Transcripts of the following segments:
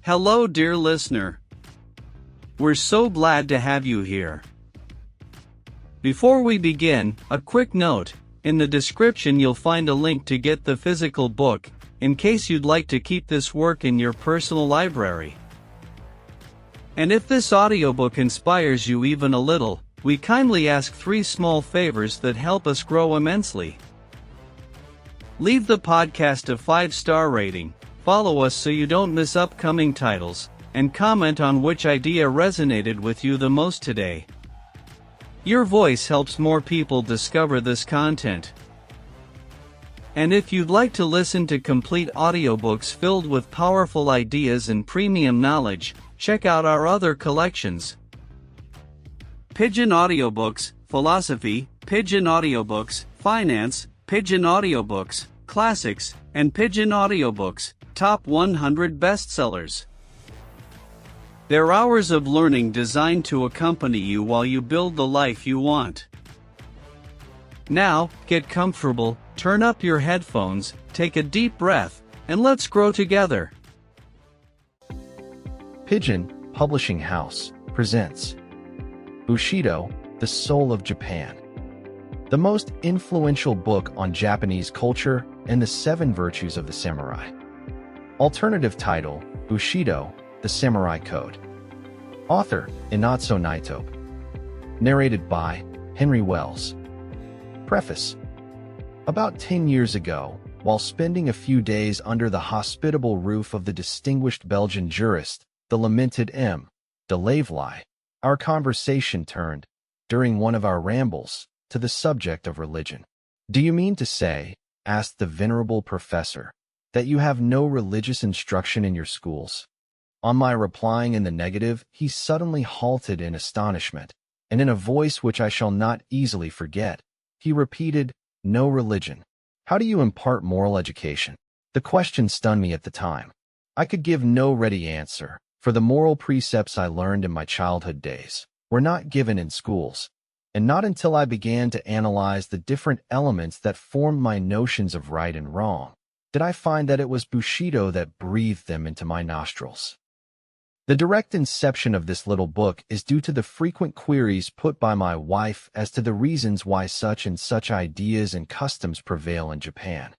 Hello, dear listener. We're so glad to have you here. Before we begin, a quick note. In the description you'll find a link to get the physical book, in case you'd like to keep this work in your personal library. And if this audiobook inspires you even a little, we kindly ask 3 small favors that help us grow immensely. Leave the podcast a 5-star rating, follow us so you don't miss upcoming titles, and comment on which idea resonated with you the most today. Your voice helps more people discover this content. And if you'd like to listen to complete audiobooks filled with powerful ideas and premium knowledge, check out our other collections. Pigeon Audiobooks, Philosophy, Pigeon Audiobooks, Finance, Pigeon Audiobooks, Classics, and Pigeon Audiobooks, Top 100 Bestsellers. They're hours of learning designed to accompany you while you build the life you want. Now, get comfortable, turn up your headphones, take a deep breath, and let's grow together. Pigeon Publishing House presents Bushido, The Soul of Japan, the most influential book on Japanese culture and the 7 virtues of the samurai. Alternative title, Bushido, The Samurai Code. Author, Inazō Nitobe. Narrated by Henry Wells. Preface. About 10 years ago, while spending a few days under the hospitable roof of the distinguished Belgian jurist, the lamented M. de Laveley, our conversation turned, during one of our rambles, to the subject of religion. "Do you mean to say," asked the venerable professor, "that you have no religious instruction in your schools?" On my replying in the negative, he suddenly halted in astonishment, and in a voice which I shall not easily forget, he repeated, "No religion. How do you impart moral education?" The question stunned me at the time. I could give no ready answer, for the moral precepts I learned in my childhood days were not given in schools, and not until I began to analyze the different elements that formed my notions of right and wrong did I find that it was Bushido that breathed them into my nostrils. The direct inception of this little book is due to the frequent queries put by my wife as to the reasons why such and such ideas and customs prevail in Japan.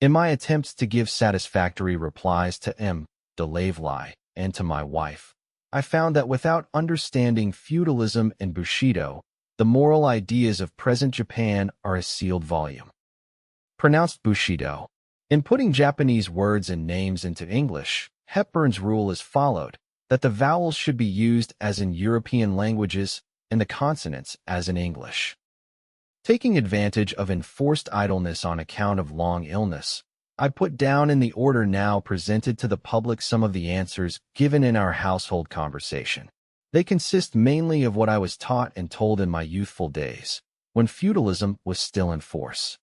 In my attempts to give satisfactory replies to M. de Laveley and to my wife, I found that without understanding feudalism and Bushido, the moral ideas of present Japan are a sealed volume. Pronounced Bushido. In putting Japanese words and names into English, Hepburn's rule is followed, that the vowels should be used as in European languages and the consonants as in English. Taking advantage of enforced idleness on account of long illness, I put down in the order now presented to the public some of the answers given in our household conversation. They consist mainly of what I was taught and told in my youthful days, when feudalism was still in force.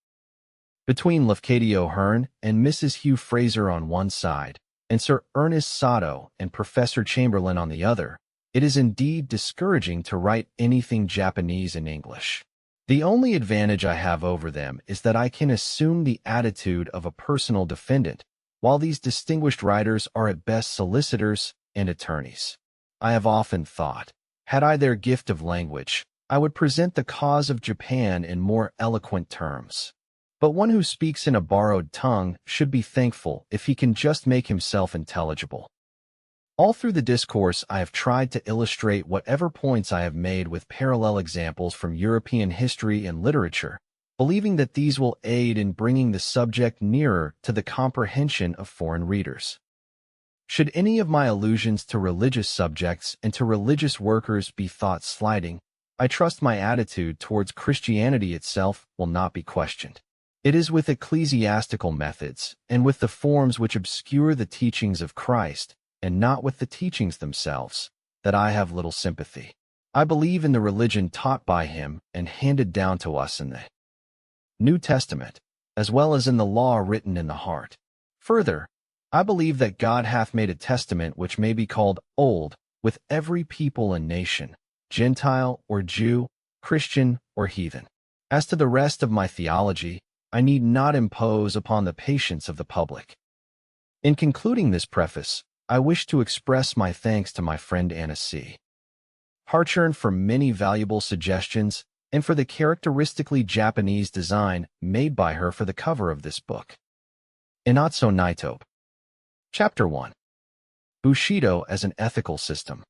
Between Lafcadio Hearn and Mrs. Hugh Fraser on one side, and Sir Ernest Sato and Professor Chamberlain on the other, it is indeed discouraging to write anything Japanese in English. The only advantage I have over them is that I can assume the attitude of a personal defendant, while these distinguished writers are at best solicitors and attorneys. I have often thought, had I their gift of language, I would present the cause of Japan in more eloquent terms. But one who speaks in a borrowed tongue should be thankful if he can just make himself intelligible. All through the discourse I have tried to illustrate whatever points I have made with parallel examples from European history and literature, believing that these will aid in bringing the subject nearer to the comprehension of foreign readers. Should any of my allusions to religious subjects and to religious workers be thought slighting, I trust my attitude towards Christianity itself will not be questioned. It is with ecclesiastical methods and with the forms which obscure the teachings of Christ, and not with the teachings themselves, that I have little sympathy. I believe in the religion taught by him and handed down to us in the New Testament, as well as in the law written in the heart. Further, I believe that God hath made a testament which may be called old with every people and nation, Gentile or Jew, Christian or heathen. As to the rest of my theology, I need not impose upon the patience of the public. In concluding this preface, I wish to express my thanks to my friend Anna C. Harchurn for many valuable suggestions and for the characteristically Japanese design made by her for the cover of this book. Inazō Nitobe. Chapter 1. Bushido as an ethical system.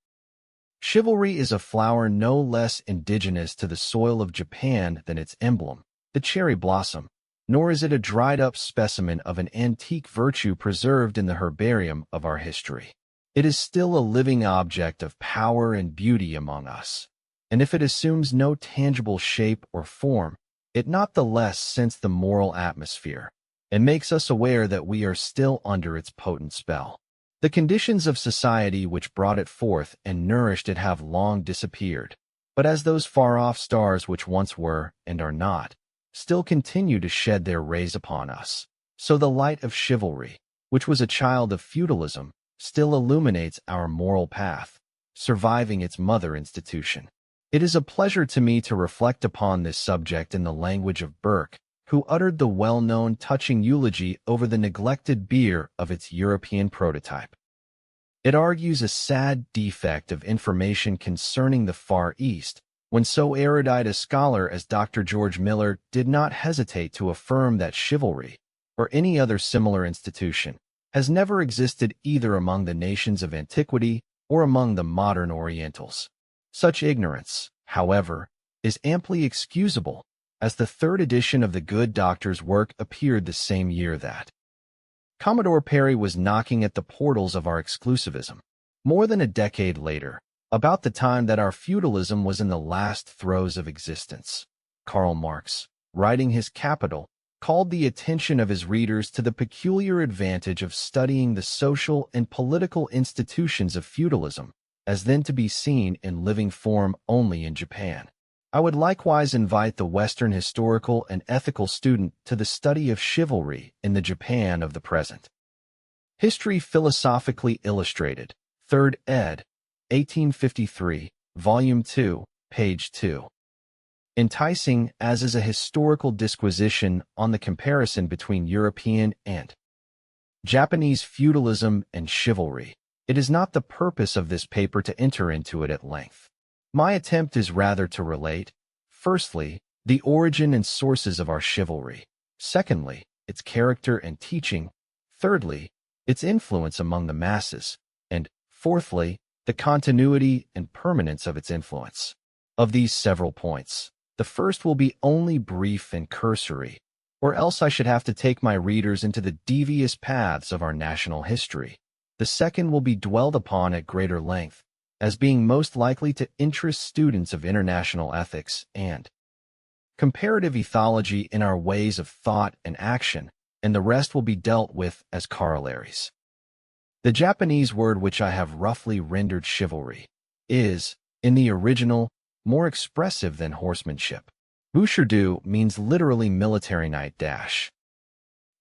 Chivalry is a flower no less indigenous to the soil of Japan than its emblem, the cherry blossom, nor is it a dried-up specimen of an antique virtue preserved in the herbarium of our history. It is still a living object of power and beauty among us, and if it assumes no tangible shape or form, it not the less scents the moral atmosphere, and makes us aware that we are still under its potent spell. The conditions of society which brought it forth and nourished it have long disappeared, but as those far-off stars which once were, and are not, still continue to shed their rays upon us, so the light of chivalry, which was a child of feudalism, still illuminates our moral path, surviving its mother institution. It is a pleasure to me to reflect upon this subject in the language of Burke, who uttered the well-known touching eulogy over the neglected beer of its European prototype. It argues a sad defect of information concerning the Far East, when so erudite a scholar as Dr. George Miller did not hesitate to affirm that chivalry, or any other similar institution, has never existed either among the nations of antiquity or among the modern Orientals. Such ignorance, however, is amply excusable, as the third edition of the good doctor's work appeared the same year that Commodore Perry was knocking at the portals of our exclusivism. More than a decade later, about the time that our feudalism was in the last throes of existence, Karl Marx, writing his Capital, called the attention of his readers to the peculiar advantage of studying the social and political institutions of feudalism, as then to be seen in living form only in Japan. I would likewise invite the Western historical and ethical student to the study of chivalry in the Japan of the present. History Philosophically Illustrated, 3rd ed., 1853, Volume 2, page 2. Enticing as is a historical disquisition on the comparison between European and Japanese feudalism and chivalry, it is not the purpose of this paper to enter into it at length. My attempt is rather to relate, firstly, the origin and sources of our chivalry, secondly, its character and teaching, thirdly, its influence among the masses, and, fourthly, the continuity and permanence of its influence. Of these several points, the first will be only brief and cursory, or else I should have to take my readers into the devious paths of our national history. The second will be dwelled upon at greater length, as being most likely to interest students of international ethics and comparative ethology in our ways of thought and action, and the rest will be dealt with as corollaries. The Japanese word which I have roughly rendered chivalry is, in the original, more expressive than horsemanship. Bushido means literally military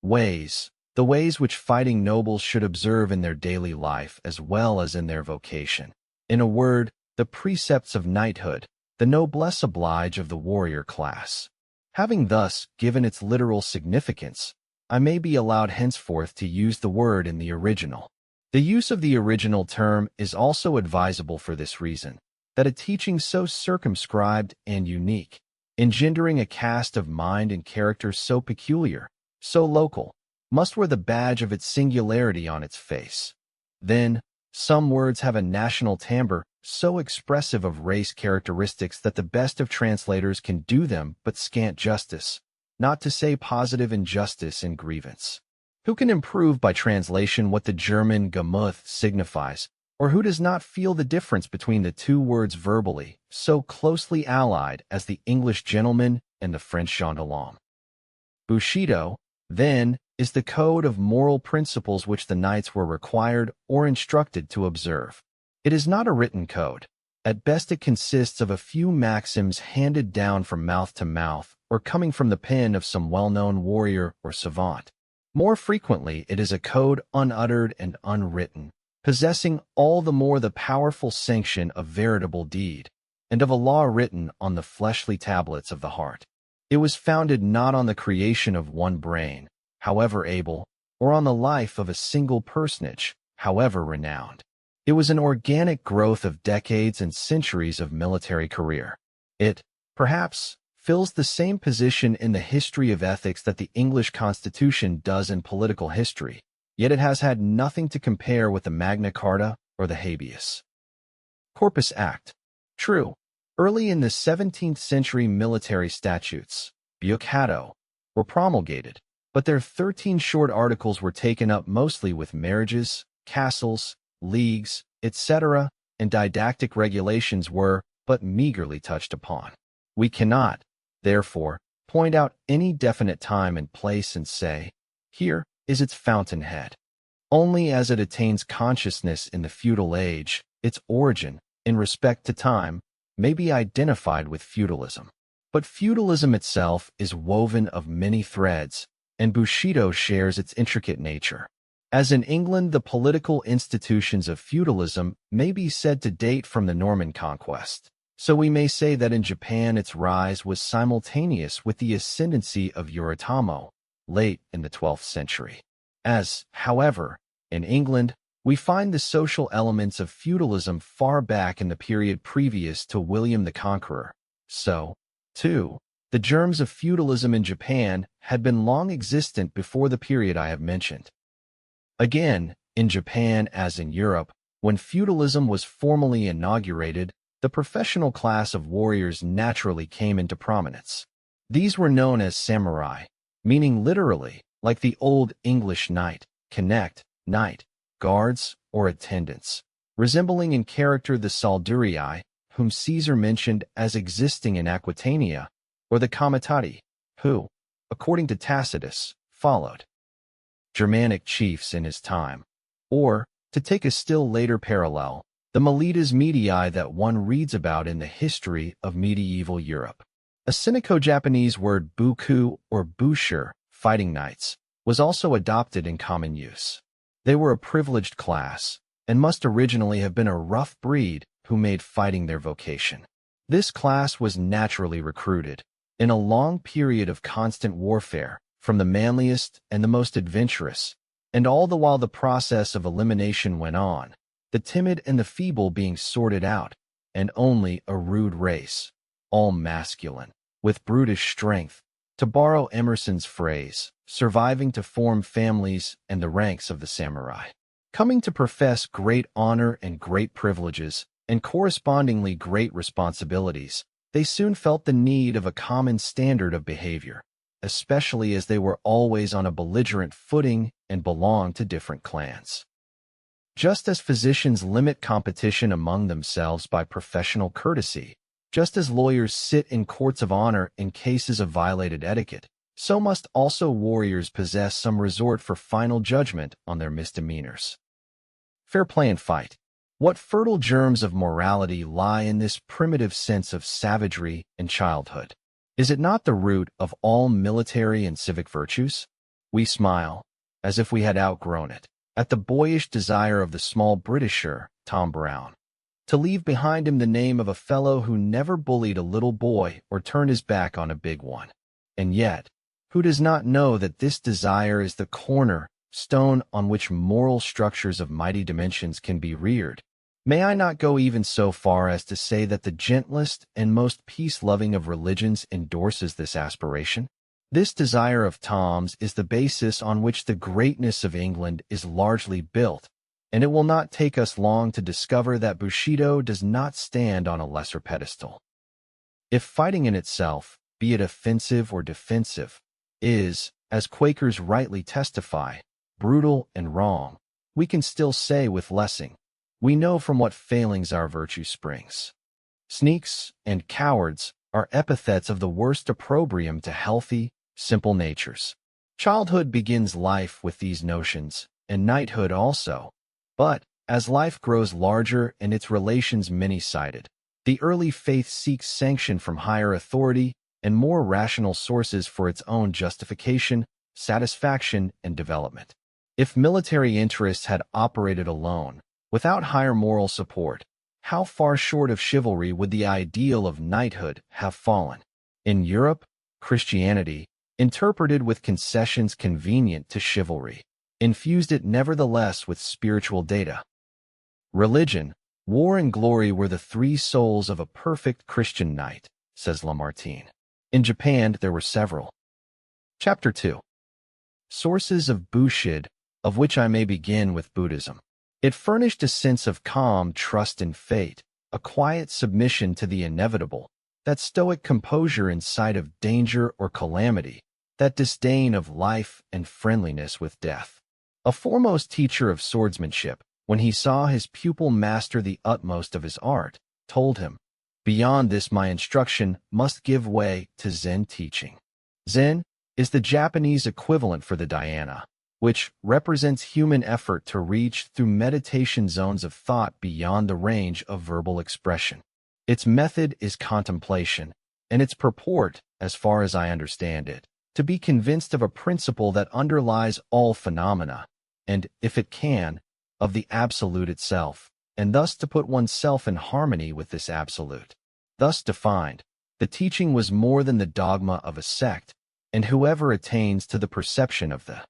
ways, the ways which fighting nobles should observe in their daily life as well as in their vocation. In a word, the precepts of knighthood, the noblesse oblige of the warrior class. Having thus given its literal significance, I may be allowed henceforth to use the word in the original. The use of the original term is also advisable for this reason, that a teaching so circumscribed and unique, engendering a cast of mind and character so peculiar, so local, must wear the badge of its singularity on its face. Then, some words have a national timbre so expressive of race characteristics that the best of translators can do them but scant justice, not to say positive injustice and grievance. Who can improve by translation what the German Gemüth signifies, or who does not feel the difference between the two words verbally, so closely allied as the English gentleman and the French gentilhomme? Bushido, then, is the code of moral principles which the knights were required or instructed to observe. It is not a written code. At best it consists of a few maxims handed down from mouth to mouth or coming from the pen of some well-known warrior or savant. More frequently it is a code unuttered and unwritten, possessing all the more the powerful sanction of veritable deed, and of a law written on the fleshly tablets of the heart. It was founded not on the creation of one brain, however able, or on the life of a single personage, however renowned. It was an organic growth of decades and centuries of military career. It, perhaps, fills the same position in the history of ethics that the English Constitution does in political history, yet it has had nothing to compare with the Magna Carta or the Habeas Corpus Act. True, early in the 17th century military statutes, Bushido, were promulgated, but their 13 short articles were taken up mostly with marriages, castles, leagues, etc., and didactic regulations were but meagerly touched upon. We cannot, therefore, point out any definite time and place and say, here is its fountainhead. Only as it attains consciousness in the feudal age, its origin, in respect to time, may be identified with feudalism. But feudalism itself is woven of many threads, and Bushido shares its intricate nature. As in England, the political institutions of feudalism may be said to date from the Norman conquest. So we may say that in Japan its rise was simultaneous with the ascendancy of Yoritomo, late in the 12th century. As, however, in England, we find the social elements of feudalism far back in the period previous to William the Conqueror. So, too, the germs of feudalism in Japan had been long existent before the period I have mentioned. Again, in Japan as in Europe, when feudalism was formally inaugurated, the professional class of warriors naturally came into prominence. These were known as samurai, meaning literally, like the Old English knight, knight, guards, or attendants, resembling in character the soldurii, whom Caesar mentioned as existing in Aquitania, or the comitati, who, according to Tacitus, followed Germanic chiefs in his time, or, to take a still later parallel, the milites medii that one reads about in the history of medieval Europe. A Sinico-Japanese word buku or busher, fighting knights, was also adopted in common use. They were a privileged class, and must originally have been a rough breed who made fighting their vocation. This class was naturally recruited, in a long period of constant warfare, from the manliest and the most adventurous, and all the while the process of elimination went on, the timid and the feeble being sorted out, and only a rude race, all masculine, with brutish strength, to borrow Emerson's phrase, surviving to form families and the ranks of the samurai. Coming to profess great honor and great privileges, and correspondingly great responsibilities, they soon felt the need of a common standard of behavior, especially as they were always on a belligerent footing and belonged to different clans. Just as physicians limit competition among themselves by professional courtesy, just as lawyers sit in courts of honor in cases of violated etiquette, so must also warriors possess some resort for final judgment on their misdemeanors. Fair play and fight. What fertile germs of morality lie in this primitive sense of savagery and childhood? Is it not the root of all military and civic virtues? We smile, as if we had outgrown it, at the boyish desire of the small Britisher, Tom Brown, to leave behind him the name of a fellow who never bullied a little boy or turned his back on a big one. And yet, who does not know that this desire is the corner stone on which moral structures of mighty dimensions can be reared? May I not go even so far as to say that the gentlest and most peace-loving of religions endorses this aspiration? This desire of Tom's is the basis on which the greatness of England is largely built, and it will not take us long to discover that Bushido does not stand on a lesser pedestal. If fighting in itself, be it offensive or defensive, is, as Quakers rightly testify, brutal and wrong, we can still say with Lessing, we know from what failings our virtue springs. Sneaks and cowards are epithets of the worst opprobrium to healthy, simple natures. Childhood begins life with these notions, and knighthood also. But, as life grows larger and its relations many-sided, the early faith seeks sanction from higher authority and more rational sources for its own justification, satisfaction, and development. If military interests had operated alone, without higher moral support, how far short of chivalry would the ideal of knighthood have fallen? In Europe, Christianity, interpreted with concessions convenient to chivalry, infused it nevertheless with spiritual data. Religion, war, and glory were the three souls of a perfect Christian knight, says Lamartine. In Japan, there were several. Chapter 2. Sources of Bushido, of which I may begin with Buddhism. It furnished a sense of calm trust in fate, a quiet submission to the inevitable, that stoic composure in sight of danger or calamity, that disdain of life and friendliness with death. A foremost teacher of swordsmanship, when he saw his pupil master the utmost of his art, told him, "Beyond this my instruction must give way to Zen teaching." Zen is the Japanese equivalent for the dhyana, which represents human effort to reach through meditation zones of thought beyond the range of verbal expression. Its method is contemplation, and its purport, as far as I understand it, to be convinced of a principle that underlies all phenomena, and, if it can, of the absolute itself, and thus to put oneself in harmony with this absolute. Thus defined, the teaching was more than the dogma of a sect, and whoever attains to the perception of the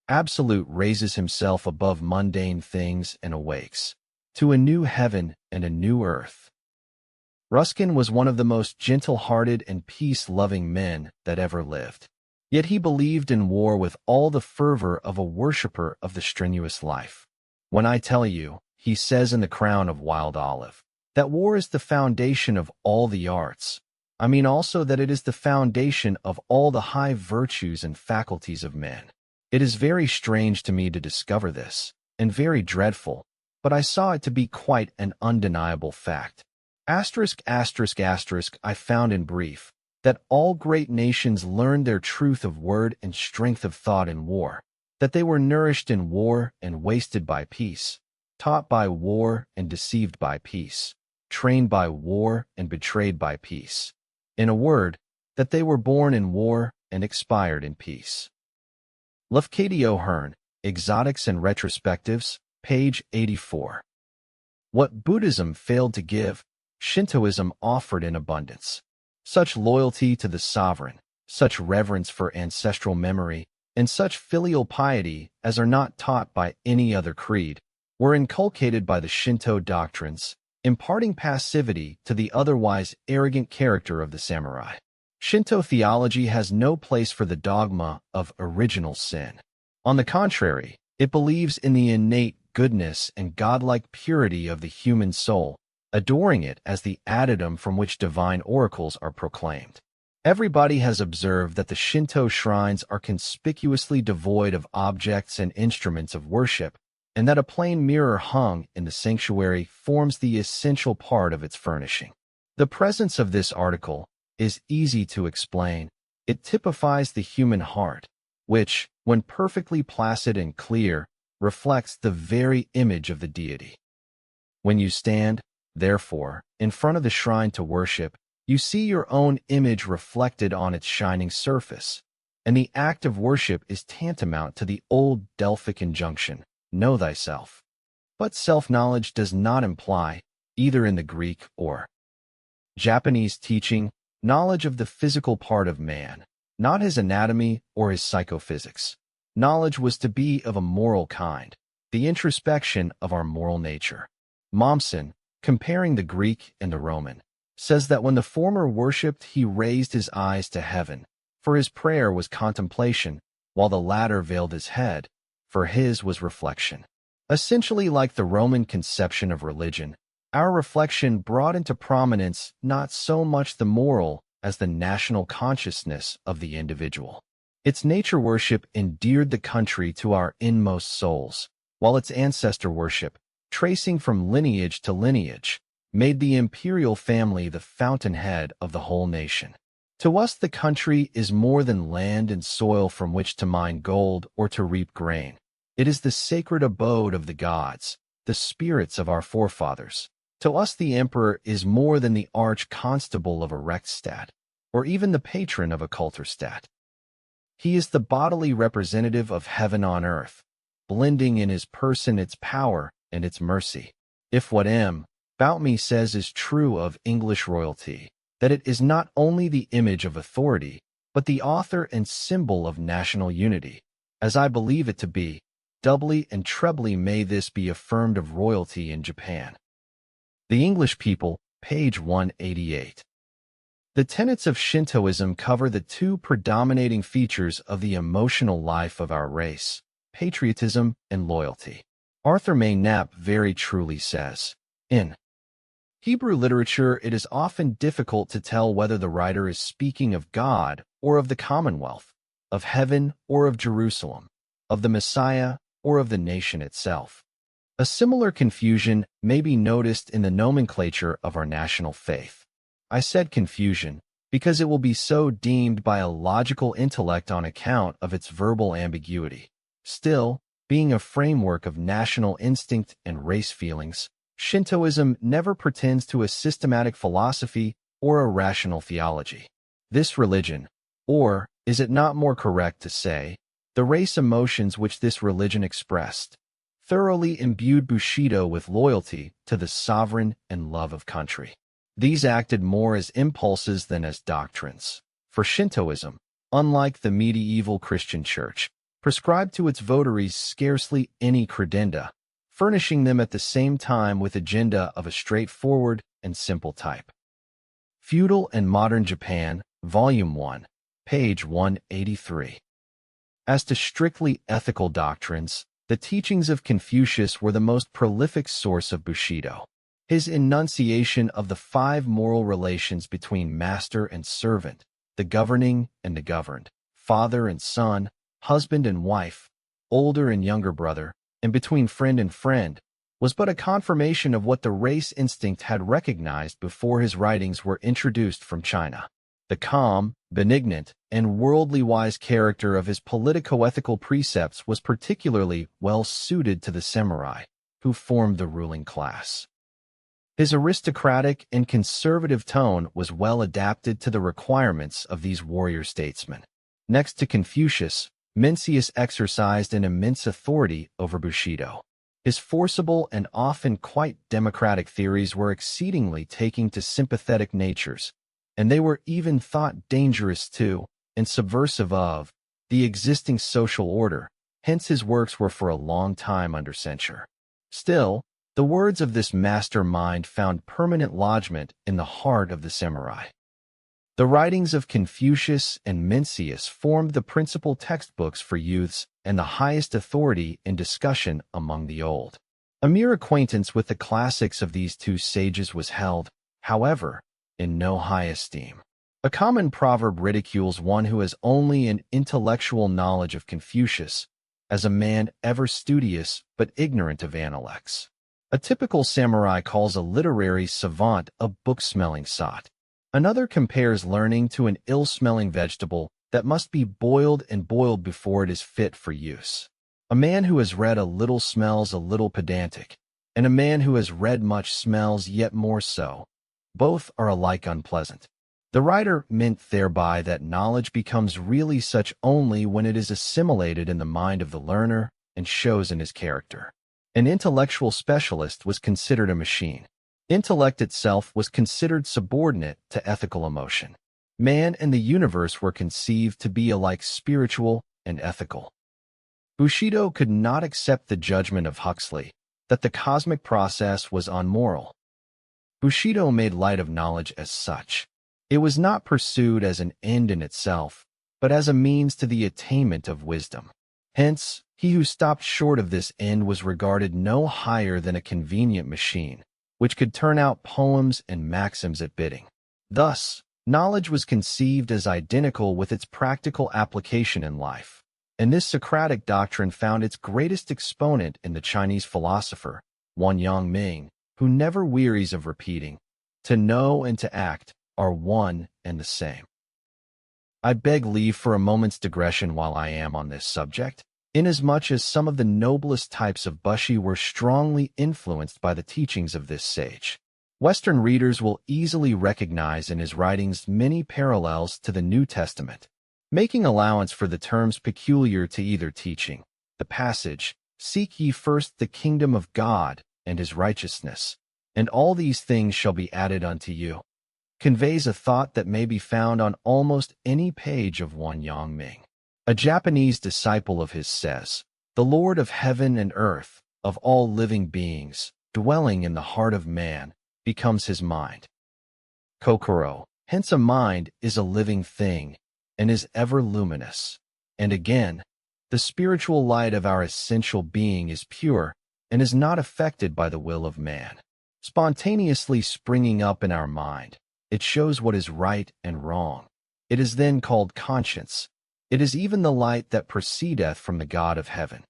absolute raises himself above mundane things and awakes to a new heaven and a new earth. Ruskin was one of the most gentle-hearted and peace-loving men that ever lived. Yet he believed in war with all the fervor of a worshipper of the strenuous life. "When I tell you," he says in The Crown of Wild Olive, "that war is the foundation of all the arts, I mean also that it is the foundation of all the high virtues and faculties of men. It is very strange to me to discover this, and very dreadful, but I saw it to be quite an undeniable fact. I found in brief, that all great nations learned their truth of word and strength of thought in war, that they were nourished in war and wasted by peace, taught by war and deceived by peace, trained by war and betrayed by peace. In a word, that they were born in war and expired in peace." Lafcadio O'Hearn, Exotics and Retrospectives, page 84. What Buddhism failed to give, Shintoism offered in abundance. Such loyalty to the sovereign, such reverence for ancestral memory, and such filial piety as are not taught by any other creed, were inculcated by the Shinto doctrines, imparting passivity to the otherwise arrogant character of the samurai. Shinto theology has no place for the dogma of original sin. On the contrary, it believes in the innate goodness and godlike purity of the human soul, adoring it as the addendum from which divine oracles are proclaimed. Everybody has observed that the Shinto shrines are conspicuously devoid of objects and instruments of worship, and that a plain mirror hung in the sanctuary forms the essential part of its furnishing. The presence of this article is easy to explain. It typifies the human heart, which, when perfectly placid and clear, reflects the very image of the deity. When you stand, therefore, in front of the shrine to worship, you see your own image reflected on its shining surface, and the act of worship is tantamount to the old Delphic injunction, "Know thyself." But self-knowledge does not imply, either in the Greek or Japanese teaching, knowledge of the physical part of man, not his anatomy or his psychophysics. Knowledge was to be of a moral kind, the introspection of our moral nature. Mommsen, comparing the Greek and the Roman, says that when the former worshipped, he raised his eyes to heaven, for his prayer was contemplation, while the latter veiled his head, for his was reflection. Essentially like the Roman conception of religion, our reflection brought into prominence not so much the moral as the national consciousness of the individual. Its nature worship endeared the country to our inmost souls, while its ancestor worship, tracing from lineage to lineage, made the imperial family the fountainhead of the whole nation. To us the country is more than land and soil from which to mine gold or to reap grain. It is the sacred abode of the gods, the spirits of our forefathers. To us the emperor is more than the arch-constable of a Reichsstadt, or even the patron of a Kulturstadt. He is the bodily representative of heaven on earth, blending in his person its power and its mercy. If what M. Boutmy says is true of English royalty, that it is not only the image of authority, but the author and symbol of national unity, as I believe it to be, doubly and trebly may this be affirmed of royalty in Japan. The English People, page 188. The tenets of Shintoism cover the two predominating features of the emotional life of our race, patriotism and loyalty. Arthur May Knapp very truly says, in Hebrew literature, it is often difficult to tell whether the writer is speaking of God or of the Commonwealth, of heaven or of Jerusalem, of the Messiah or of the nation itself. A similar confusion may be noticed in the nomenclature of our national faith. I said confusion because it will be so deemed by a logical intellect on account of its verbal ambiguity. Still, being a framework of national instinct and race feelings, Shintoism never pretends to a systematic philosophy or a rational theology. This religion, or is it not more correct to say, the race emotions which this religion expressed, thoroughly imbued Bushido with loyalty to the sovereign and love of country. These acted more as impulses than as doctrines. For Shintoism, unlike the medieval Christian Church, prescribed to its votaries scarcely any credenda, furnishing them at the same time with agenda of a straightforward and simple type. Feudal and Modern Japan, Volume 1, page 183. As to strictly ethical doctrines, the teachings of Confucius were the most prolific source of Bushido. His enunciation of the 5 moral relations between master and servant, the governing and the governed, father and son, husband and wife, older and younger brother, and between friend and friend, was but a confirmation of what the race instinct had recognized before his writings were introduced from China. The calm, benignant, and worldly-wise character of his politico-ethical precepts was particularly well suited to the samurai, who formed the ruling class. His aristocratic and conservative tone was well adapted to the requirements of these warrior statesmen. Next to Confucius, Mencius exercised an immense authority over Bushido. His forcible and often quite democratic theories were exceedingly taking to sympathetic natures, and they were even thought dangerous to, and subversive of, the existing social order, hence his works were for a long time under censure. Still, the words of this mastermind found permanent lodgment in the heart of the samurai. The writings of Confucius and Mencius formed the principal textbooks for youths and the highest authority in discussion among the old. A mere acquaintance with the classics of these two sages was held, however, in no high esteem. A common proverb ridicules one who has only an intellectual knowledge of Confucius as a man ever studious but ignorant of analects. A typical samurai calls a literary savant a book-smelling sot. Another compares learning to an ill-smelling vegetable that must be boiled and boiled before it is fit for use. A man who has read a little smells a little pedantic, and a man who has read much smells yet more so. Both are alike unpleasant. The writer meant thereby that knowledge becomes really such only when it is assimilated in the mind of the learner and shows in his character. An intellectual specialist was considered a machine. Intellect itself was considered subordinate to ethical emotion. Man and the universe were conceived to be alike spiritual and ethical. Bushido could not accept the judgment of Huxley that the cosmic process was unmoral. Bushido made light of knowledge as such. It was not pursued as an end in itself, but as a means to the attainment of wisdom. Hence, he who stopped short of this end was regarded no higher than a convenient machine, which could turn out poems and maxims at bidding. Thus, knowledge was conceived as identical with its practical application in life, and this Socratic doctrine found its greatest exponent in the Chinese philosopher, Wan Yongming, who never wearies of repeating, "To know and to act are one and the same." I beg leave for a moment's digression while I am on this subject, inasmuch as some of the noblest types of Bushi were strongly influenced by the teachings of this sage. Western readers will easily recognize in his writings many parallels to the New Testament, making allowance for the terms peculiar to either teaching. The passage, "Seek ye first the kingdom of God and his righteousness, and all these things shall be added unto you," conveys a thought that may be found on almost any page of Wan Yongming. A Japanese disciple of his says, "The Lord of heaven and earth, of all living beings, dwelling in the heart of man, becomes his mind." Kokoro, hence a mind is a living thing and is ever luminous. And again, the spiritual light of our essential being is pure and is not affected by the will of man. Spontaneously springing up in our mind, it shows what is right and wrong. It is then called conscience. It is even the light that proceedeth from the God of heaven.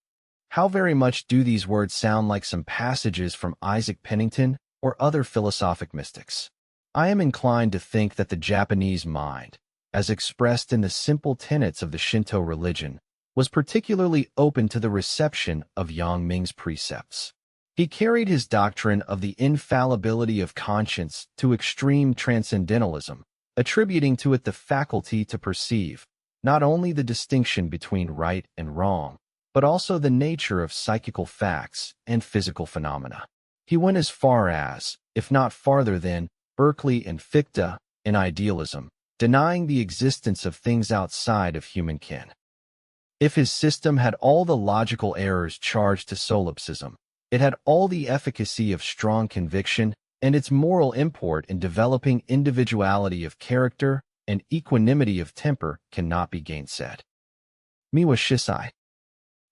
How very much do these words sound like some passages from Isaac Pennington or other philosophic mystics? I am inclined to think that the Japanese mind, as expressed in the simple tenets of the Shinto religion, was particularly open to the reception of Yang Ming's precepts. He carried his doctrine of the infallibility of conscience to extreme transcendentalism, attributing to it the faculty to perceive not only the distinction between right and wrong, but also the nature of psychical facts and physical phenomena. He went as far as, if not farther than, Berkeley and Fichte in idealism, denying the existence of things outside of human ken. If his system had all the logical errors charged to solipsism, it had all the efficacy of strong conviction, and its moral import in developing individuality of character and equanimity of temper cannot be gainsaid. Miwa Shisai.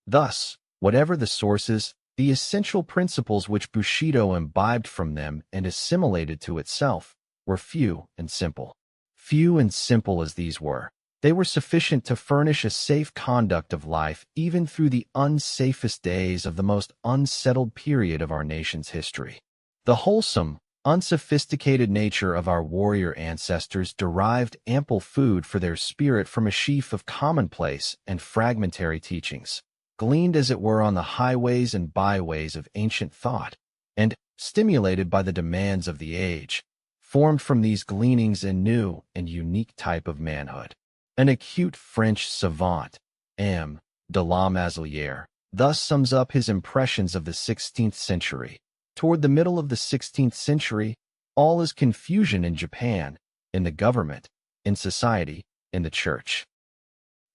Thus, whatever the sources, the essential principles which Bushido imbibed from them and assimilated to itself were few and simple. Few and simple as these were, they were sufficient to furnish a safe conduct of life even through the unsafest days of the most unsettled period of our nation's history. The wholesome, unsophisticated nature of our warrior ancestors derived ample food for their spirit from a sheaf of commonplace and fragmentary teachings, gleaned as it were on the highways and byways of ancient thought, and, stimulated by the demands of the age, formed from these gleanings a new and unique type of manhood. An acute French savant, M. de la Mazelière, thus sums up his impressions of the 16th century. Toward the middle of the 16th century, all is confusion in Japan, in the government, in society, in the church.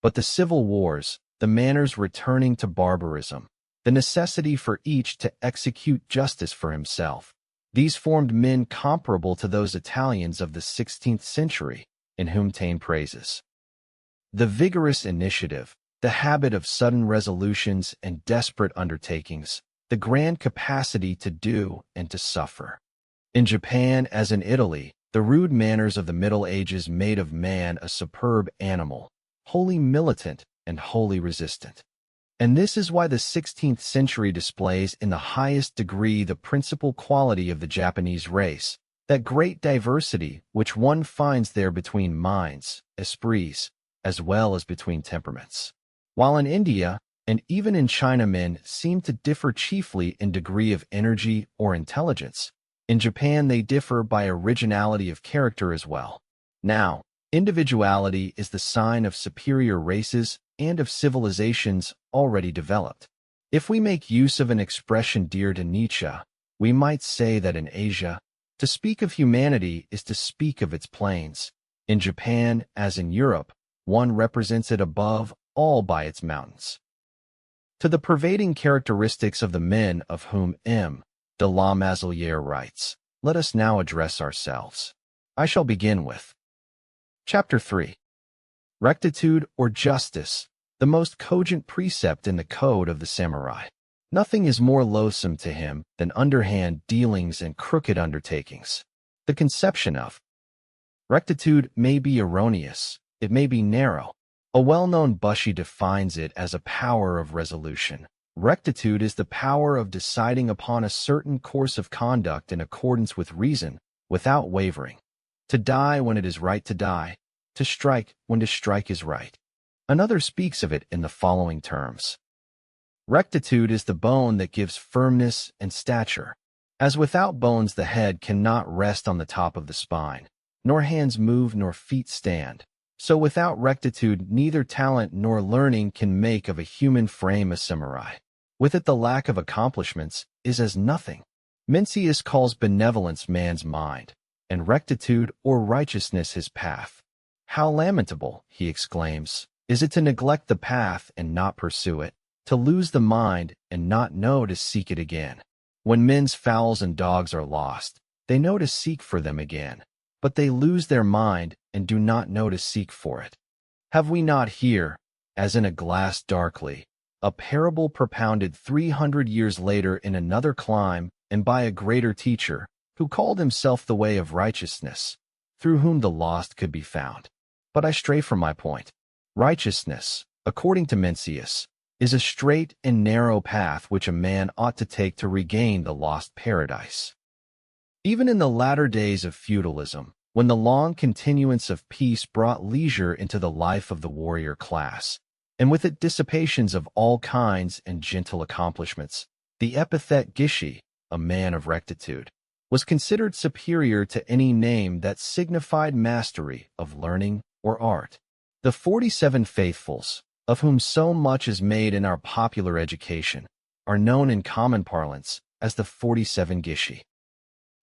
But the civil wars, the manners returning to barbarism, the necessity for each to execute justice for himself, these formed men comparable to those Italians of the 16th century, in whom Taine praises. The vigorous initiative, the habit of sudden resolutions and desperate undertakings, the grand capacity to do and to suffer. In Japan, as in Italy, the rude manners of the Middle Ages made of man a superb animal, wholly militant and wholly resistant. And this is why the 16th century displays in the highest degree the principal quality of the Japanese race, that great diversity which one finds there between minds, esprits, as well as between temperaments. While in India, and even in China, men seem to differ chiefly in degree of energy or intelligence, in Japan they differ by originality of character as well. Now, individuality is the sign of superior races and of civilizations already developed. If we make use of an expression dear to Nietzsche, we might say that in Asia, to speak of humanity is to speak of its plains. In Japan, as in Europe, one represents it above all by its mountains. To the pervading characteristics of the men of whom M. de la Mazelière writes, let us now address ourselves. I shall begin with Chapter 3. Rectitude or justice, the most cogent precept in the code of the samurai. Nothing is more loathsome to him than underhand dealings and crooked undertakings. The conception of rectitude may be erroneous, it may be narrow. A well-known Bushi defines it as a power of resolution. Rectitude is the power of deciding upon a certain course of conduct in accordance with reason, without wavering. To die when it is right to die, to strike when to strike is right. Another speaks of it in the following terms. Rectitude is the bone that gives firmness and stature. As without bones the head cannot rest on the top of the spine, nor hands move nor feet stand, so without rectitude neither talent nor learning can make of a human frame a samurai. With it the lack of accomplishments is as nothing. Mencius calls benevolence man's mind, and rectitude or righteousness his path. How lamentable, he exclaims, Is it to neglect the path and not pursue it, to lose the mind and not know to seek it again? When men's fowls and dogs are lost, they know to seek for them again, but they lose their mind and do not know to seek for it. Have we not here, as in a glass darkly, a parable propounded 300 years later in another clime and by a greater teacher, who called himself the way of righteousness, through whom the lost could be found? But I stray from my point. Righteousness, according to Mencius, is a straight and narrow path which a man ought to take to regain the lost paradise. Even in the latter days of feudalism, when the long continuance of peace brought leisure into the life of the warrior class, and with it dissipations of all kinds and gentle accomplishments, the epithet Gishi, a man of rectitude, was considered superior to any name that signified mastery of learning or art. The 47 faithfuls, of whom so much is made in our popular education, are known in common parlance as the 47 Gishi.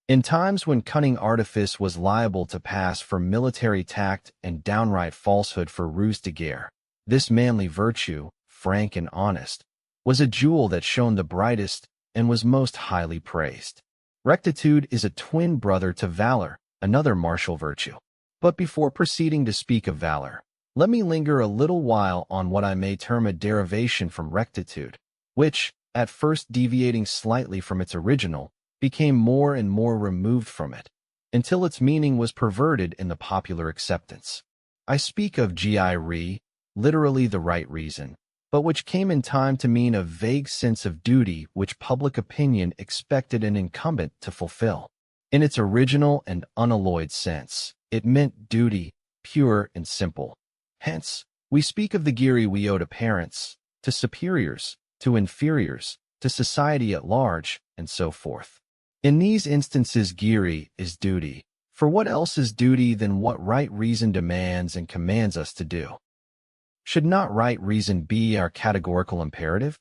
In times when cunning artifice was liable to pass for military tact and downright falsehood for ruse de guerre, this manly virtue, frank and honest, was a jewel that shone the brightest and was most highly praised. Rectitude is a twin brother to valor, another martial virtue. But before proceeding to speak of valor, let me linger a little while on what I may term a derivation from rectitude, which, at first deviating slightly from its original, became more and more removed from it, until its meaning was perverted in the popular acceptance. I speak of gi-ri, literally the right reason, but which came in time to mean a vague sense of duty which public opinion expected an incumbent to fulfill. In its original and unalloyed sense, it meant duty, pure and simple. Hence, we speak of the giri we owe to parents, to superiors, to inferiors, to society at large, and so forth. In these instances, giri is duty, for what else is duty than what right reason demands and commands us to do? Should not right reason be our categorical imperative?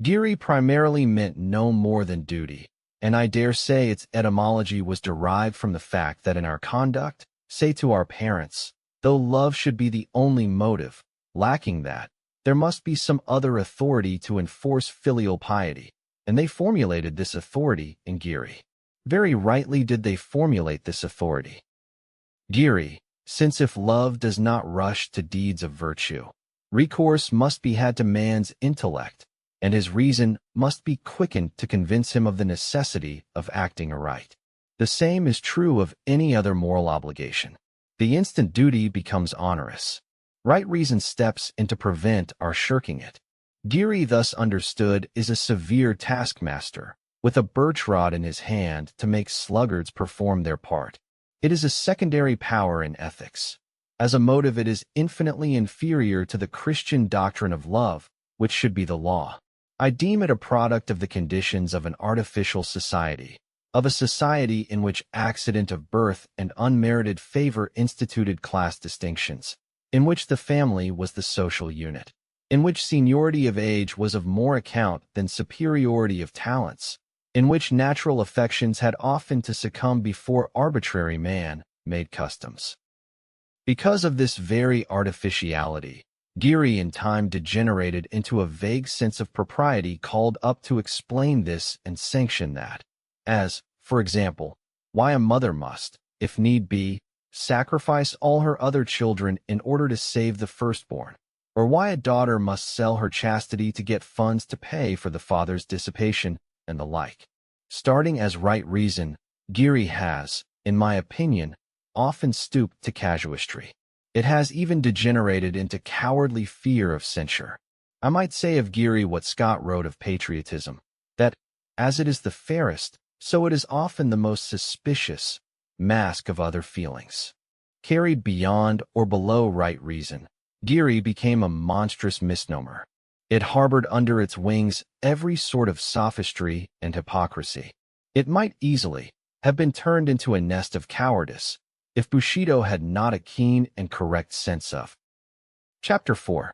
Giri primarily meant no more than duty, and I dare say its etymology was derived from the fact that in our conduct, say to our parents, though love should be the only motive, lacking that, there must be some other authority to enforce filial piety, and they formulated this authority in giri. Very rightly did they formulate this authority. Giri, since if love does not rush to deeds of virtue, recourse must be had to man's intellect, and his reason must be quickened to convince him of the necessity of acting aright. The same is true of any other moral obligation. The instant duty becomes onerous. Right reason steps in to prevent our shirking it. Giri, thus understood, is a severe taskmaster, with a birch rod in his hand to make sluggards perform their part. It is a secondary power in ethics. As a motive, it is infinitely inferior to the Christian doctrine of love, which should be the law. I deem it a product of the conditions of an artificial society, of a society in which accident of birth and unmerited favor instituted class distinctions, in which the family was the social unit, in which seniority of age was of more account than superiority of talents, in which natural affections had often to succumb before arbitrary man-made customs. Because of this very artificiality, giri in time degenerated into a vague sense of propriety called up to explain this and sanction that, as, for example, why a mother must, if need be, sacrifice all her other children in order to save the firstborn, or why a daughter must sell her chastity to get funds to pay for the father's dissipation, and the like. Starting as right reason, giri has, in my opinion, often stooped to casuistry. It has even degenerated into cowardly fear of censure. I might say of giri what Scott wrote of patriotism, that, as it is the fairest, so it is often the most suspicious mask of other feelings. Carried beyond or below right reason, giri became a monstrous misnomer. It harbored under its wings every sort of sophistry and hypocrisy. It might easily have been turned into a nest of cowardice if Bushido had not a keen and correct sense of. Chapter 4.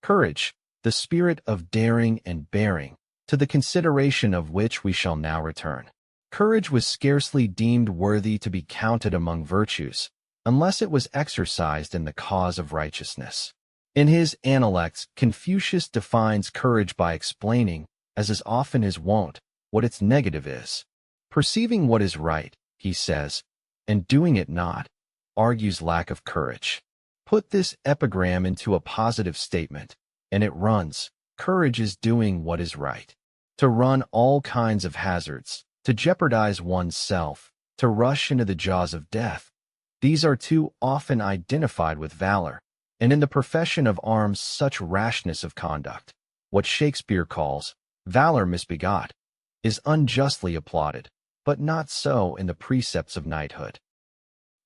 Courage, the spirit of daring and bearing, to the consideration of which we shall now return. Courage was scarcely deemed worthy to be counted among virtues, unless it was exercised in the cause of righteousness. In his Analects, Confucius defines courage by explaining, as is often his wont, what its negative is. Perceiving what is right, he says, and doing it not, argues lack of courage. Put this epigram into a positive statement, and it runs, courage is doing what is right. To run all kinds of hazards, to jeopardize one's self, to rush into the jaws of death. These are too often identified with valor, and in the profession of arms such rashness of conduct, what Shakespeare calls valor misbegot, is unjustly applauded, but not so in the precepts of knighthood.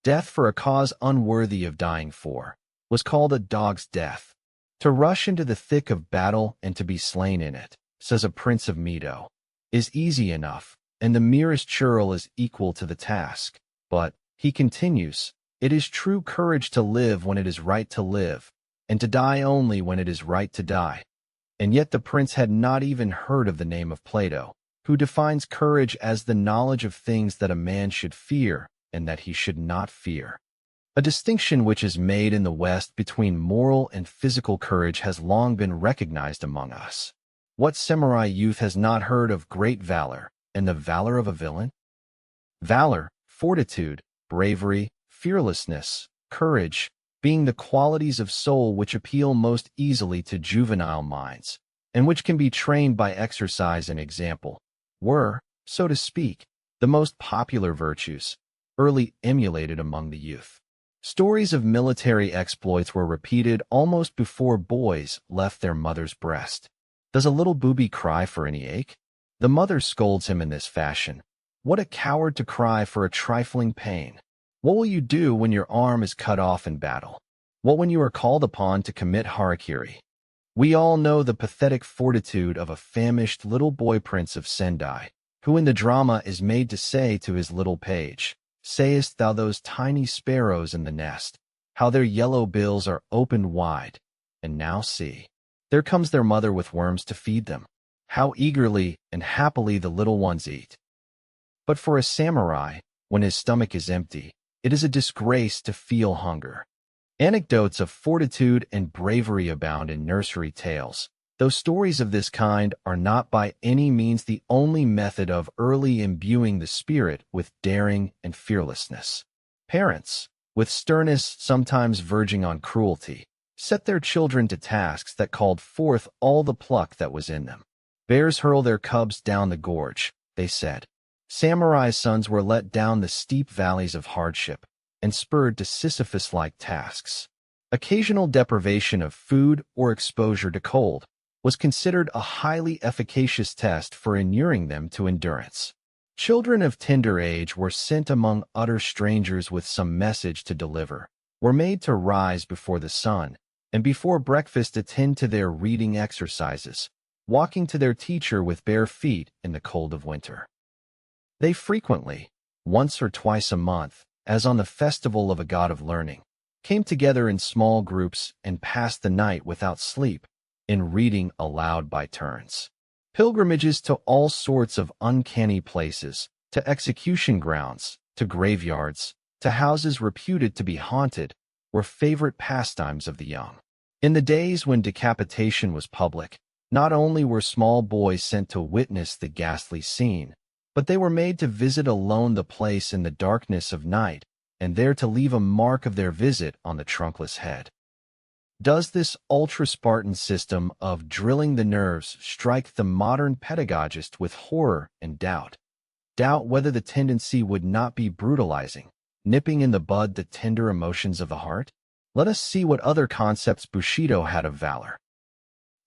Death for a cause unworthy of dying for was called a dog's death. To rush into the thick of battle and to be slain in it, says a prince of Medo, is easy enough, and the merest churl is equal to the task. But, he continues, it is true courage to live when it is right to live, and to die only when it is right to die. And yet the prince had not even heard of the name of Plato, who defines courage as the knowledge of things that a man should fear and that he should not fear. A distinction which is made in the West between moral and physical courage has long been recognized among us. What samurai youth has not heard of great valor and the valor of a villain? Valor, fortitude, bravery, fearlessness, courage, being the qualities of soul which appeal most easily to juvenile minds, and which can be trained by exercise and example, were, so to speak, the most popular virtues, early emulated among the youth. Stories of military exploits were repeated almost before boys left their mother's breast. Does a little booby cry for any ache? The mother scolds him in this fashion. What a coward to cry for a trifling pain! What will you do when your arm is cut off in battle? What when you are called upon to commit harakiri? We all know the pathetic fortitude of a famished little boy prince of Sendai, who in the drama is made to say to his little page, sayest thou those tiny sparrows in the nest, how their yellow bills are opened wide, and now see, there comes their mother with worms to feed them. How eagerly and happily the little ones eat. But for a samurai, when his stomach is empty, it is a disgrace to feel hunger. Anecdotes of fortitude and bravery abound in nursery tales, though stories of this kind are not by any means the only method of early imbuing the spirit with daring and fearlessness. Parents, with sternness sometimes verging on cruelty, set their children to tasks that called forth all the pluck that was in them. Bears hurl their cubs down the gorge, they said. Samurai sons were let down the steep valleys of hardship and spurred to Sisyphus-like tasks. Occasional deprivation of food or exposure to cold was considered a highly efficacious test for inuring them to endurance. Children of tender age were sent among utter strangers with some message to deliver, were made to rise before the sun, and before breakfast attend to their reading exercises, walking to their teacher with bare feet in the cold of winter. They frequently, once or twice a month, as on the festival of a god of learning, came together in small groups and passed the night without sleep, in reading aloud by turns. Pilgrimages to all sorts of uncanny places, to execution grounds, to graveyards, to houses reputed to be haunted, were favorite pastimes of the young. In the days when decapitation was public, not only were small boys sent to witness the ghastly scene, but they were made to visit alone the place in the darkness of night, and there to leave a mark of their visit on the trunkless head. Does this ultra-Spartan system of drilling the nerves strike the modern pedagogist with horror and doubt? Doubt whether the tendency would not be brutalizing, nipping in the bud the tender emotions of the heart? Let us see what other concepts Bushido had of valor.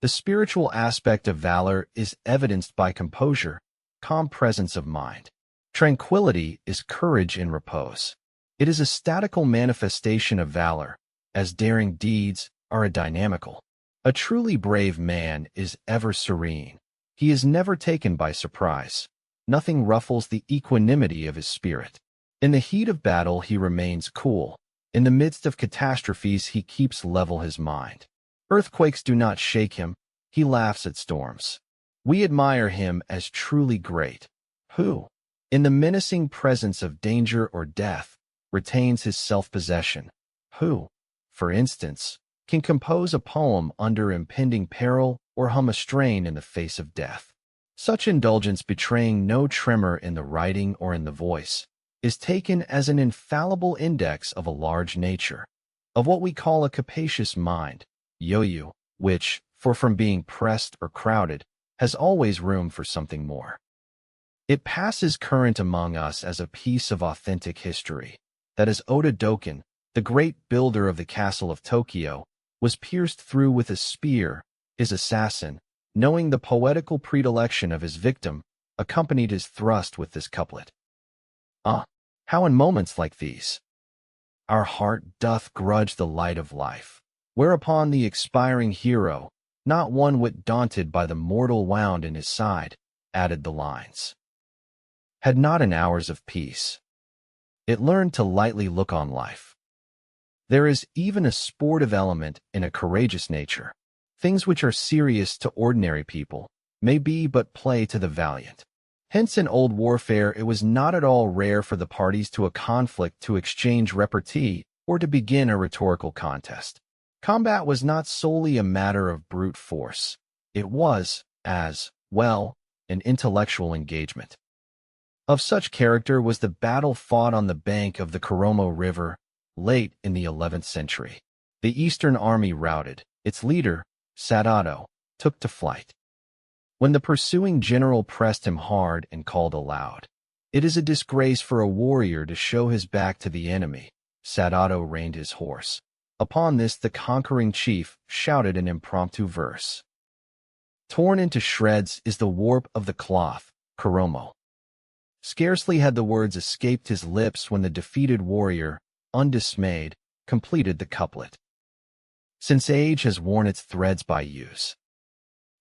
The spiritual aspect of valor is evidenced by composure, calm presence of mind. Tranquility is courage in repose. It is a statical manifestation of valor, as daring deeds are a dynamical. A truly brave man is ever serene. He is never taken by surprise. Nothing ruffles the equanimity of his spirit. In the heat of battle he remains cool. In the midst of catastrophes he keeps level his mind. Earthquakes do not shake him. He laughs at storms. We admire him as truly great, who, in the menacing presence of danger or death, retains his self-possession, who, for instance, can compose a poem under impending peril or hum a strain in the face of death. Such indulgence, betraying no tremor in the writing or in the voice, is taken as an infallible index of a large nature, of what we call a capacious mind, yo-yo, which, from being pressed or crowded, has always room for something more. It passes current among us as a piece of authentic history, that as Oda Doken, the great builder of the castle of Tokyo, was pierced through with a spear, his assassin, knowing the poetical predilection of his victim, accompanied his thrust with this couplet. How in moments like these, our heart doth grudge the light of life, whereupon the expiring hero, not one whit daunted by the mortal wound in his side, added the lines. Had not in hours of peace, it learned to lightly look on life. There is even a sportive element in a courageous nature. Things which are serious to ordinary people may be but play to the valiant. Hence in old warfare it was not at all rare for the parties to a conflict to exchange repartee or to begin a rhetorical contest. Combat was not solely a matter of brute force. It was, as well, an intellectual engagement. Of such character was the battle fought on the bank of the Kuromo River late in the 11th century. The Eastern army routed, its leader, Sadato, took to flight. When the pursuing general pressed him hard and called aloud, "It is a disgrace for a warrior to show his back to the enemy," Sadato reined his horse. Upon this the conquering chief shouted an impromptu verse. Torn into shreds is the warp of the cloth, Kuromo. Scarcely had the words escaped his lips when the defeated warrior, undismayed, completed the couplet. Since age has worn its threads by use,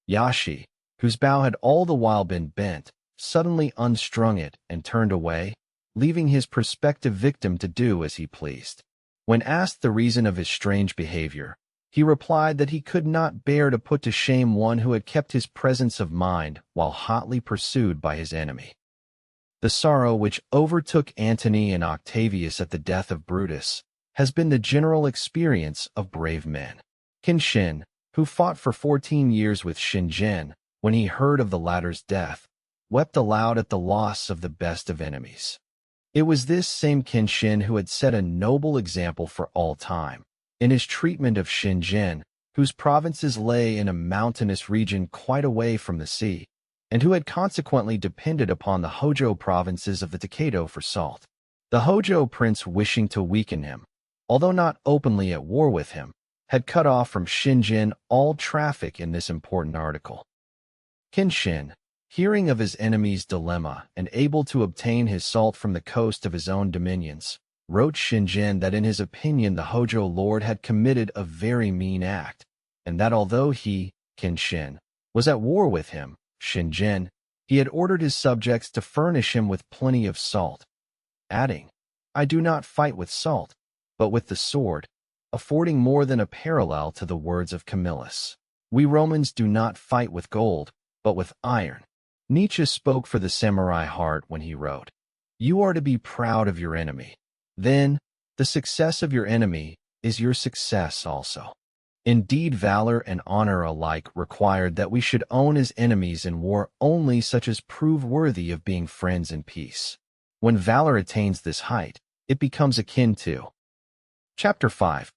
Yashi, whose bow had all the while been bent, suddenly unstrung it and turned away, leaving his prospective victim to do as he pleased. When asked the reason of his strange behavior, he replied that he could not bear to put to shame one who had kept his presence of mind while hotly pursued by his enemy. The sorrow which overtook Antony and Octavius at the death of Brutus has been the general experience of brave men. Kenshin, who fought for 14 years with Shingen, when he heard of the latter's death, wept aloud at the loss of the best of enemies. It was this same Kenshin who had set a noble example for all time in his treatment of Shingen, whose provinces lay in a mountainous region quite away from the sea, and who had consequently depended upon the Hojo provinces of the Takedo for salt. The Hojo prince, wishing to weaken him, although not openly at war with him, had cut off from Shingen all traffic in this important article. Kenshin, hearing of his enemy's dilemma and able to obtain his salt from the coast of his own dominions, wrote Shingen that in his opinion the Hojo lord had committed a very mean act, and that although he, Kenshin, was at war with him, Shingen, he had ordered his subjects to furnish him with plenty of salt, adding, "I do not fight with salt, but with the sword," affording more than a parallel to the words of Camillus. "We Romans do not fight with gold, but with iron." Nietzsche spoke for the samurai heart when he wrote, "You are to be proud of your enemy. Then, the success of your enemy is your success also." Indeed, valor and honor alike required that we should own as enemies in war only such as prove worthy of being friends in peace. When valor attains this height, it becomes akin to. Chapter 5.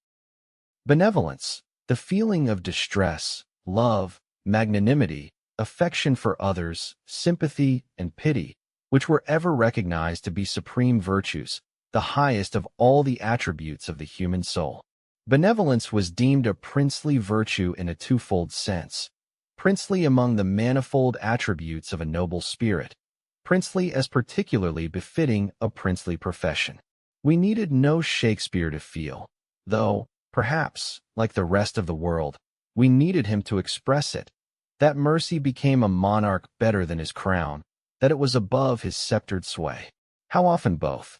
Benevolence, the feeling of distress, love, magnanimity, affection for others, sympathy, and pity, which were ever recognized to be supreme virtues, the highest of all the attributes of the human soul. Benevolence was deemed a princely virtue in a twofold sense: princely among the manifold attributes of a noble spirit, princely as particularly befitting a princely profession. We needed no Shakespeare to feel, though, perhaps, like the rest of the world, we needed him to express it, that mercy became a monarch better than his crown, that it was above his sceptered sway. How often both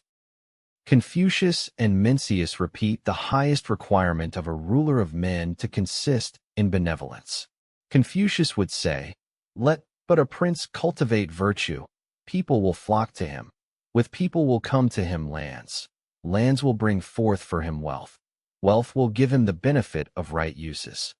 Confucius and Mencius repeat the highest requirement of a ruler of men to consist in benevolence. Confucius would say, "Let but a prince cultivate virtue, people will flock to him. With people will come to him lands. Lands will bring forth for him wealth. wealth will give him the benefit of right uses.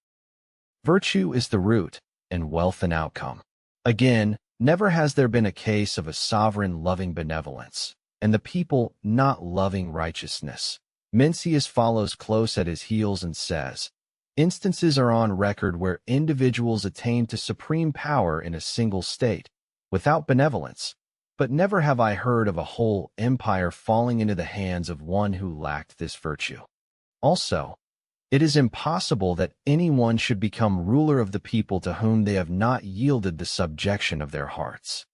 Virtue is the root, and wealth an outcome. Again, never has there been a case of a sovereign loving benevolence, and the people not loving righteousness. Mencius follows close at his heels and says, instances are on record where individuals attain to supreme power in a single state, without benevolence, but never have I heard of a whole empire falling into the hands of one who lacked this virtue. Also, it is impossible that anyone should become ruler of the people to whom they have not yielded the subjection of their hearts.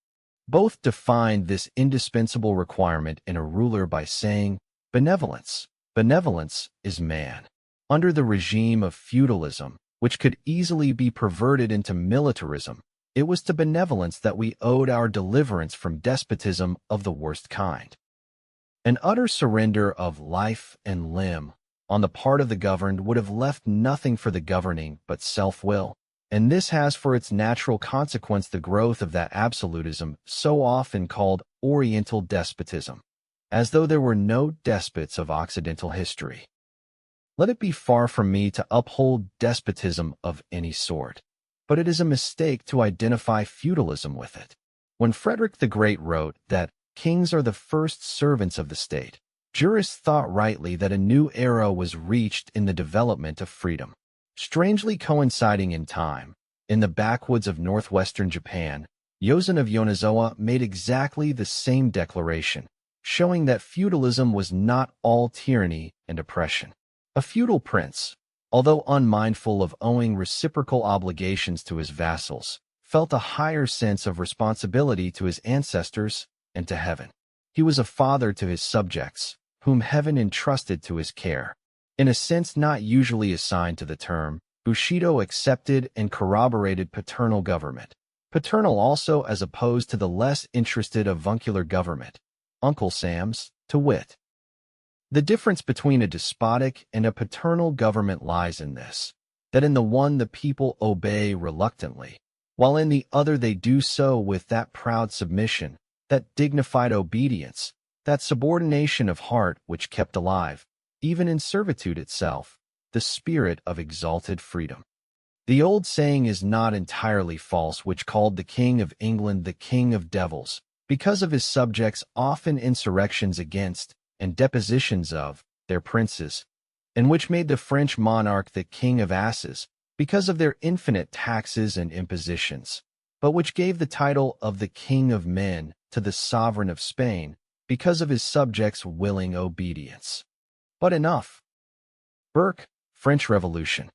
Both defined this indispensable requirement in a ruler by saying, benevolence. Benevolence is man. Under the regime of feudalism, which could easily be perverted into militarism, it was to benevolence that we owed our deliverance from despotism of the worst kind. An utter surrender of life and limb on the part of the governed would have left nothing for the governing but self-will, and this has for its natural consequence the growth of that absolutism so often called Oriental despotism, as though there were no despots of Occidental history. Let it be far from me to uphold despotism of any sort, but it is a mistake to identify feudalism with it. When Frederick the Great wrote that kings are the first servants of the state, jurists thought rightly that a new era was reached in the development of freedom. Strangely coinciding in time, in the backwoods of northwestern Japan, Yosen of Yonezawa made exactly the same declaration, showing that feudalism was not all tyranny and oppression. A feudal prince, although unmindful of owing reciprocal obligations to his vassals, felt a higher sense of responsibility to his ancestors and to heaven. He was a father to his subjects, whom heaven entrusted to his care. In a sense not usually assigned to the term, Bushido accepted and corroborated paternal government. Paternal also as opposed to the less interested avuncular government, Uncle Sam's, to wit. The difference between a despotic and a paternal government lies in this, that in the one the people obey reluctantly, while in the other they do so with that proud submission, that dignified obedience, that subordination of heart which kept alive, even in servitude itself, the spirit of exalted freedom. The old saying is not entirely false which called the King of England the King of Devils, because of his subjects' often insurrections against, and depositions of, their princes, and which made the French monarch the King of Asses, because of their infinite taxes and impositions, but which gave the title of the King of Men to the sovereign of Spain, because of his subjects' willing obedience. But enough. Burke, French Revolution.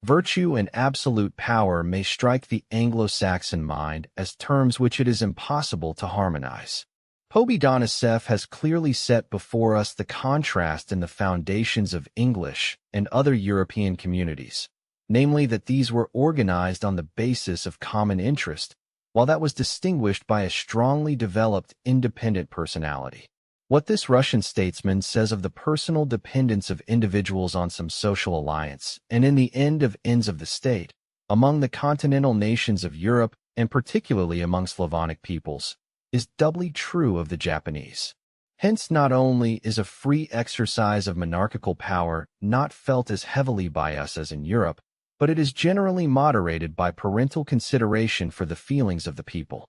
Virtue and absolute power may strike the Anglo-Saxon mind as terms which it is impossible to harmonize. Pobedonostseff has clearly set before us the contrast in the foundations of English and other European communities, namely that these were organized on the basis of common interest, while that was distinguished by a strongly developed independent personality. What this Russian statesman says of the personal dependence of individuals on some social alliance, and in the end of ends of the state, among the continental nations of Europe, and particularly among Slavonic peoples, is doubly true of the Japanese. Hence not only is a free exercise of monarchical power not felt as heavily by us as in Europe, but it is generally moderated by parental consideration for the feelings of the people.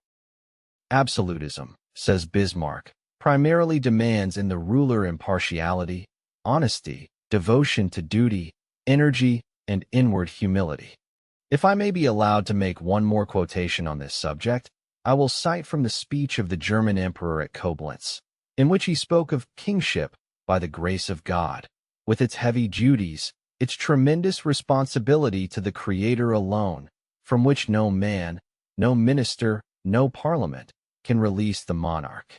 Absolutism, says Bismarck, primarily demands in the ruler impartiality, honesty, devotion to duty, energy, and inward humility. If I may be allowed to make one more quotation on this subject, I will cite from the speech of the German emperor at Koblenz, in which he spoke of kingship by the grace of God, with its heavy duties, its tremendous responsibility to the Creator alone, from which no man, no minister, no parliament can release the monarch.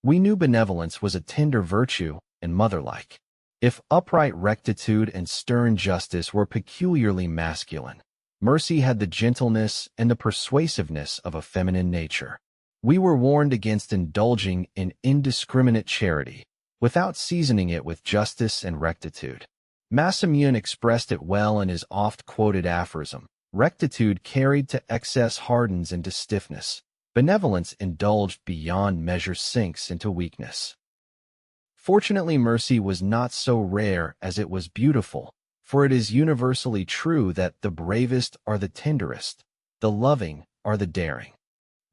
We knew benevolence was a tender virtue and motherlike. If upright rectitude and stern justice were peculiarly masculine, mercy had the gentleness and the persuasiveness of a feminine nature. We were warned against indulging in indiscriminate charity, without seasoning it with justice and rectitude. Massimian expressed it well in his oft-quoted aphorism, rectitude carried to excess hardens into stiffness. Benevolence indulged beyond measure sinks into weakness. Fortunately, mercy was not so rare as it was beautiful, for it is universally true that the bravest are the tenderest, the loving are the daring.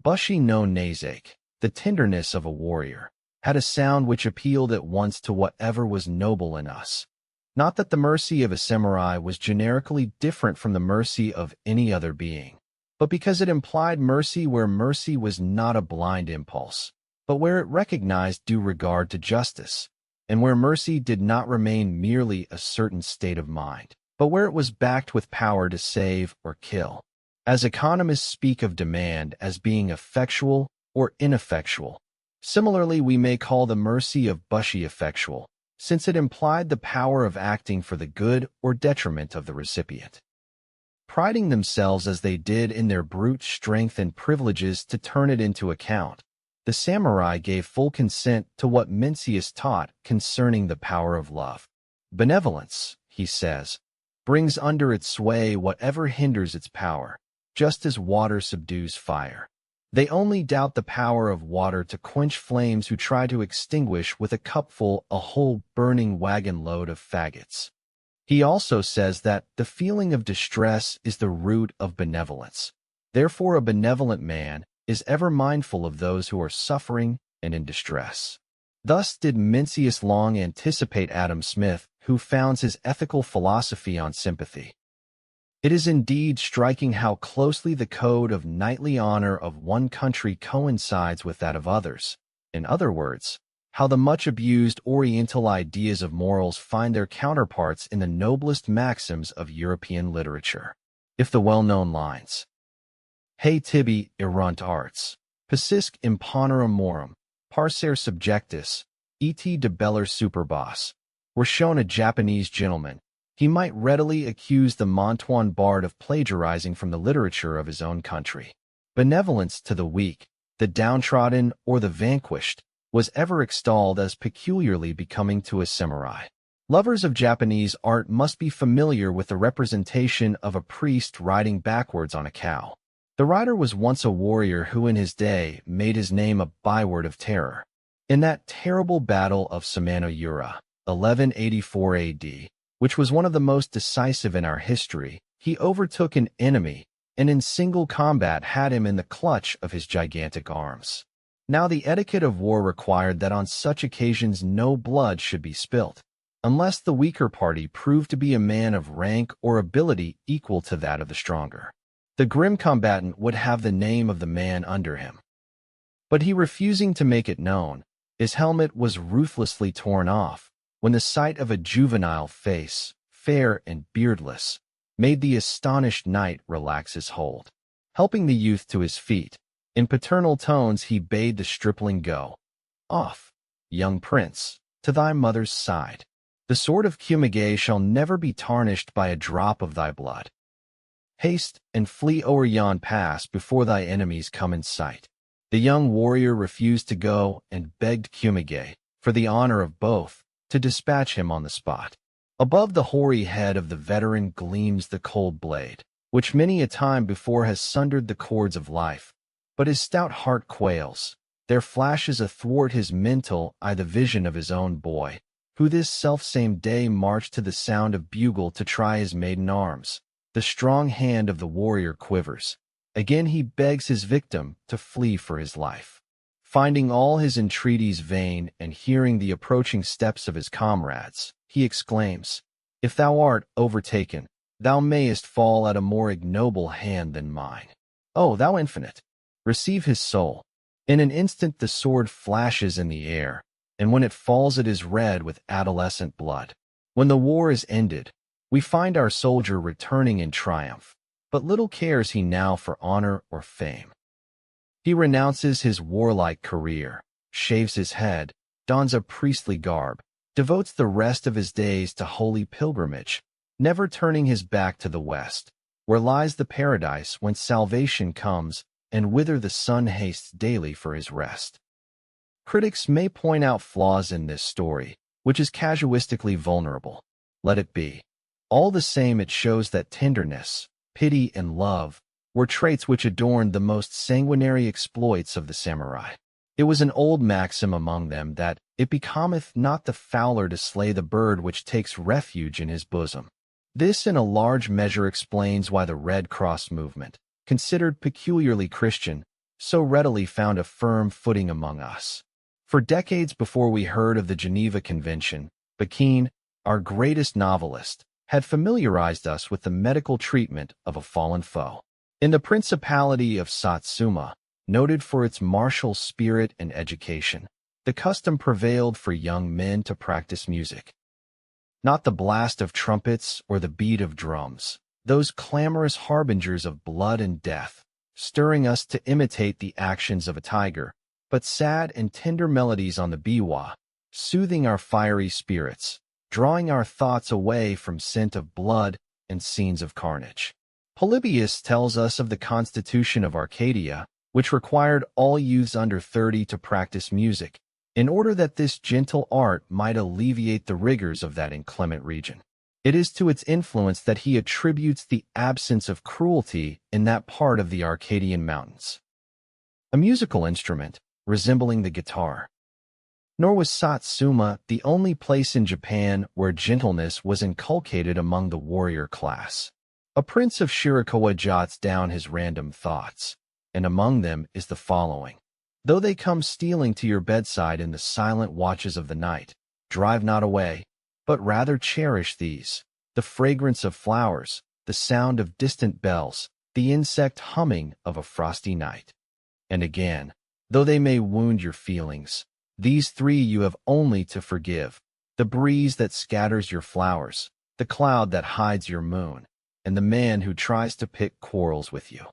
Bushido Nitobe, the tenderness of a warrior, had a sound which appealed at once to whatever was noble in us. Not that the mercy of a samurai was generically different from the mercy of any other being, but because it implied mercy where mercy was not a blind impulse, but where it recognized due regard to justice, and where mercy did not remain merely a certain state of mind, but where it was backed with power to save or kill. As economists speak of demand as being effectual or ineffectual, similarly we may call the mercy of Bushido effectual, since it implied the power of acting for the good or detriment of the recipient. Priding themselves as they did in their brute strength and privileges to turn it into account, the samurai gave full consent to what Mencius taught concerning the power of love. Benevolence, he says, brings under its sway whatever hinders its power, just as water subdues fire. They only doubt the power of water to quench flames who try to extinguish with a cupful a whole burning wagon load of faggots. He also says that the feeling of distress is the root of benevolence. Therefore, a benevolent man is ever mindful of those who are suffering and in distress. Thus did Mencius long anticipate Adam Smith, who founds his ethical philosophy on sympathy. It is indeed striking how closely the code of knightly honor of one country coincides with that of others. In other words, how the much-abused Oriental ideas of morals find their counterparts in the noblest maxims of European literature. If the well-known lines, "Hey tibi erunt arts, pacisque imponere morum, parcere subjectus, et debeller superbos," were shown a Japanese gentleman, he might readily accuse the Mantuan bard of plagiarizing from the literature of his own country. Benevolence to the weak, the downtrodden, or the vanquished was ever extolled as peculiarly becoming to a samurai. Lovers of Japanese art must be familiar with the representation of a priest riding backwards on a cow. The rider was once a warrior who in his day made his name a byword of terror. In that terrible battle of Samano-Yura, 1184 AD, which was one of the most decisive in our history, he overtook an enemy and in single combat had him in the clutch of his gigantic arms. Now the etiquette of war required that on such occasions no blood should be spilt, unless the weaker party proved to be a man of rank or ability equal to that of the stronger. The grim combatant would have the name of the man under him. But he refusing to make it known, his helmet was ruthlessly torn off, when the sight of a juvenile face, fair and beardless, made the astonished knight relax his hold. Helping the youth to his feet, in paternal tones he bade the stripling go. "Off, young prince, to thy mother's side. The sword of Kumage shall never be tarnished by a drop of thy blood. Haste and flee o'er yon pass before thy enemies come in sight." The young warrior refused to go and begged Kumage, for the honor of both, to dispatch him on the spot. Above the hoary head of the veteran gleams the cold blade, which many a time before has sundered the cords of life. But his stout heart quails. There flashes athwart his mental eye the vision of his own boy, who this selfsame day marched to the sound of bugle to try his maiden arms. The strong hand of the warrior quivers. Again he begs his victim to flee for his life. Finding all his entreaties vain and hearing the approaching steps of his comrades, he exclaims, "If thou art overtaken, thou mayest fall at a more ignoble hand than mine. O thou infinite, receive his soul." In an instant the sword flashes in the air, and when it falls it is red with adolescent blood. When the war is ended, we find our soldier returning in triumph, but little cares he now for honor or fame. He renounces his warlike career, shaves his head, dons a priestly garb, devotes the rest of his days to holy pilgrimage, never turning his back to the west, where lies the paradise whence salvation comes and whither the sun hastes daily for his rest. Critics may point out flaws in this story, which is casuistically vulnerable. Let it be. All the same, it shows that tenderness, pity, and love were traits which adorned the most sanguinary exploits of the samurai. It was an old maxim among them that it becometh not the fowler to slay the bird which takes refuge in his bosom. This in a large measure explains why the Red Cross movement, considered peculiarly Christian, so readily found a firm footing among us. For decades before we heard of the Geneva Convention, Pigeon, our greatest novelist, had familiarized us with the medical treatment of a fallen foe. In the Principality of Satsuma, noted for its martial spirit and education, the custom prevailed for young men to practice music. Not the blast of trumpets or the beat of drums, those clamorous harbingers of blood and death, stirring us to imitate the actions of a tiger, but sad and tender melodies on the biwa, soothing our fiery spirits, drawing our thoughts away from scent of blood and scenes of carnage. Polybius tells us of the constitution of Arcadia, which required all youths under 30 to practice music, in order that this gentle art might alleviate the rigors of that inclement region. It is to its influence that he attributes the absence of cruelty in that part of the Arcadian mountains. A musical instrument, resembling the guitar. Nor was Satsuma the only place in Japan where gentleness was inculcated among the warrior class. A prince of Shirakawa jots down his random thoughts, and among them is the following. Though they come stealing to your bedside in the silent watches of the night, drive not away, but rather cherish these, the fragrance of flowers, the sound of distant bells, the insect humming of a frosty night. And again, though they may wound your feelings, these three you have only to forgive, the breeze that scatters your flowers, the cloud that hides your moon, and the man who tries to pick quarrels with you.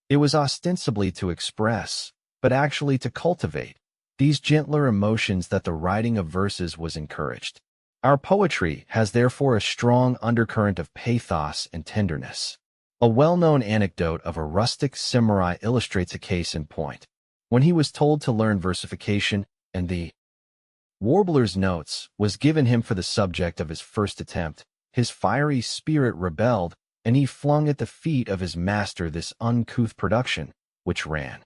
It was ostensibly to express, but actually to cultivate, these gentler emotions that the writing of verses was encouraged. Our poetry has therefore a strong undercurrent of pathos and tenderness. A well-known anecdote of a rustic samurai illustrates a case in point. When he was told to learn versification, and the warbler's notes was given him for the subject of his first attempt, his fiery spirit rebelled, and he flung at the feet of his master this uncouth production, which ran.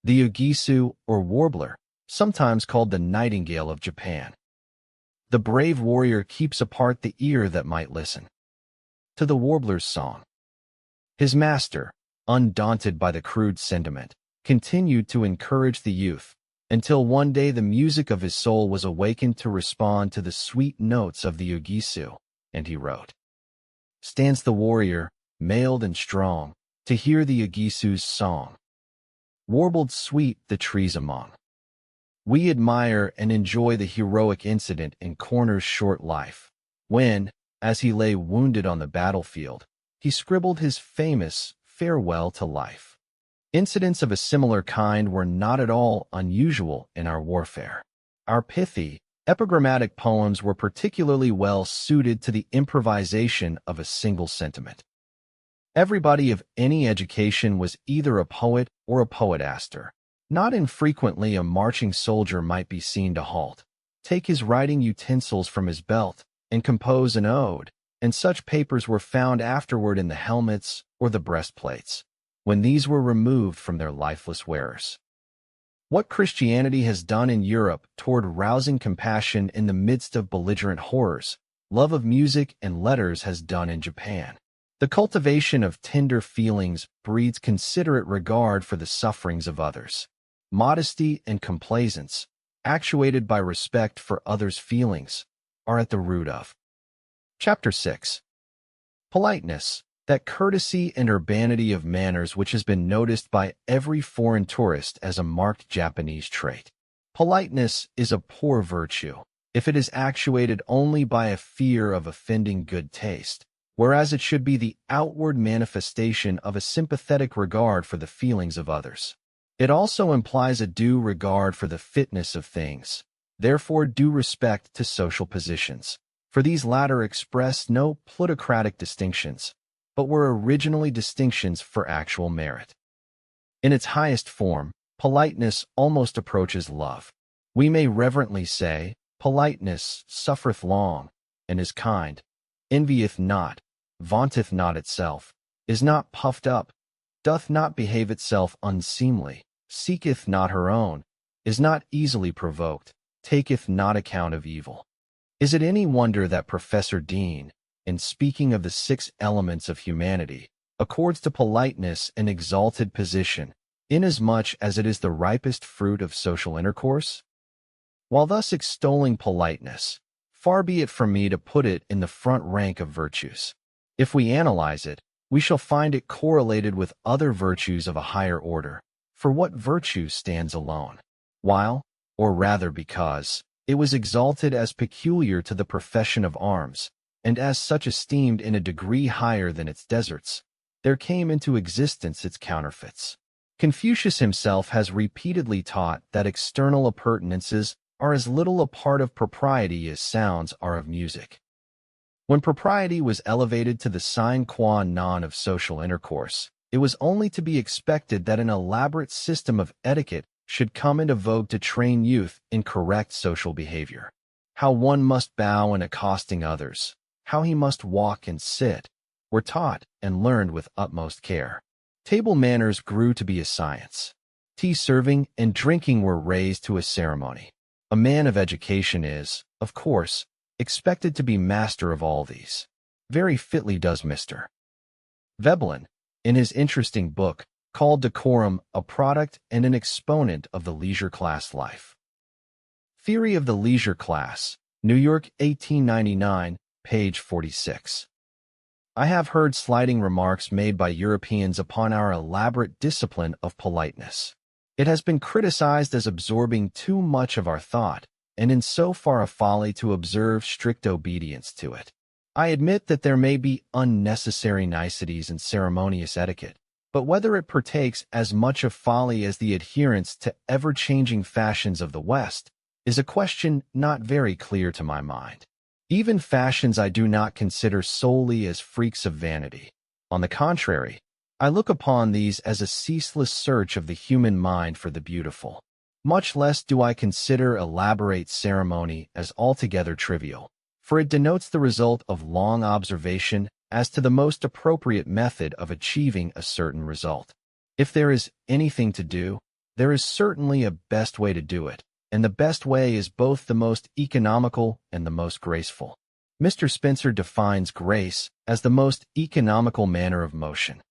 The ugisu, or warbler, sometimes called the nightingale of Japan. The brave warrior keeps apart the ear that might listen to the warbler's song. His master, undaunted by the crude sentiment, continued to encourage the youth, until one day the music of his soul was awakened to respond to the sweet notes of the ugisu, and he wrote. Stands the warrior, mailed and strong, to hear the ugisu's song. Warbled sweet the trees among. We admire and enjoy the heroic incident in Corner's short life, when, as he lay wounded on the battlefield, he scribbled his famous Farewell to Life. Incidents of a similar kind were not at all unusual in our warfare. Our pithy, epigrammatic poems were particularly well suited to the improvisation of a single sentiment. Everybody of any education was either a poet or a poetaster. Not infrequently a marching soldier might be seen to halt, take his writing utensils from his belt, and compose an ode, and such papers were found afterward in the helmets or the breastplates, when these were removed from their lifeless wearers. What Christianity has done in Europe toward rousing compassion in the midst of belligerent horrors, love of music and letters has done in Japan. The cultivation of tender feelings breeds considerate regard for the sufferings of others. Modesty and complaisance, actuated by respect for others' feelings, are at the root of. Chapter 6. Politeness, that courtesy and urbanity of manners which has been noticed by every foreign tourist as a marked Japanese trait. Politeness is a poor virtue, if it is actuated only by a fear of offending good taste, whereas it should be the outward manifestation of a sympathetic regard for the feelings of others. It also implies a due regard for the fitness of things, therefore due respect to social positions, for these latter express no plutocratic distinctions, but were originally distinctions for actual merit. In its highest form, politeness almost approaches love. We may reverently say, politeness suffereth long, and is kind, envieth not, vaunteth not itself, is not puffed up, doth not behave itself unseemly, seeketh not her own, is not easily provoked, taketh not account of evil. Is it any wonder that Professor Dean, in speaking of the 6 elements of humanity, accords to politeness an exalted position, inasmuch as it is the ripest fruit of social intercourse? While thus extolling politeness, far be it from me to put it in the front rank of virtues. If we analyze it, we shall find it correlated with other virtues of a higher order. For what virtue stands alone? While, or rather because, it was exalted as peculiar to the profession of arms, and as such esteemed in a degree higher than its deserts, there came into existence its counterfeits. Confucius himself has repeatedly taught that external appurtenances are as little a part of propriety as sounds are of music. When propriety was elevated to the sine qua non of social intercourse, it was only to be expected that an elaborate system of etiquette should come into vogue to train youth in correct social behavior. How one must bow in accosting others, how he must walk and sit, were taught and learned with utmost care. Table manners grew to be a science. Tea serving and drinking were raised to a ceremony. A man of education is, of course, expected to be master of all these. Very fitly does Mr. Veblen, in his interesting book, called Decorum a product and an exponent of the leisure class life. Theory of the Leisure Class, New York, 1899, page 46. I have heard slighting remarks made by Europeans upon our elaborate discipline of politeness. It has been criticized as absorbing too much of our thought, and in so far a folly to observe strict obedience to it. I admit that there may be unnecessary niceties in ceremonious etiquette, but whether it partakes as much of folly as the adherence to ever-changing fashions of the West is a question not very clear to my mind. Even fashions I do not consider solely as freaks of vanity. On the contrary, I look upon these as a ceaseless search of the human mind for the beautiful. Much less do I consider elaborate ceremony as altogether trivial, for it denotes the result of long observation as to the most appropriate method of achieving a certain result. If there is anything to do, there is certainly a best way to do it, and the best way is both the most economical and the most graceful. Mr. Spencer defines grace as the most economical manner of motion.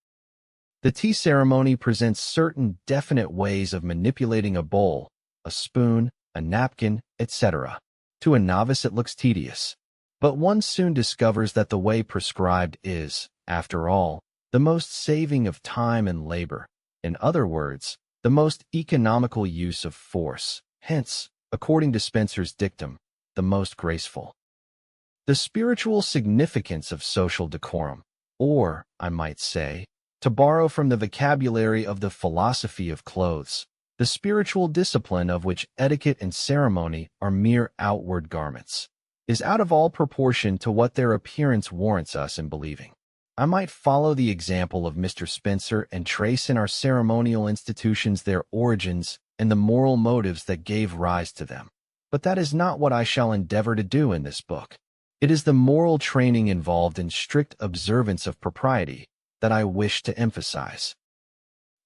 The tea ceremony presents certain definite ways of manipulating a bowl, a spoon, a napkin, etc. To a novice it looks tedious, but one soon discovers that the way prescribed is, after all, the most saving of time and labor. In other words, the most economical use of force, hence, according to Spencer's dictum, the most graceful. The spiritual significance of social decorum, or, I might say, to borrow from the vocabulary of the philosophy of clothes, the spiritual discipline of which etiquette and ceremony are mere outward garments, is out of all proportion to what their appearance warrants us in believing. I might follow the example of Mr. Spencer and trace in our ceremonial institutions their origins and the moral motives that gave rise to them. But that is not what I shall endeavor to do in this book. It is the moral training involved in strict observance of propriety that I wish to emphasize.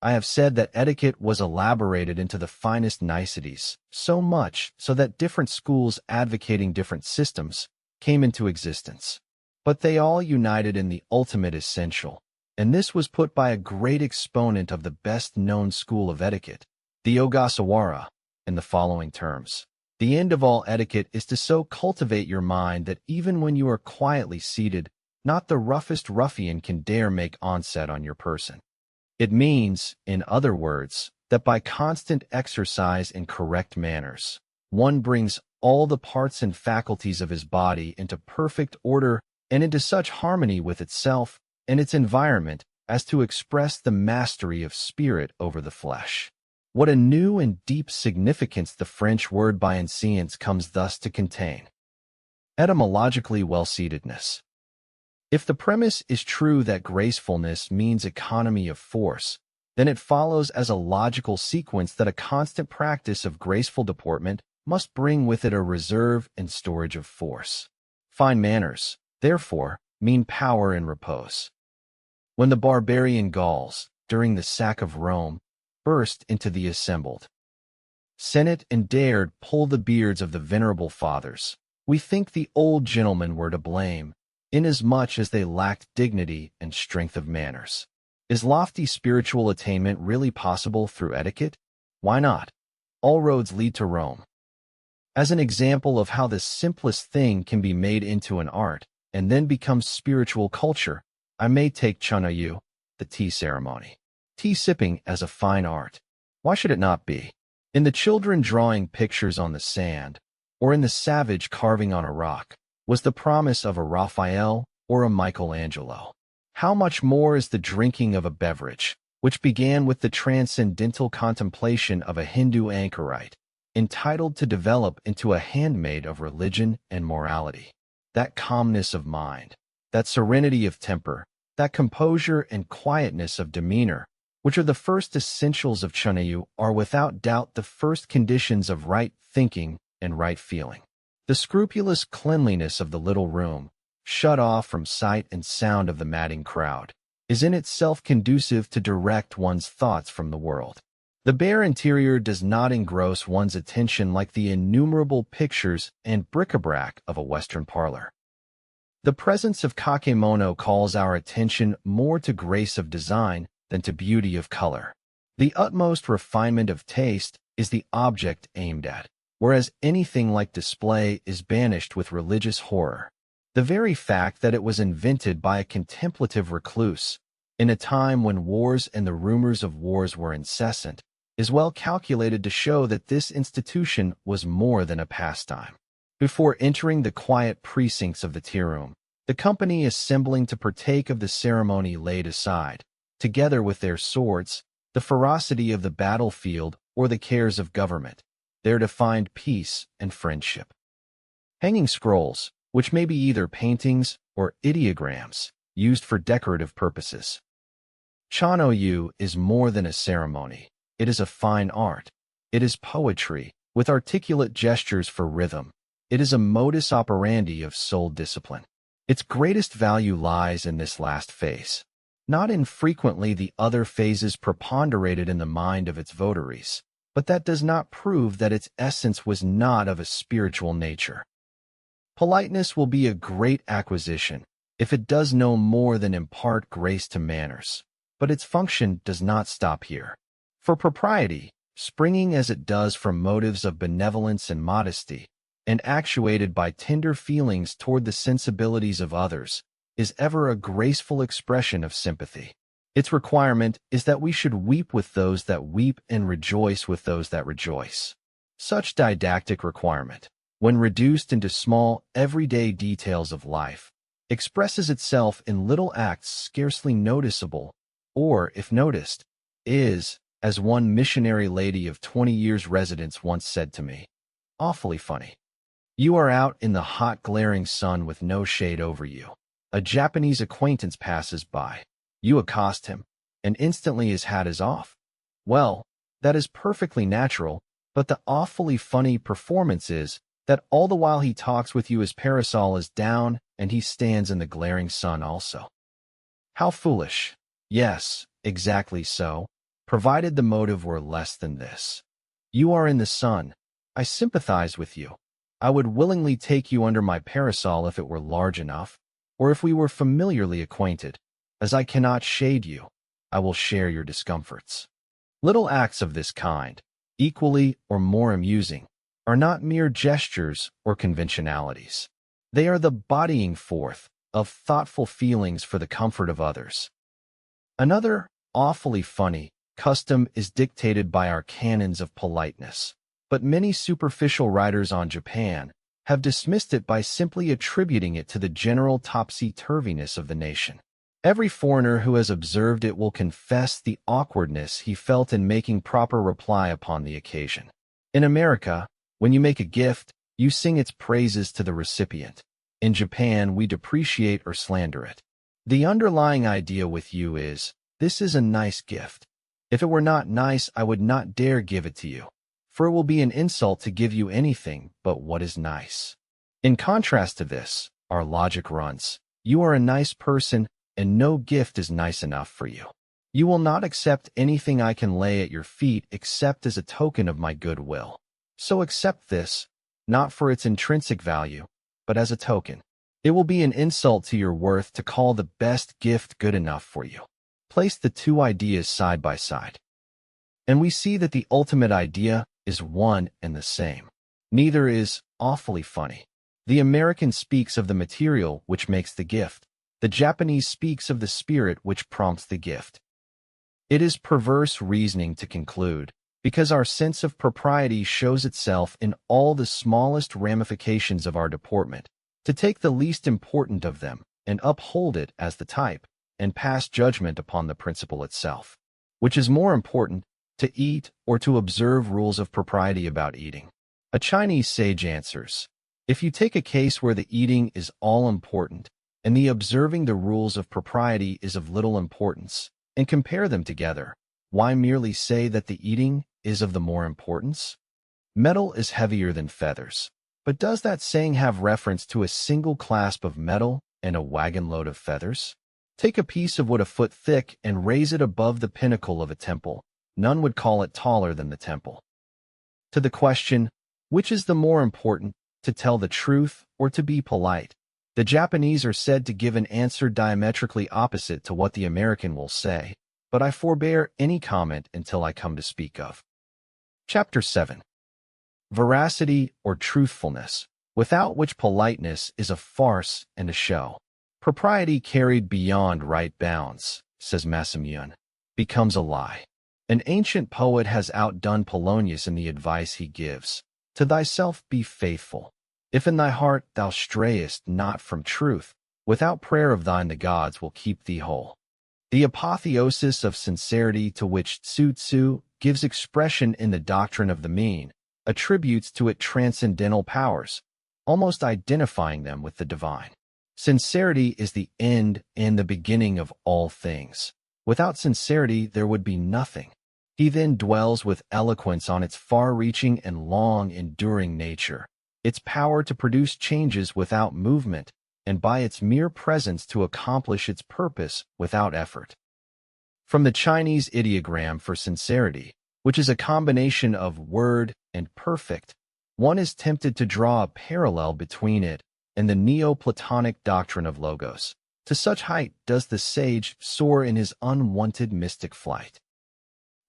I have said that etiquette was elaborated into the finest niceties, so much so that different schools advocating different systems came into existence. But they all united in the ultimate essential, and this was put by a great exponent of the best-known school of etiquette, the Ogasawara, in the following terms. The end of all etiquette is to so cultivate your mind that even when you are quietly seated, not the roughest ruffian can dare make onset on your person. It means, in other words, that by constant exercise in correct manners, one brings all the parts and faculties of his body into perfect order and into such harmony with itself and its environment as to express the mastery of spirit over the flesh. What a new and deep significance the French word bienséance comes thus to contain. Etymologically well-seatedness. If the premise is true that gracefulness means economy of force, then it follows as a logical sequence that a constant practice of graceful deportment must bring with it a reserve and storage of force. Fine manners, therefore, mean power and repose. When the barbarian Gauls, during the sack of Rome, burst into the assembled Senate and dared pull the beards of the venerable fathers. We think the old gentlemen were to blame, inasmuch as they lacked dignity and strength of manners. Is lofty spiritual attainment really possible through etiquette? Why not? All roads lead to Rome. As an example of how the simplest thing can be made into an art and then become spiritual culture, I may take Chunyu, the tea ceremony. Tea sipping as a fine art. Why should it not be? In the children drawing pictures on the sand, or in the savage carving on a rock, was the promise of a Raphael or a Michelangelo. How much more is the drinking of a beverage, which began with the transcendental contemplation of a Hindu anchorite, entitled to develop into a handmaid of religion and morality. That calmness of mind, that serenity of temper, that composure and quietness of demeanor, which are the first essentials of Chunyu, are without doubt the first conditions of right thinking and right feeling. The scrupulous cleanliness of the little room, shut off from sight and sound of the madding crowd, is in itself conducive to direct one's thoughts from the world. The bare interior does not engross one's attention like the innumerable pictures and bric-a-brac of a Western parlor. The presence of kakemono calls our attention more to grace of design than to beauty of color. The utmost refinement of taste is the object aimed at, whereas anything like display is banished with religious horror. The very fact that it was invented by a contemplative recluse, in a time when wars and the rumors of wars were incessant, is well calculated to show that this institution was more than a pastime. Before entering the quiet precincts of the tea room, the company assembling to partake of the ceremony laid aside, together with their swords, the ferocity of the battlefield or the cares of government, there to find peace and friendship. Hanging scrolls, which may be either paintings or ideograms, used for decorative purposes. Chunyu is more than a ceremony. It is a fine art. It is poetry, with articulate gestures for rhythm. It is a modus operandi of soul discipline. Its greatest value lies in this last phase. Not infrequently the other phases preponderated in the mind of its votaries, but that does not prove that its essence was not of a spiritual nature. Politeness will be a great acquisition if it does no more than impart grace to manners, but its function does not stop here. For propriety, springing as it does from motives of benevolence and modesty, and actuated by tender feelings toward the sensibilities of others, is ever a graceful expression of sympathy. Its requirement is that we should weep with those that weep and rejoice with those that rejoice. Such didactic requirement, when reduced into small, everyday details of life, expresses itself in little acts scarcely noticeable, or, if noticed, is, as one missionary lady of 20 years' residence once said to me, awfully funny. You are out in the hot glaring sun with no shade over you. A Japanese acquaintance passes by. You accost him, and instantly his hat is off. Well, that is perfectly natural, but the awfully funny performance is that all the while he talks with you his parasol is down and he stands in the glaring sun also. How foolish. Yes, exactly so, provided the motive were less than this. You are in the sun. I sympathize with you. I would willingly take you under my parasol if it were large enough, or if we were familiarly acquainted. As I cannot shade you, I will share your discomforts. Little acts of this kind, equally or more amusing, are not mere gestures or conventionalities. They are the bodying forth of thoughtful feelings for the comfort of others. Another, awfully funny, custom is dictated by our canons of politeness, but many superficial writers on Japan have dismissed it by simply attributing it to the general topsy-turviness of the nation. Every foreigner who has observed it will confess the awkwardness he felt in making proper reply upon the occasion. In America, when you make a gift, you sing its praises to the recipient. In Japan, we depreciate or slander it. The underlying idea with you is, this is a nice gift. If it were not nice, I would not dare give it to you, for it will be an insult to give you anything but what is nice. In contrast to this, our logic runs, you are a nice person, and no gift is nice enough for you. You will not accept anything I can lay at your feet except as a token of my goodwill. So accept this, not for its intrinsic value, but as a token. It will be an insult to your worth to call the best gift good enough for you. Place the two ideas side by side, and we see that the ultimate idea is one and the same. Neither is awfully funny. The American speaks of the material which makes the gift. The Japanese speaks of the spirit which prompts the gift. It is perverse reasoning to conclude, because our sense of propriety shows itself in all the smallest ramifications of our deportment, to take the least important of them and uphold it as the type, and pass judgment upon the principle itself. Which is more important, to eat or to observe rules of propriety about eating? A Chinese sage answers, if you take a case where the eating is all important, and the observing the rules of propriety is of little importance, and compare them together, why merely say that the eating is of the more importance? Metal is heavier than feathers. But does that saying have reference to a single clasp of metal and a wagon load of feathers? Take a piece of wood a foot thick and raise it above the pinnacle of a temple. None would call it taller than the temple. To the question, which is the more important, to tell the truth or to be polite, the Japanese are said to give an answer diametrically opposite to what the American will say, but I forbear any comment until I come to speak of. Chapter 7. Veracity or truthfulness, without which politeness is a farce and a show. Propriety carried beyond right bounds, says Masamune, becomes a lie. An ancient poet has outdone Polonius in the advice he gives. To thyself be faithful. If in thy heart thou strayest not from truth, without prayer of thine the gods will keep thee whole. The apotheosis of sincerity to which Tzu Tzu gives expression in the doctrine of the mean, attributes to it transcendental powers, almost identifying them with the divine. Sincerity is the end and the beginning of all things. Without sincerity there would be nothing. He then dwells with eloquence on its far-reaching and long-enduring nature, its power to produce changes without movement, and by its mere presence to accomplish its purpose without effort. From the Chinese ideogram for sincerity, which is a combination of word and perfect, one is tempted to draw a parallel between it and the Neoplatonic doctrine of logos. To such height does the sage soar in his unwanted mystic flight.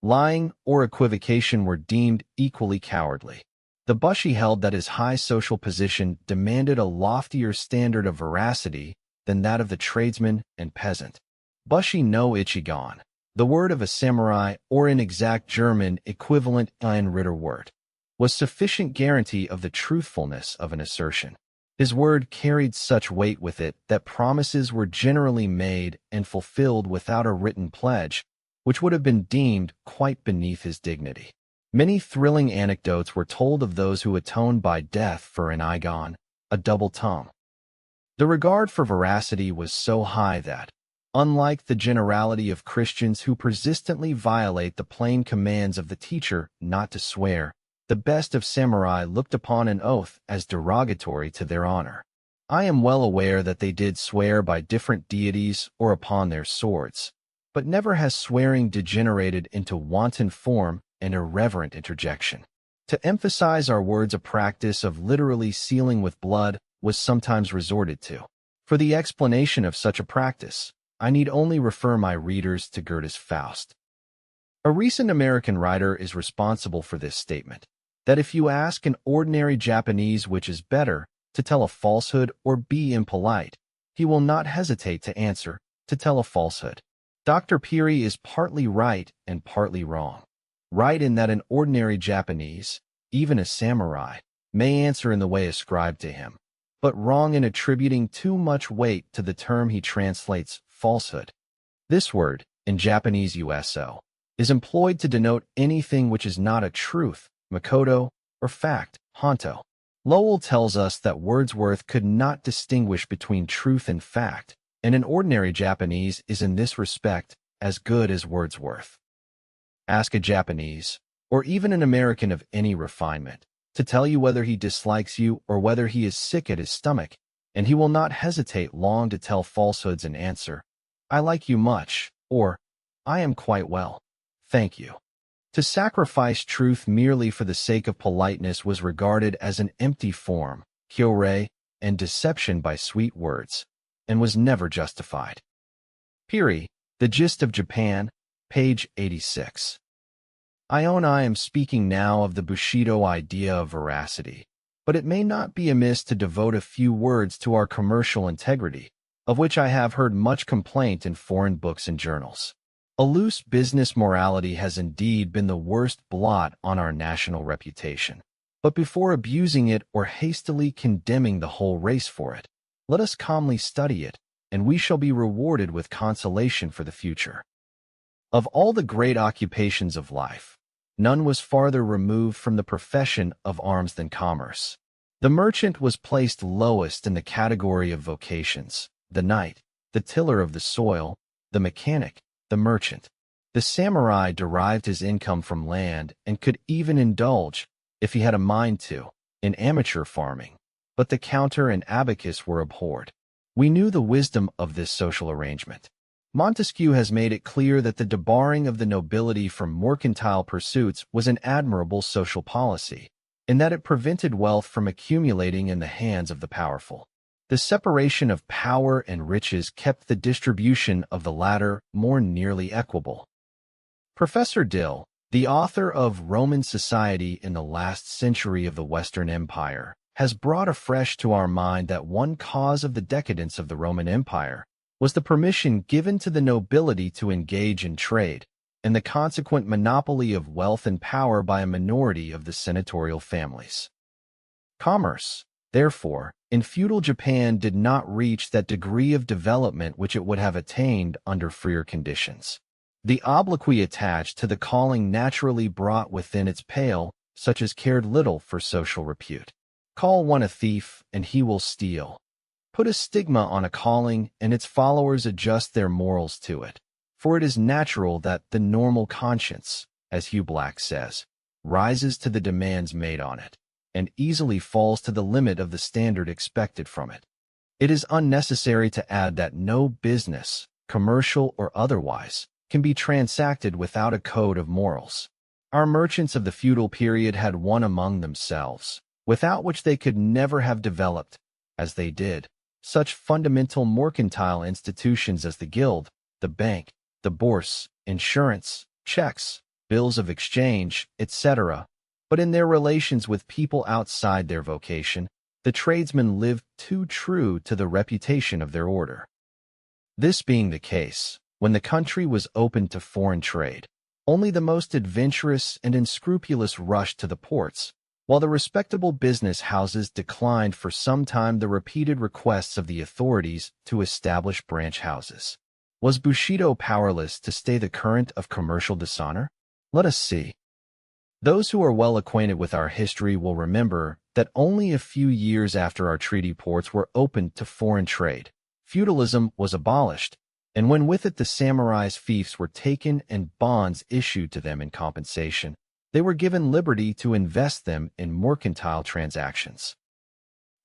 Lying or equivocation were deemed equally cowardly. The Bushi held that his high social position demanded a loftier standard of veracity than that of the tradesman and peasant. Bushi no Ichigon, the word of a samurai or in exact German equivalent ein Ritterwort, was sufficient guarantee of the truthfulness of an assertion. His word carried such weight with it that promises were generally made and fulfilled without a written pledge, which would have been deemed quite beneath his dignity. Many thrilling anecdotes were told of those who atoned by death for an eigon, a double tongue. The regard for veracity was so high that, unlike the generality of Christians who persistently violate the plain commands of the teacher not to swear, the best of samurai looked upon an oath as derogatory to their honor. I am well aware that they did swear by different deities or upon their swords, but never has swearing degenerated into wanton form and irreverent interjection. To emphasize our words, a practice of literally sealing with blood was sometimes resorted to. For the explanation of such a practice, I need only refer my readers to Goethe's Faust. A recent American writer is responsible for this statement, that if you ask an ordinary Japanese which is better, to tell a falsehood or be impolite, he will not hesitate to answer, to tell a falsehood. Dr. Peary is partly right and partly wrong. Right in that an ordinary Japanese, even a samurai, may answer in the way ascribed to him, but wrong in attributing too much weight to the term he translates falsehood. This word, in Japanese uso, is employed to denote anything which is not a truth, makoto, or fact, honto. Lowell tells us that Wordsworth could not distinguish between truth and fact, and an ordinary Japanese is in this respect as good as Wordsworth. Ask a Japanese, or even an American of any refinement, to tell you whether he dislikes you or whether he is sick at his stomach, and he will not hesitate long to tell falsehoods and answer, I like you much, or I am quite well. Thank you. To sacrifice truth merely for the sake of politeness was regarded as an empty form, kyorei, and deception by sweet words, and was never justified. Piri, The Gist of Japan, page 86. I own I am speaking now of the Bushido idea of veracity, but it may not be amiss to devote a few words to our commercial integrity, of which I have heard much complaint in foreign books and journals. A loose business morality has indeed been the worst blot on our national reputation. But before abusing it or hastily condemning the whole race for it, let us calmly study it, and we shall be rewarded with consolation for the future. Of all the great occupations of life, none was farther removed from the profession of arms than commerce. The merchant was placed lowest in the category of vocations: the knight, the tiller of the soil, the mechanic, the merchant. The samurai derived his income from land and could even indulge, if he had a mind to, in amateur farming, but the counter and abacus were abhorred. We knew the wisdom of this social arrangement. Montesquieu has made it clear that the debarring of the nobility from mercantile pursuits was an admirable social policy, in that it prevented wealth from accumulating in the hands of the powerful. The separation of power and riches kept the distribution of the latter more nearly equable. Professor Dill, the author of Roman Society in the Last Century of the Western Empire, has brought afresh to our mind that one cause of the decadence of the Roman Empire was the permission given to the nobility to engage in trade, and the consequent monopoly of wealth and power by a minority of the senatorial families. Commerce, therefore, in feudal Japan did not reach that degree of development which it would have attained under freer conditions. The obloquy attached to the calling naturally brought within its pale such as cared little for social repute. Call one a thief, and he will steal. Put a stigma on a calling, and its followers adjust their morals to it. For it is natural that the normal conscience, as Hugh Black says, rises to the demands made on it, and easily falls to the limit of the standard expected from it. It is unnecessary to add that no business, commercial or otherwise, can be transacted without a code of morals. Our merchants of the feudal period had one among themselves, without which they could never have developed, as they did, such fundamental mercantile institutions as the guild, the bank, the bourse, insurance, checks, bills of exchange, etc. But in their relations with people outside their vocation, the tradesmen lived too true to the reputation of their order. This being the case, when the country was open to foreign trade, only the most adventurous and unscrupulous rushed to the ports, while the respectable business houses declined for some time the repeated requests of the authorities to establish branch houses. Was Bushido powerless to stay the current of commercial dishonor? Let us see. Those who are well acquainted with our history will remember that only a few years after our treaty ports were opened to foreign trade, feudalism was abolished, and when with it the samurai's fiefs were taken and bonds issued to them in compensation, they were given liberty to invest them in mercantile transactions.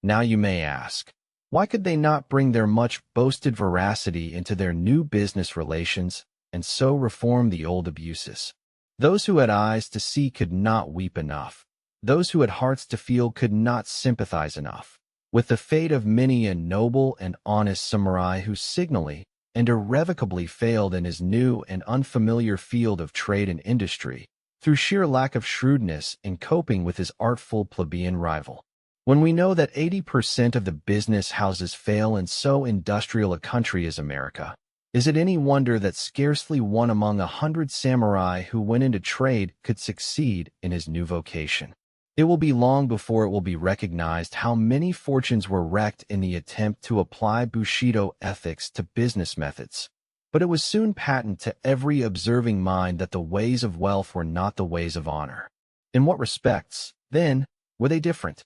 Now you may ask, why could they not bring their much boasted veracity into their new business relations and so reform the old abuses? Those who had eyes to see could not weep enough. Those who had hearts to feel could not sympathize enough with the fate of many a noble and honest samurai who signally and irrevocably failed in his new and unfamiliar field of trade and industry, through sheer lack of shrewdness in coping with his artful plebeian rival. When we know that 80% of the business houses fail in so industrial a country as America, is it any wonder that scarcely one among 100 samurai who went into trade could succeed in his new vocation? It will be long before it will be recognized how many fortunes were wrecked in the attempt to apply Bushido ethics to business methods. But it was soon patent to every observing mind that the ways of wealth were not the ways of honor. In what respects, then, were they different?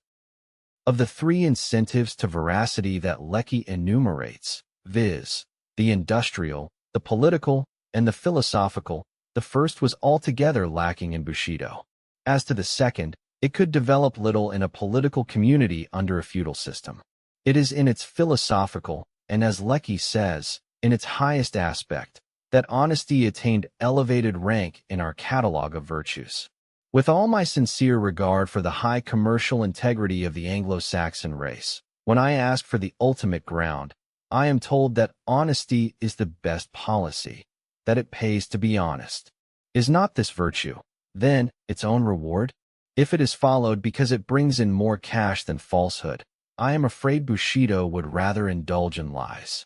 Of the three incentives to veracity that Lecky enumerates, viz., the industrial, the political, and the philosophical, the first was altogether lacking in Bushido. As to the second, it could develop little in a political community under a feudal system. It is in its philosophical, and as Lecky says, in its highest aspect, that honesty attained elevated rank in our catalog of virtues. With all my sincere regard for the high commercial integrity of the Anglo-Saxon race, when I ask for the ultimate ground, I am told that honesty is the best policy, that it pays to be honest. Is not this virtue, then, its own reward? If it is followed because it brings in more cash than falsehood, I am afraid Bushido would rather indulge in lies.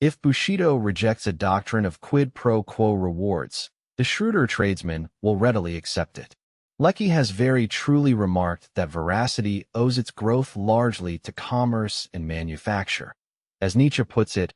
If Bushido rejects a doctrine of quid pro quo rewards, the shrewder tradesman will readily accept it. Lecky has very truly remarked that veracity owes its growth largely to commerce and manufacture. As Nietzsche puts it,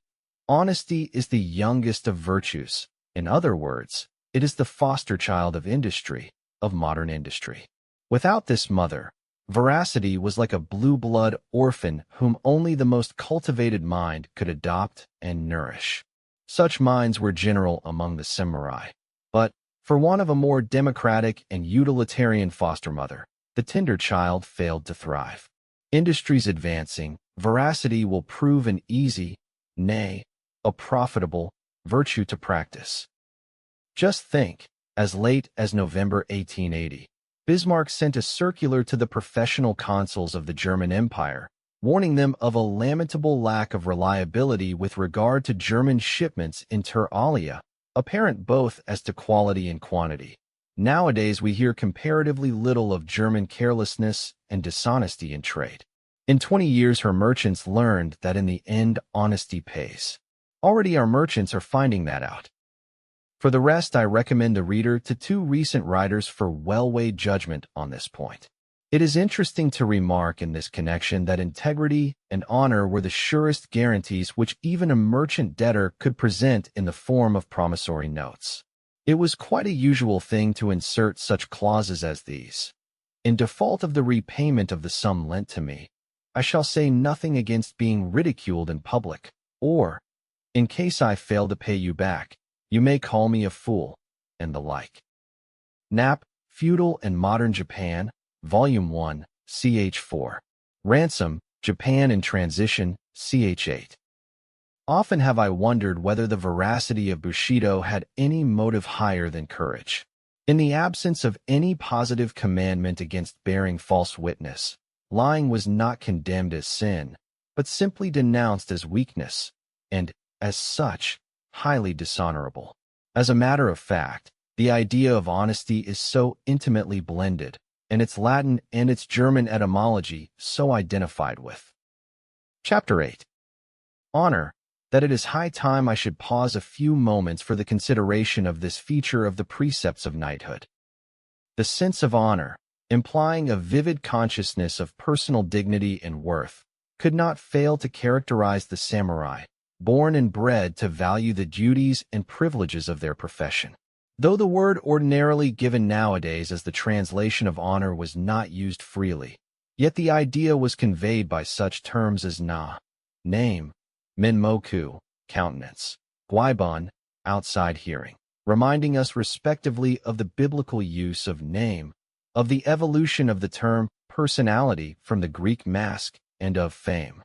honesty is the youngest of virtues. In other words, it is the foster child of industry, of modern industry. Without this mother, veracity was like a blue-blood orphan whom only the most cultivated mind could adopt and nourish. Such minds were general among the samurai. But, for want of a more democratic and utilitarian foster mother, the tender child failed to thrive. Industries advancing, veracity will prove an easy, nay, a profitable, virtue to practice. Just think, as late as November 1880, Bismarck sent a circular to the professional consuls of the German Empire, warning them of a lamentable lack of reliability with regard to German shipments inter alia, apparent both as to quality and quantity. Nowadays we hear comparatively little of German carelessness and dishonesty in trade. In 20 years her merchants learned that in the end honesty pays. Already our merchants are finding that out. For the rest, I recommend the reader to two recent writers for well-weighed judgment on this point. It is interesting to remark in this connection that integrity and honor were the surest guarantees which even a merchant debtor could present in the form of promissory notes. It was quite a usual thing to insert such clauses as these. In default of the repayment of the sum lent to me, I shall say nothing against being ridiculed in public, or, in case I fail to pay you back, you may call me a fool, and the like. Knapp, Feudal and Modern Japan, Volume 1, ch. 4. Ransom, Japan in Transition, ch. 8. Often have I wondered whether the veracity of Bushido had any motive higher than courage. In the absence of any positive commandment against bearing false witness, lying was not condemned as sin, but simply denounced as weakness, and, as such, highly dishonorable. As a matter of fact, the idea of honesty is so intimately blended, and its Latin and its German etymology so identified with. Chapter 8. Honor, that it is high time I should pause a few moments for the consideration of this feature of the precepts of knighthood. The sense of honor, implying a vivid consciousness of personal dignity and worth, could not fail to characterize the samurai, born and bred to value the duties and privileges of their profession. Though the word ordinarily given nowadays as the translation of honor was not used freely, yet the idea was conveyed by such terms as name, menmoku, countenance, guibon, outside hearing, reminding us respectively of the biblical use of name, of the evolution of the term personality from the Greek mask, and of fame.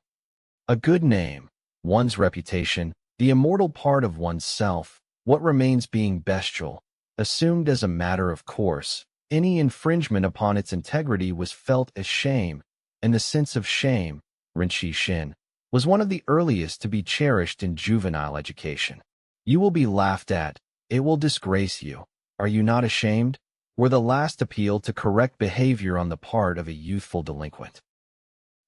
A good name, one's reputation, the immortal part of one's self, what remains being bestial, assumed as a matter of course, any infringement upon its integrity was felt as shame, and the sense of shame, rinshi shin, was one of the earliest to be cherished in juvenile education. You will be laughed at, it will disgrace you, are you not ashamed? Were the last appeal to correct behavior on the part of a youthful delinquent.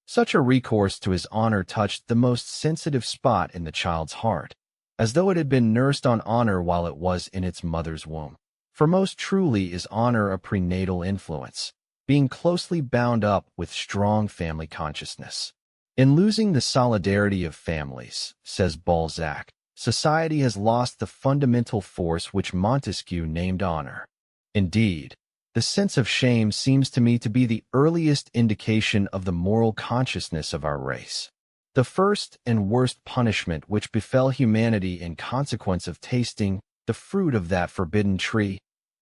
Such a recourse to his honor touched the most sensitive spot in the child's heart, as though it had been nursed on honor while it was in its mother's womb. For most truly is honor a prenatal influence, being closely bound up with strong family consciousness. In losing the solidarity of families, says Balzac, society has lost the fundamental force which Montesquieu named honor. Indeed, the sense of shame seems to me to be the earliest indication of the moral consciousness of our race. The first and worst punishment which befell humanity in consequence of tasting the fruit of that forbidden tree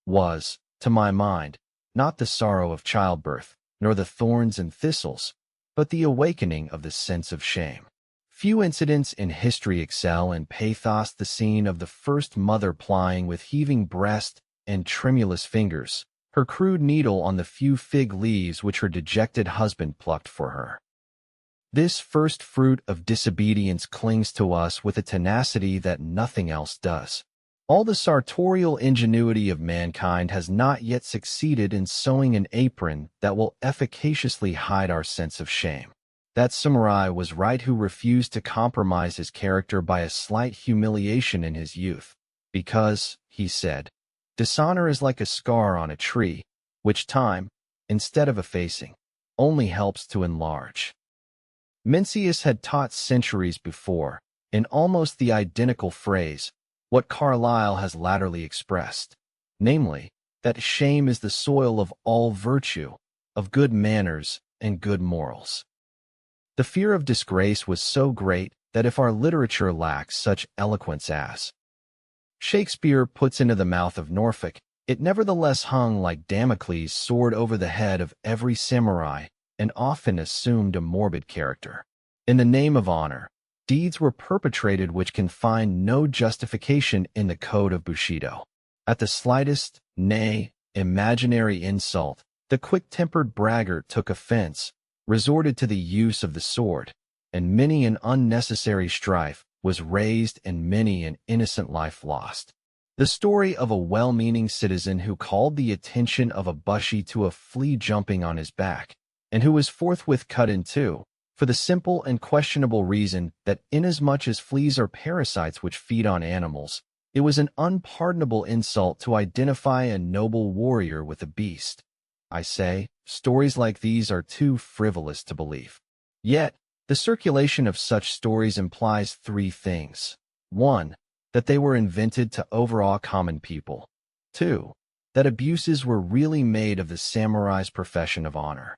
was, to my mind, not the sorrow of childbirth, nor the thorns and thistles, but the awakening of the sense of shame. Few incidents in history excel in pathos. The scene of the first mother plying with heaving breast and tremulous fingers her crude needle on the few fig leaves which her dejected husband plucked for her. This first fruit of disobedience clings to us with a tenacity that nothing else does. All the sartorial ingenuity of mankind has not yet succeeded in sewing an apron that will efficaciously hide our sense of shame. That samurai was right who refused to compromise his character by a slight humiliation in his youth, because, he said, dishonor is like a scar on a tree, which time, instead of effacing, only helps to enlarge. Mencius had taught centuries before, in almost the identical phrase, what Carlyle has latterly expressed, namely, that shame is the soil of all virtue, of good manners and good morals. The fear of disgrace was so great that if our literature lacks such eloquence as Shakespeare puts into the mouth of Norfolk, it nevertheless hung like Damocles' sword over the head of every samurai and often assumed a morbid character. In the name of honor, deeds were perpetrated which can find no justification in the code of Bushido. At the slightest, nay, imaginary insult, the quick-tempered braggart took offense, resorted to the use of the sword, and many an unnecessary strife was raised and many an innocent life lost. The story of a well-meaning citizen who called the attention of a bushi to a flea jumping on his back, and who was forthwith cut in two, for the simple and questionable reason that inasmuch as fleas are parasites which feed on animals, it was an unpardonable insult to identify a noble warrior with a beast. I say, stories like these are too frivolous to believe. Yet, the circulation of such stories implies three things. 1. That they were invented to overawe common people. 2. That abuses were really made of the samurai's profession of honor.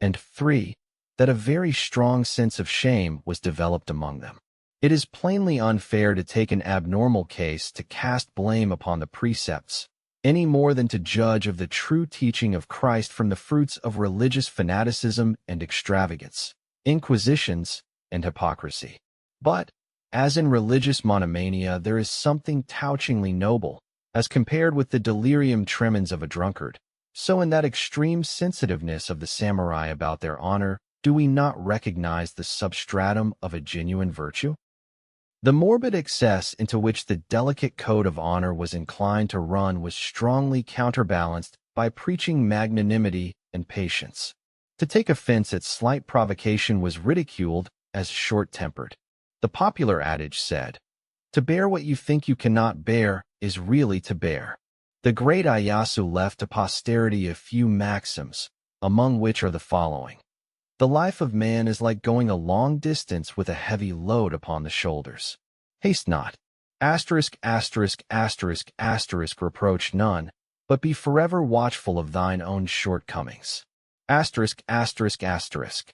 And 3. That a very strong sense of shame was developed among them. It is plainly unfair to take an abnormal case to cast blame upon the precepts, any more than to judge of the true teaching of Christ from the fruits of religious fanaticism and extravagance, inquisitions, and hypocrisy. But, as in religious monomania there is something touchingly noble, as compared with the delirium tremens of a drunkard, so in that extreme sensitiveness of the samurai about their honor, do we not recognize the substratum of a genuine virtue? The morbid excess into which the delicate code of honor was inclined to run was strongly counterbalanced by preaching magnanimity and patience. To take offense at slight provocation was ridiculed as short-tempered. The popular adage said, "To bear what you think you cannot bear is really to bear." The great Ieyasu left to posterity a few maxims, among which are the following. The life of man is like going a long distance with a heavy load upon the shoulders. Haste not. *******, reproach none, but be forever watchful of thine own shortcomings. ******.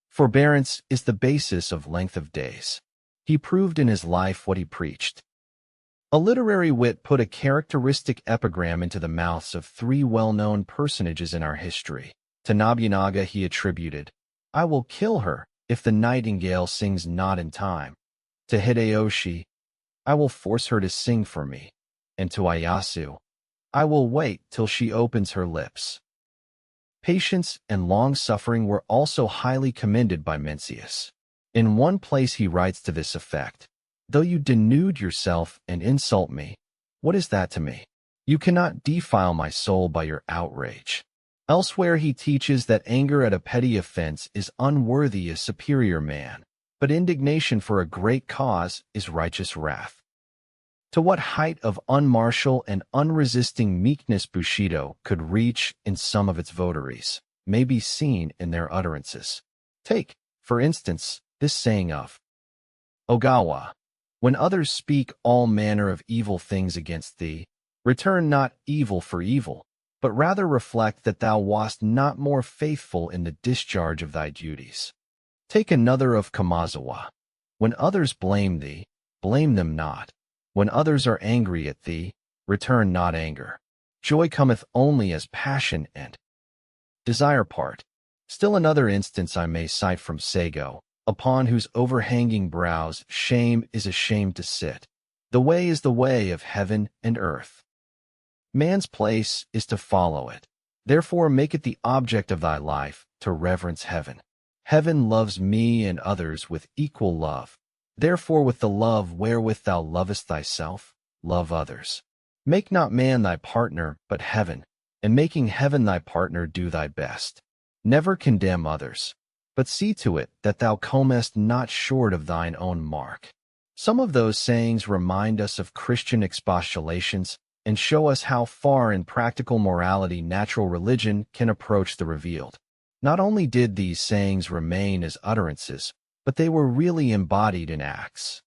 Forbearance is the basis of length of days. He proved in his life what he preached. A literary wit put a characteristic epigram into the mouths of three well-known personages in our history. To Nobunaga he attributed, "I will kill her if the nightingale sings not in time." To Hideyoshi, "I will force her to sing for me." And to Ieyasu, "I will wait till she opens her lips." Patience and long-suffering were also highly commended by Mencius. In one place he writes to this effect, "Though you denude yourself and insult me, what is that to me? You cannot defile my soul by your outrage." Elsewhere he teaches that anger at a petty offense is unworthy a superior man, but indignation for a great cause is righteous wrath. To what height of unmartial and unresisting meekness Bushido could reach in some of its votaries may be seen in their utterances. Take, for instance, this saying of Ogawa, "When others speak all manner of evil things against thee, return not evil for evil, but rather reflect that thou wast not more faithful in the discharge of thy duties." Take another of Kamazawa, "When others blame thee, blame them not. When others are angry at thee, return not anger. Joy cometh only as passion and desire part." Still another instance I may cite from Seigo, upon whose overhanging brows shame is ashamed to sit. The way is the way of heaven and earth. Man's place is to follow it. Therefore make it the object of thy life to reverence heaven. Heaven loves me and others with equal love. Therefore with the love wherewith thou lovest thyself, love others. Make not man thy partner, but heaven, and making heaven thy partner do thy best. Never condemn others, but see to it that thou comest not short of thine own mark. Some of those sayings remind us of Christian expostulations and show us how far in practical morality natural religion can approach the revealed. Not only did these sayings remain as utterances, but they were really embodied in acts.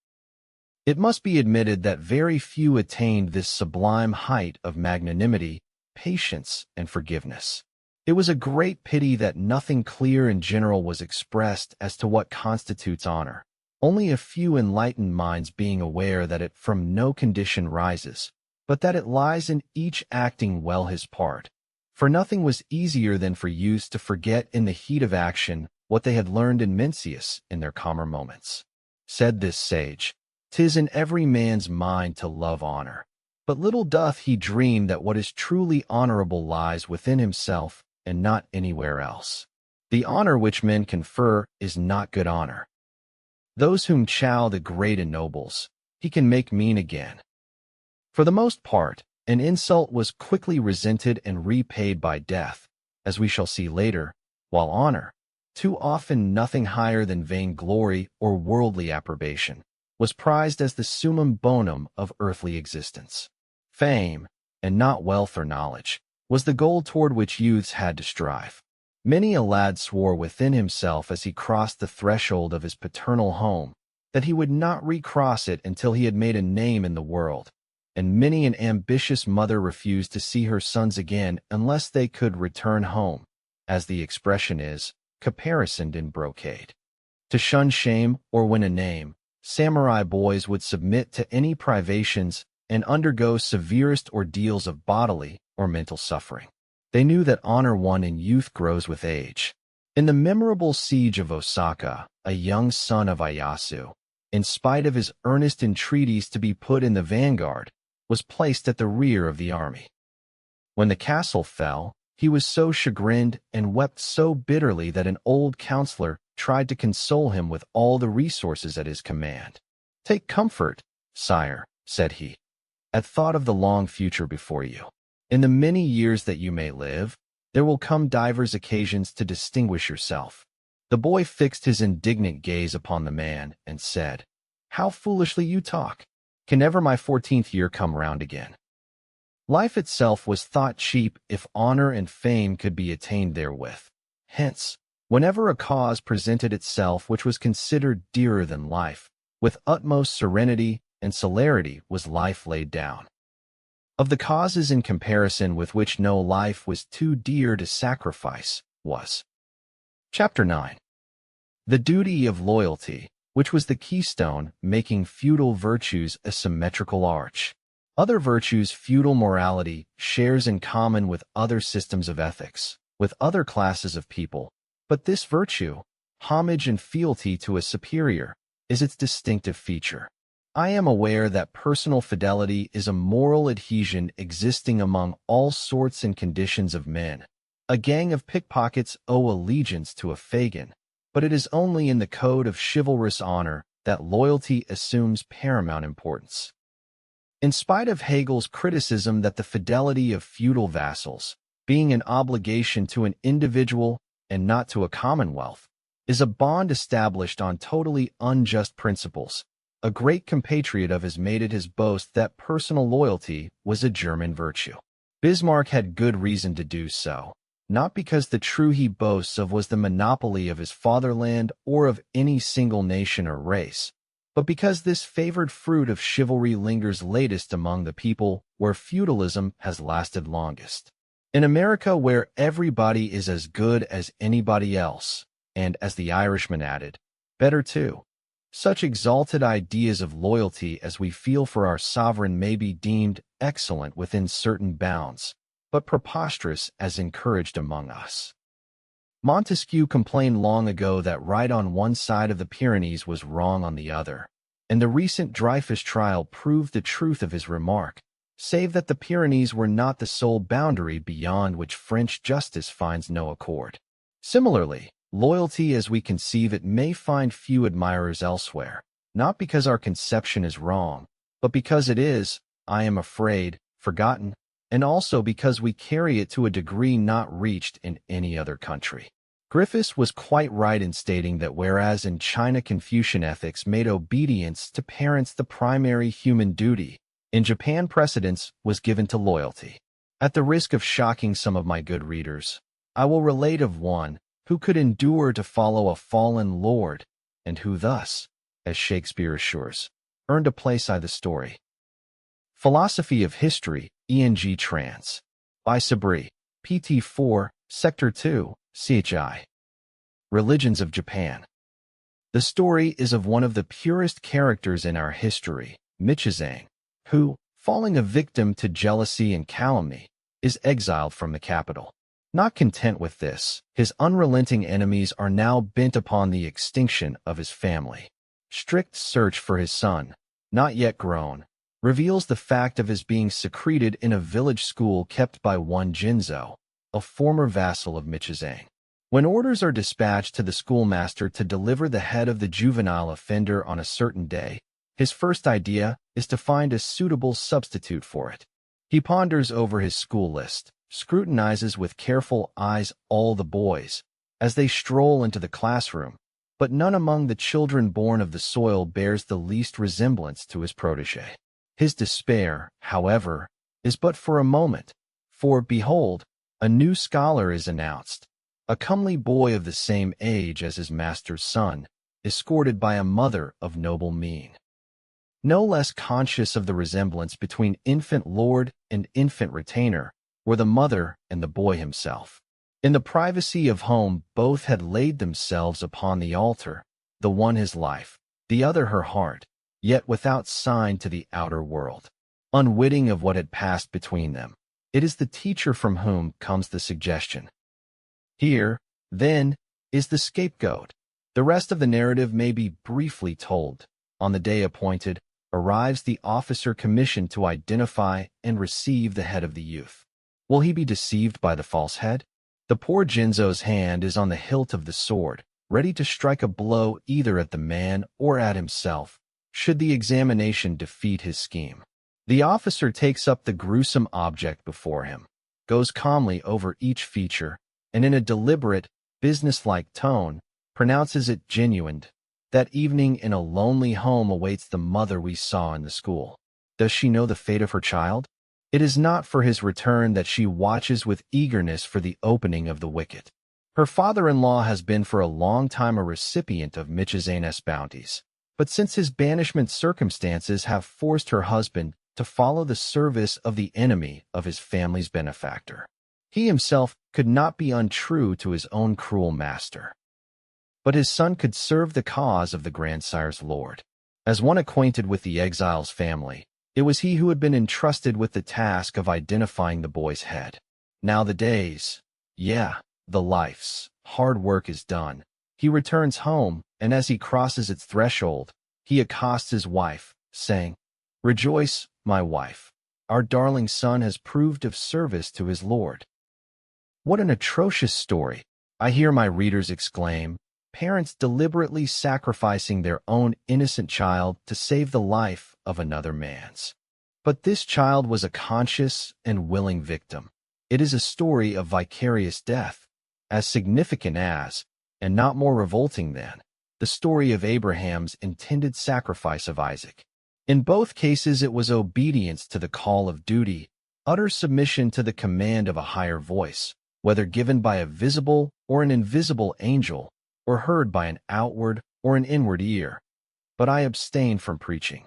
It must be admitted that very few attained this sublime height of magnanimity, patience, and forgiveness. It was a great pity that nothing clear and general was expressed as to what constitutes honor, only a few enlightened minds being aware that it from no condition rises, but that it lies in each acting well his part. For nothing was easier than for youths to forget in the heat of action what they had learned in Mencius in their calmer moments. Said this sage, "'Tis in every man's mind to love honor, but little doth he dream that what is truly honorable lies within himself and not anywhere else. The honor which men confer is not good honor. Those whom Chow the Great ennobles, he can make mean again." For the most part, an insult was quickly resented and repaid by death, as we shall see later, while honor, too often nothing higher than vainglory or worldly approbation, was prized as the summum bonum of earthly existence. Fame, and not wealth or knowledge, was the goal toward which youths had to strive. Many a lad swore within himself as he crossed the threshold of his paternal home that he would not recross it until he had made a name in the world, and many an ambitious mother refused to see her sons again unless they could return home, as the expression is, caparisoned in brocade. To shun shame or win a name, samurai boys would submit to any privations and undergo severest ordeals of bodily or mental suffering. They knew that honor won in youth grows with age. In the memorable siege of Osaka, a young son of Ieyasu, in spite of his earnest entreaties to be put in the vanguard, was placed at the rear of the army. When the castle fell, he was so chagrined and wept so bitterly that an old counselor tried to console him with all the resources at his command. "Take comfort, sire," said he, "at thought of the long future before you. In the many years that you may live, there will come divers occasions to distinguish yourself." The boy fixed his indignant gaze upon the man and said, "How foolishly you talk! Can ever my 14th year come round again?" Life itself was thought cheap if honor and fame could be attained therewith. Hence, whenever a cause presented itself which was considered dearer than life, with utmost serenity and celerity was life laid down. Of the causes in comparison with which no life was too dear to sacrifice was. Chapter 9. The duty of loyalty, which was the keystone making feudal virtues a symmetrical arch. Other virtues feudal morality shares in common with other systems of ethics, with other classes of people, but this virtue, homage and fealty to a superior, is its distinctive feature. I am aware that personal fidelity is a moral adhesion existing among all sorts and conditions of men. A gang of pickpockets owe allegiance to a Fagin, but it is only in the code of chivalrous honor that loyalty assumes paramount importance. In spite of Hegel's criticism that the fidelity of feudal vassals, being an obligation to an individual and not to a commonwealth, is a bond established on totally unjust principles, a great compatriot of his made it his boast that personal loyalty was a German virtue. Bismarck had good reason to do so, not because the true he boasts of was the monopoly of his fatherland or of any single nation or race, but because this favored fruit of chivalry lingers latest among the people where feudalism has lasted longest. In America, where everybody is as good as anybody else, and as the Irishman added, better too. Such exalted ideas of loyalty as we feel for our sovereign may be deemed excellent within certain bounds, but preposterous as encouraged among us. Montesquieu complained long ago that right on one side of the Pyrenees was wrong on the other, and the recent Dreyfus trial proved the truth of his remark, save that the Pyrenees were not the sole boundary beyond which French justice finds no accord. Similarly, loyalty as we conceive it may find few admirers elsewhere, not because our conception is wrong, but because it is, I am afraid, forgotten, and also because we carry it to a degree not reached in any other country. Griffiths was quite right in stating that whereas in China Confucian ethics made obedience to parents the primary human duty, in Japan precedence was given to loyalty. At the risk of shocking some of my good readers, I will relate of one who could endure to follow a fallen lord, and who thus, as Shakespeare assures, earned a place in the story. Philosophy of History, E.N.G. Trans. By Sabri, Pt. 4, Sector 2, CHI. Religions of Japan. The story is of one of the purest characters in our history, Michizane, who, falling a victim to jealousy and calumny, is exiled from the capital. Not content with this, his unrelenting enemies are now bent upon the extinction of his family. Strict search for his son, not yet grown, reveals the fact of his being secreted in a village school kept by one Jinzo, a former vassal of Michizane. When orders are dispatched to the schoolmaster to deliver the head of the juvenile offender on a certain day, his first idea is to find a suitable substitute for it. He ponders over his school list, scrutinizes with careful eyes all the boys as they stroll into the classroom, but none among the children born of the soil bears the least resemblance to his protégé. His despair, however, is but for a moment, for, behold, a new scholar is announced, a comely boy of the same age as his master's son, escorted by a mother of noble mien. No less conscious of the resemblance between infant lord and infant retainer were the mother and the boy himself. In the privacy of home both had laid themselves upon the altar, the one his life, the other her heart, yet without sign to the outer world. Unwitting of what had passed between them, it is the teacher from whom comes the suggestion. Here, then, is the scapegoat. The rest of the narrative may be briefly told. On the day appointed, arrives the officer commissioned to identify and receive the head of the youth. Will he be deceived by the false head? The poor Jinzo's hand is on the hilt of the sword, ready to strike a blow either at the man or at himself, should the examination defeat his scheme. The officer takes up the gruesome object before him, goes calmly over each feature, and in a deliberate, businesslike tone, pronounces it genuine. That evening in a lonely home awaits the mother we saw in the school. Does she know the fate of her child? It is not for his return that she watches with eagerness for the opening of the wicket. Her father-in-law has been for a long time a recipient of Michizane's bounties, but since his banishment circumstances have forced her husband to follow the service of the enemy of his family's benefactor. He himself could not be untrue to his own cruel master. But his son could serve the cause of the grandsire's lord. As one acquainted with the exile's family, it was he who had been entrusted with the task of identifying the boy's head. Now the day's, the life's, hard work is done. He returns home, and as he crosses its threshold, he accosts his wife, saying, "Rejoice, my wife. Our darling son has proved of service to his lord." What an atrocious story, I hear my readers exclaim, parents deliberately sacrificing their own innocent child to save the life of another man's. But this child was a conscious and willing victim. It is a story of vicarious death, as significant as, and not more revolting than, the story of Abraham's intended sacrifice of Isaac. In both cases it was obedience to the call of duty, utter submission to the command of a higher voice, whether given by a visible or an invisible angel, or heard by an outward or an inward ear. But I abstain from preaching.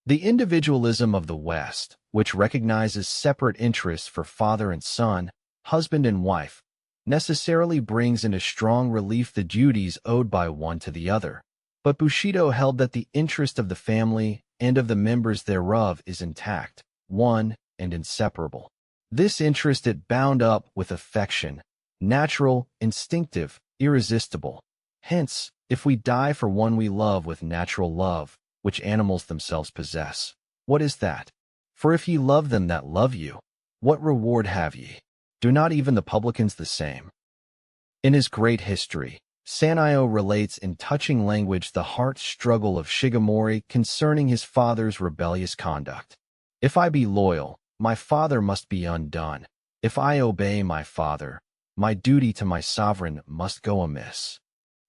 The individualism of the West, which recognizes separate interests for father and son, husband and wife, necessarily brings into strong relief the duties owed by one to the other. But Bushido held that the interest of the family and of the members thereof is intact, one, and inseparable. This interest it bound up with affection, natural, instinctive, irresistible. Hence, if we die for one we love with natural love, which animals themselves possess, what is that? For if ye love them that love you, what reward have ye? Do not even the publicans the same? In his great history, Sanyo relates in touching language the heart struggle of Shigemori concerning his father's rebellious conduct. If I be loyal, my father must be undone. If I obey my father, my duty to my sovereign must go amiss.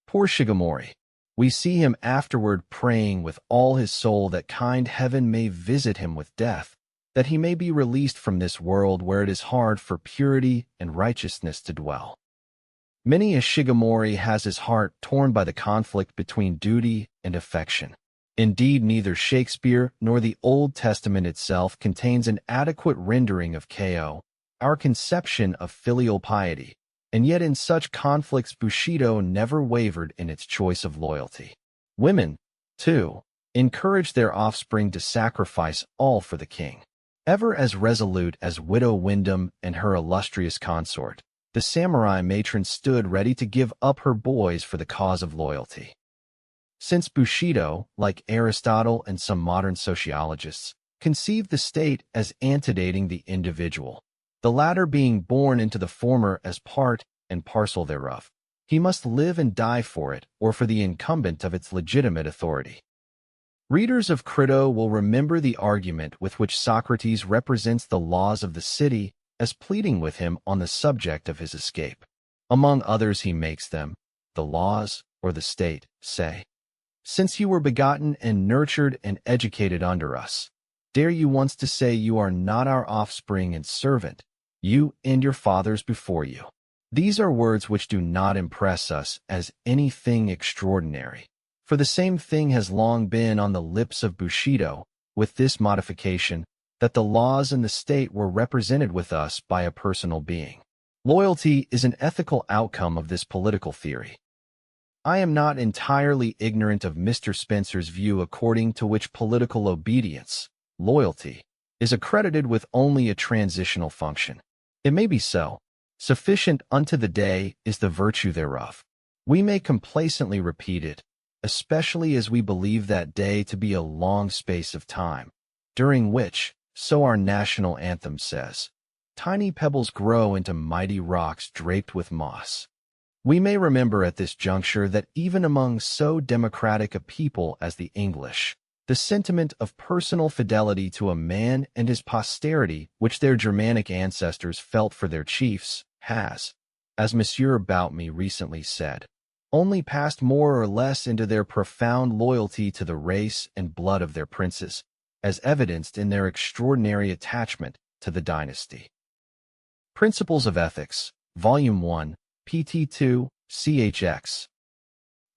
Poor Shigemori. We see him afterward praying with all his soul that kind heaven may visit him with death, that he may be released from this world where it is hard for purity and righteousness to dwell. Many a Shigemori has his heart torn by the conflict between duty and affection. Indeed, neither Shakespeare nor the Old Testament itself contains an adequate rendering of Ko, our conception of filial piety, and yet in such conflicts Bushido never wavered in its choice of loyalty. Women, too, encouraged their offspring to sacrifice all for the king. Ever as resolute as Widow Wyndham and her illustrious consort, the samurai matron stood ready to give up her boys for the cause of loyalty. Since Bushido, like Aristotle and some modern sociologists, conceived the state as antedating the individual, the latter being born into the former as part and parcel thereof, he must live and die for it or for the incumbent of its legitimate authority. Readers of Crito will remember the argument with which Socrates represents the laws of the city as pleading with him on the subject of his escape. Among others he makes them, the laws, or the state, say, "Since you were begotten and nurtured and educated under us, dare you once to say you are not our offspring and servant, you and your fathers before you?" These are words which do not impress us as anything extraordinary, for the same thing has long been on the lips of Bushido, with this modification, that the laws and the state were represented with us by a personal being. Loyalty is an ethical outcome of this political theory. I am not entirely ignorant of Mr. Spencer's view according to which political obedience, loyalty, is accredited with only a transitional function. It may be so. Sufficient unto the day is the virtue thereof. We may complacently repeat it, especially as we believe that day to be a long space of time, during which, so our national anthem says, tiny pebbles grow into mighty rocks draped with moss. We may remember at this juncture that even among so democratic a people as the English, the sentiment of personal fidelity to a man and his posterity which their Germanic ancestors felt for their chiefs has, as Monsieur Boutmy recently said, only passed more or less into their profound loyalty to the race and blood of their princes, as evidenced in their extraordinary attachment to the dynasty. Principles of Ethics, Volume 1, pt 2, chx.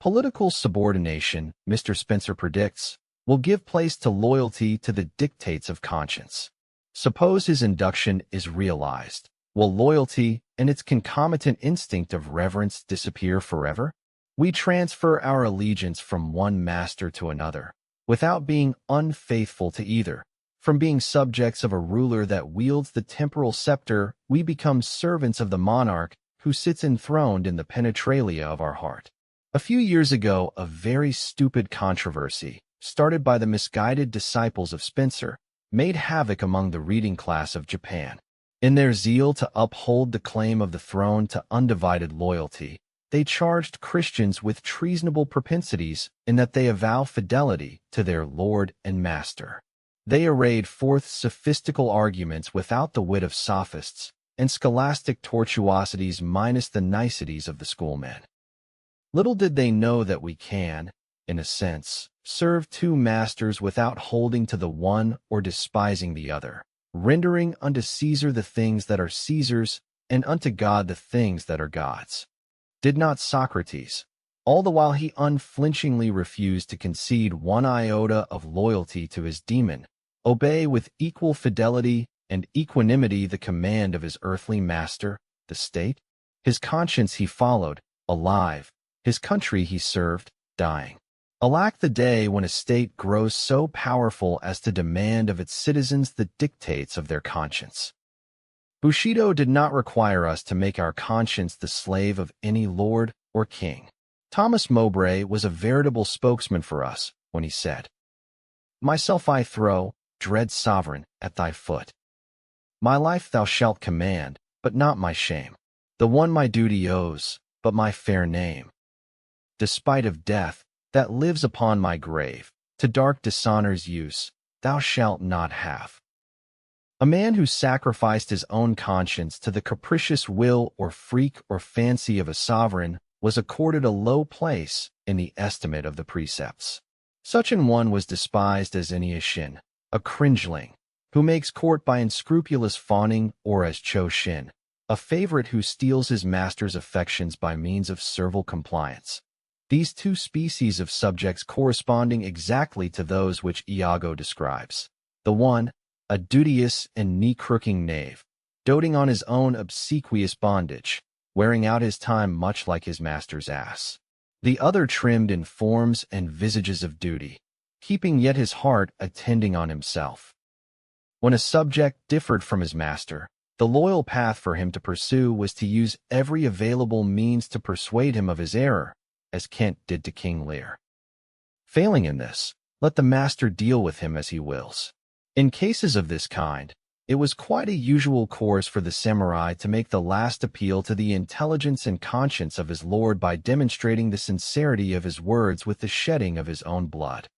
Political subordination, Mr. Spencer predicts, will give place to loyalty to the dictates of conscience. Suppose his induction is realized. Will loyalty and its concomitant instinct of reverence disappear forever? We transfer our allegiance from one master to another, without being unfaithful to either. From being subjects of a ruler that wields the temporal scepter, we become servants of the monarch who sits enthroned in the penetralia of our heart. A few years ago, a very stupid controversy, started by the misguided disciples of Spencer, made havoc among the reading class of Japan. In their zeal to uphold the claim of the throne to undivided loyalty, they charged Christians with treasonable propensities in that they avow fidelity to their Lord and Master. They arrayed forth sophistical arguments without the wit of sophists, and scholastic tortuosities minus the niceties of the schoolmen. Little did they know that we can, in a sense, serve two masters without holding to the one or despising the other, rendering unto Caesar the things that are Caesar's, and unto God the things that are God's. Did not Socrates, all the while he unflinchingly refused to concede one iota of loyalty to his demon, obey with equal fidelity and equanimity the command of his earthly master, the state? His conscience he followed, alive, his country he served, dying. Alack the day when a state grows so powerful as to demand of its citizens the dictates of their conscience. Bushido did not require us to make our conscience the slave of any lord or king. Thomas Mowbray was a veritable spokesman for us when he said, "Myself I throw, dread sovereign, at thy foot. My life thou shalt command, but not my shame. The one my duty owes, but my fair name. Despite of death, that lives upon my grave, to dark dishonor's use, thou shalt not have." A man who sacrificed his own conscience to the capricious will or freak or fancy of a sovereign was accorded a low place in the estimate of the precepts. Such an one was despised as Inazō, a cringeling, who makes court by unscrupulous fawning, or as Cho-shin, a favorite who steals his master's affections by means of servile compliance. These two species of subjects corresponding exactly to those which Iago describes. The one, a duteous and knee-crooking knave, doting on his own obsequious bondage, wearing out his time much like his master's ass. The other trimmed in forms and visages of duty, keeping yet his heart attending on himself. When a subject differed from his master, the loyal path for him to pursue was to use every available means to persuade him of his error, as Kent did to King Lear. Failing in this, let the master deal with him as he wills. In cases of this kind, it was quite a usual course for the samurai to make the last appeal to the intelligence and conscience of his lord by demonstrating the sincerity of his words with the shedding of his own blood.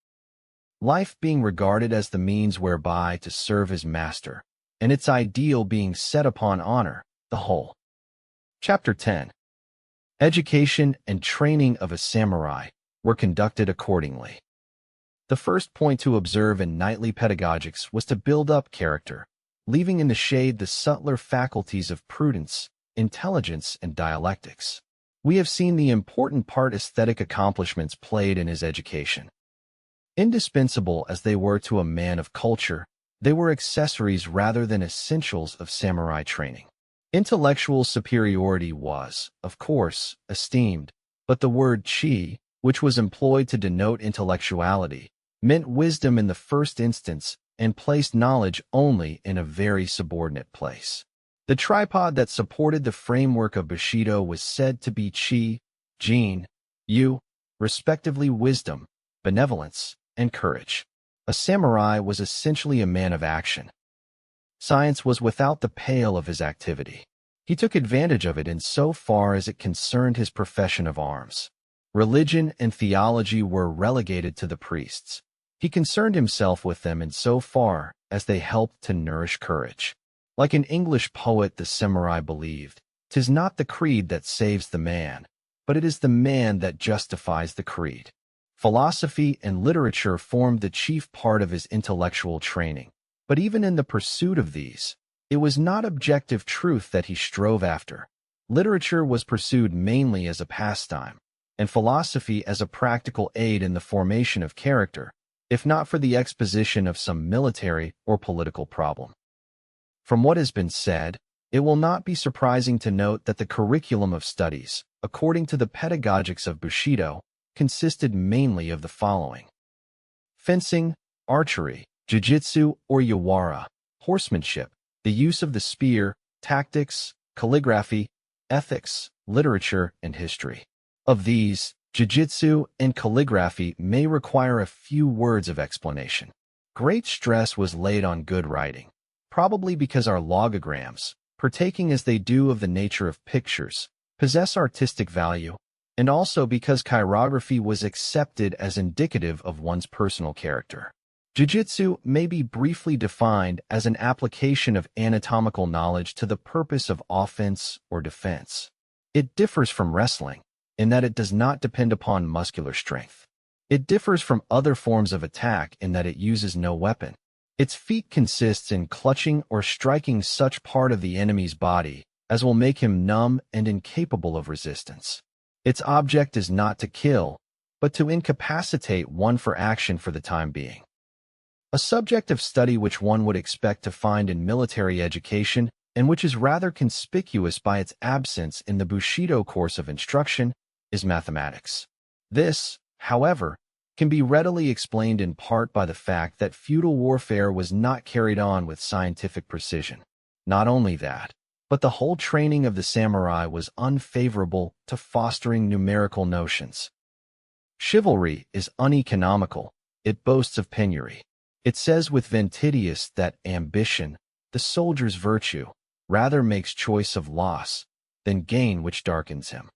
Life being regarded as the means whereby to serve his master, and its ideal being set upon honor, the whole. Chapter 10. Education and training of a samurai were conducted accordingly. The first point to observe in knightly pedagogics was to build up character, leaving in the shade the subtler faculties of prudence, intelligence, and dialectics. We have seen the important part aesthetic accomplishments played in his education. Indispensable as they were to a man of culture, they were accessories rather than essentials of samurai training. Intellectual superiority was, of course, esteemed, but the word chi, which was employed to denote intellectuality, meant wisdom in the first instance and placed knowledge only in a very subordinate place. The tripod that supported the framework of Bushido was said to be chi, jin, yu, respectively wisdom, benevolence, and courage. A samurai was essentially a man of action. Science was without the pale of his activity. He took advantage of it in so far as it concerned his profession of arms. Religion and theology were relegated to the priests. He concerned himself with them in so far as they helped to nourish courage. Like an English poet, the samurai believed, "'Tis not the creed that saves the man, but it is the man that justifies the creed." Philosophy and literature formed the chief part of his intellectual training, but even in the pursuit of these, it was not objective truth that he strove after. Literature was pursued mainly as a pastime, and philosophy as a practical aid in the formation of character, if not for the exposition of some military or political problem. From what has been said, it will not be surprising to note that the curriculum of studies, according to the pedagogics of Bushido, consisted mainly of the following: fencing, archery, jiu-jitsu or yawara, horsemanship, the use of the spear, tactics, calligraphy, ethics, literature, and history. Of these, jiu-jitsu and calligraphy may require a few words of explanation. Great stress was laid on good writing, probably because our logograms, partaking as they do of the nature of pictures, possess artistic value, and also because chirography was accepted as indicative of one's personal character. Jiu-jitsu may be briefly defined as an application of anatomical knowledge to the purpose of offense or defense. It differs from wrestling in that it does not depend upon muscular strength. It differs from other forms of attack in that it uses no weapon. Its feat consists in clutching or striking such part of the enemy's body as will make him numb and incapable of resistance. Its object is not to kill, but to incapacitate one for action for the time being. A subject of study which one would expect to find in military education and which is rather conspicuous by its absence in the Bushido course of instruction is mathematics. This, however, can be readily explained in part by the fact that feudal warfare was not carried on with scientific precision. Not only that, But the whole training of the samurai was unfavorable to fostering numerical notions. Chivalry is uneconomical. It boasts of penury. It says with Ventidius that ambition, the soldier's virtue, rather makes choice of loss than gain which darkens him.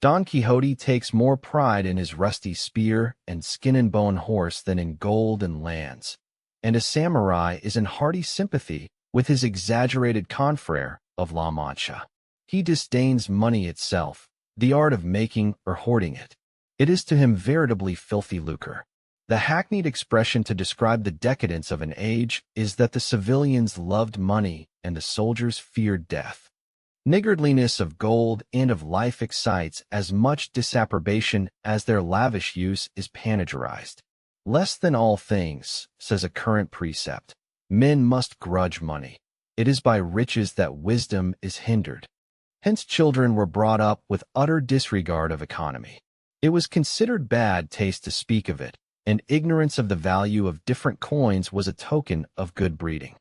Don Quixote takes more pride in his rusty spear and skin-and-bone horse than in gold and lands, and a samurai is in hearty sympathy with his exaggerated confrere of La Mancha. He disdains money itself, the art of making or hoarding it. It is to him veritably filthy lucre. The hackneyed expression to describe the decadence of an age is that the civilians loved money and the soldiers feared death. Niggardliness of gold and of life excites as much disapprobation as their lavish use is panegyrized. Less than all things, says a current precept, men must grudge money. It is by riches that wisdom is hindered. Hence children were brought up with utter disregard of economy. It was considered bad taste to speak of it, and ignorance of the value of different coins was a token of good breeding.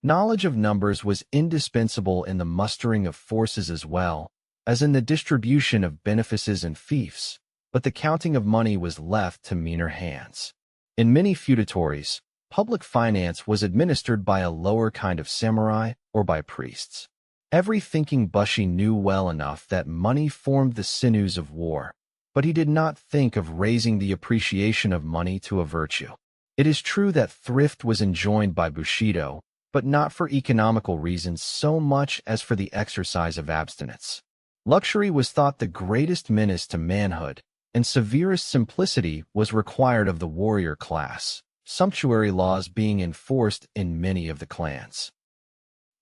Knowledge of numbers was indispensable in the mustering of forces as well as in the distribution of benefices and fiefs, but the counting of money was left to meaner hands. In many feudatories, public finance was administered by a lower kind of samurai or by priests. Every thinking Bushi knew well enough that money formed the sinews of war, but he did not think of raising the appreciation of money to a virtue. It is true that thrift was enjoined by Bushido, but not for economical reasons so much as for the exercise of abstinence. Luxury was thought the greatest menace to manhood, and severest simplicity was required of the warrior class, sumptuary laws being enforced in many of the clans.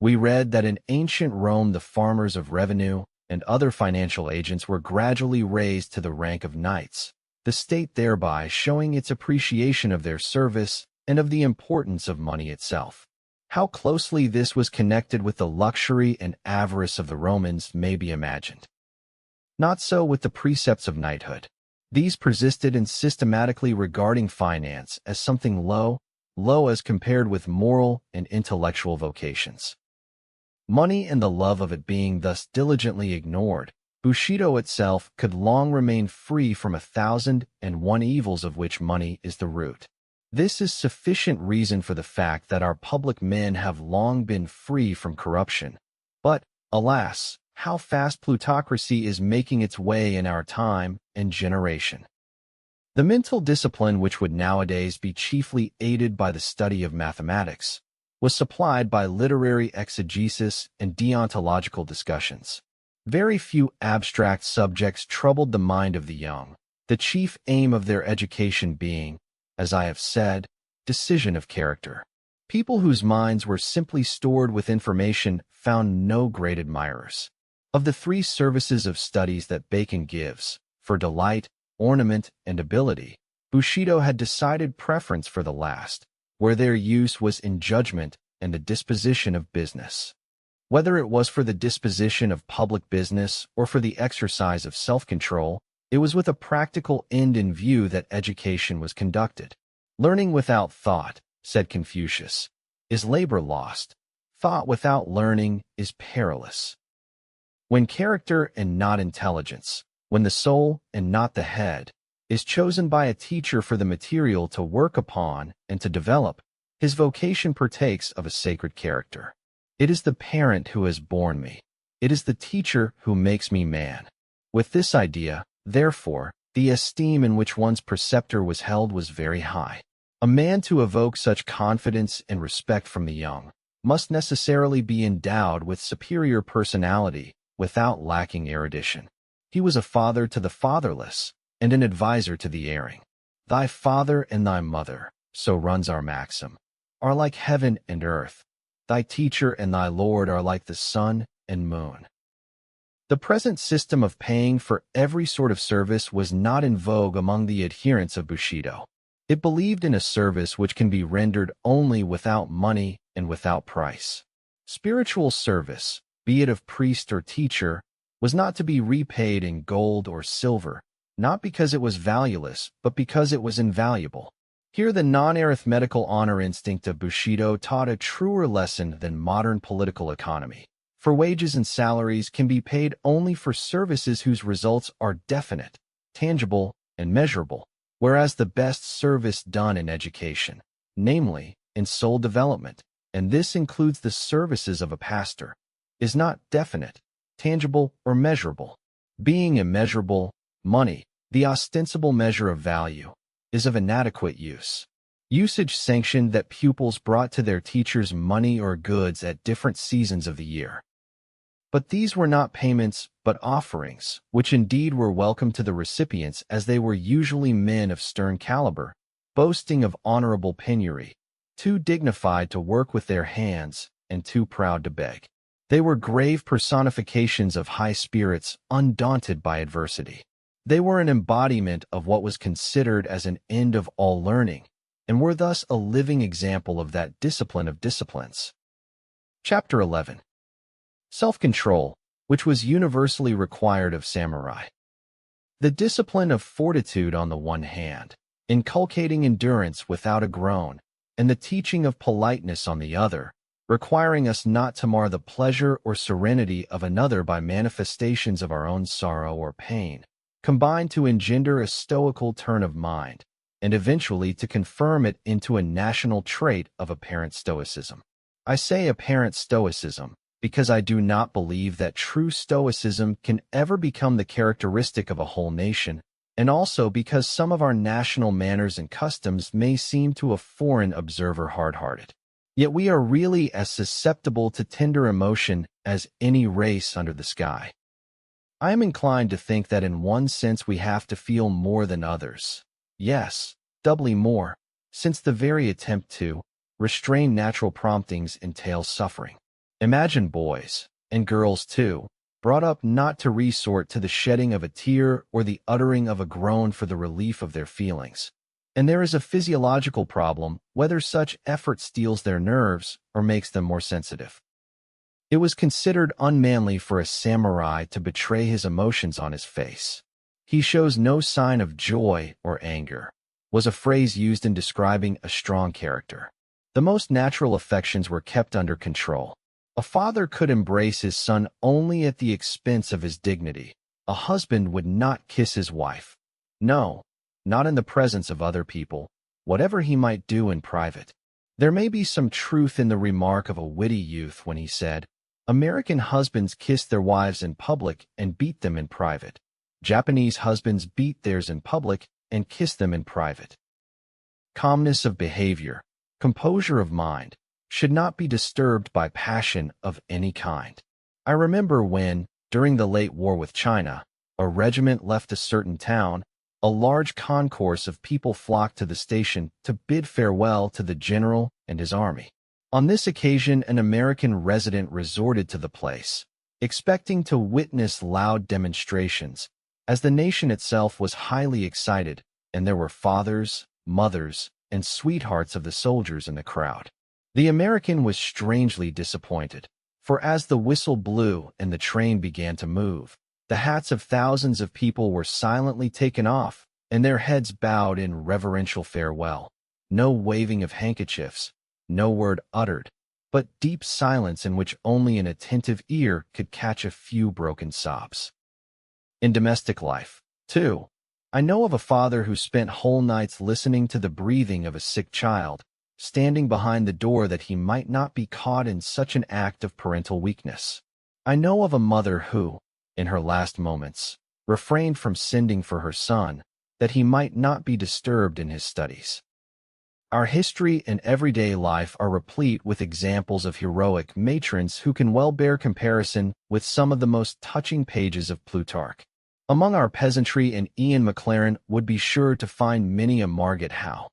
We read that in ancient Rome the farmers of revenue and other financial agents were gradually raised to the rank of knights, the state thereby showing its appreciation of their service and of the importance of money itself. How closely this was connected with the luxury and avarice of the Romans may be imagined. Not so with the precepts of knighthood. These persisted in systematically regarding finance as something low as compared with moral and intellectual vocations. Money and the love of it being thus diligently ignored, Bushido itself could long remain free from 1,001 evils of which money is the root. This is sufficient reason for the fact that our public men have long been free from corruption. But, alas, how fast plutocracy is making its way in our time and generation. The mental discipline which would nowadays be chiefly aided by the study of mathematics was supplied by literary exegesis and deontological discussions. Very few abstract subjects troubled the mind of the young, the chief aim of their education being, as I have said, decision of character. People whose minds were simply stored with information found no great admirers. Of the three services of studies that Bacon gives, for delight, ornament, and ability, Bushido had decided preference for the last, where their use was in judgment and the disposition of business. Whether it was for the disposition of public business or for the exercise of self-control, it was with a practical end in view that education was conducted. Learning without thought, said Confucius, is labor lost. Thought without learning is perilous. When character and not intelligence, when the soul and not the head, is chosen by a teacher for the material to work upon and to develop, his vocation partakes of a sacred character. It is the parent who has borne me. It is the teacher who makes me man. With this idea, therefore, the esteem in which one's preceptor was held was very high. A man to evoke such confidence and respect from the young must necessarily be endowed with superior personality without lacking erudition. He was a father to the fatherless and an adviser to the erring. Thy father and thy mother, so runs our maxim, are like heaven and earth. Thy teacher and thy Lord are like the sun and moon. The present system of paying for every sort of service was not in vogue among the adherents of Bushido. It believed in a service which can be rendered only without money and without price. Spiritual service, be it of priest or teacher, was not to be repaid in gold or silver, not because it was valueless, but because it was invaluable. Here the non-arithmetical honor instinct of Bushido taught a truer lesson than modern political economy. for wages and salaries can be paid only for services whose results are definite, tangible, and measurable, whereas the best service done in education, namely, in soul development, and this includes the services of a pastor, is not definite, tangible, or measurable. Being immeasurable, money, the ostensible measure of value, is of inadequate use. Usage sanctioned that pupils brought to their teachers money or goods at different seasons of the year. But these were not payments, but offerings, which indeed were welcome to the recipients as they were usually men of stern caliber, boasting of honorable penury, too dignified to work with their hands and too proud to beg. They were grave personifications of high spirits, undaunted by adversity. They were an embodiment of what was considered as an end of all learning, and were thus a living example of that discipline of disciplines. Chapter 11. Self-control, which was universally required of samurai. The discipline of fortitude on the one hand, inculcating endurance without a groan, and the teaching of politeness on the other, requiring us not to mar the pleasure or serenity of another by manifestations of our own sorrow or pain, combined to engender a stoical turn of mind, and eventually to confirm it into a national trait of apparent stoicism. I say apparent stoicism because I do not believe that true stoicism can ever become the characteristic of a whole nation, and also because some of our national manners and customs may seem to a foreign observer hard-hearted. Yet we are really as susceptible to tender emotion as any race under the sky. I am inclined to think that in one sense we have to feel more than others. Yes, doubly more, since the very attempt to restrain natural promptings entails suffering. Imagine boys, and girls too, brought up not to resort to the shedding of a tear or the uttering of a groan for the relief of their feelings. And there is a physiological problem whether such effort steels their nerves or makes them more sensitive. It was considered unmanly for a samurai to betray his emotions on his face. He shows no sign of joy or anger, was a phrase used in describing a strong character. The most natural affections were kept under control. A father could embrace his son only at the expense of his dignity. A husband would not kiss his wife. No, not in the presence of other people, whatever he might do in private. There may be some truth in the remark of a witty youth when he said, "American husbands kiss their wives in public and beat them in private. Japanese husbands beat theirs in public and kiss them in private." Calmness of behavior, composure of mind, should not be disturbed by passion of any kind. I remember when, during the late war with China, a regiment left a certain town, a large concourse of people flocked to the station to bid farewell to the general and his army. On this occasion, an American resident resorted to the place, expecting to witness loud demonstrations, as the nation itself was highly excited, and there were fathers, mothers, and sweethearts of the soldiers in the crowd. The American was strangely disappointed, for as the whistle blew and the train began to move, the hats of thousands of people were silently taken off, and their heads bowed in reverential farewell. No waving of handkerchiefs, no word uttered, but deep silence in which only an attentive ear could catch a few broken sobs. In domestic life, too, I know of a father who spent whole nights listening to the breathing of a sick child, standing behind the door that he might not be caught in such an act of parental weakness. I know of a mother who, in her last moments, refrained from sending for her son, that he might not be disturbed in his studies. Our history and everyday life are replete with examples of heroic matrons who can well bear comparison with some of the most touching pages of Plutarch. Among our peasantry, and Ian Maclaren would be sure to find many a Margaret Howe.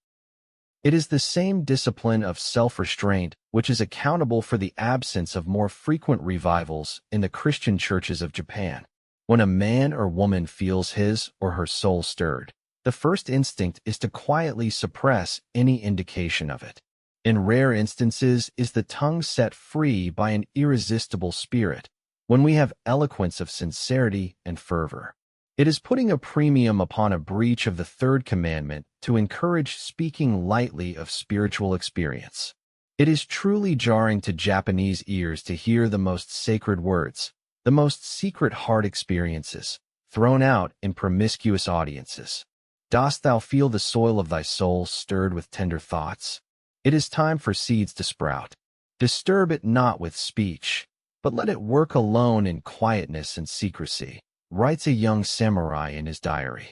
It is the same discipline of self-restraint which is accountable for the absence of more frequent revivals in the Christian churches of Japan. When a man or woman feels his or her soul stirred, the first instinct is to quietly suppress any indication of it. In rare instances is the tongue set free by an irresistible spirit, when we have eloquence of sincerity and fervor. It is putting a premium upon a breach of the third commandment to encourage speaking lightly of spiritual experience. It It is truly jarring to Japanese ears to hear the most sacred words, the most secret heart experiences, thrown out in promiscuous audiences. Dost thou feel the soil of thy soul stirred with tender thoughts? It is time for seeds to sprout. Disturb it not with speech, but let it work alone in quietness and secrecy, writes a young samurai in his diary.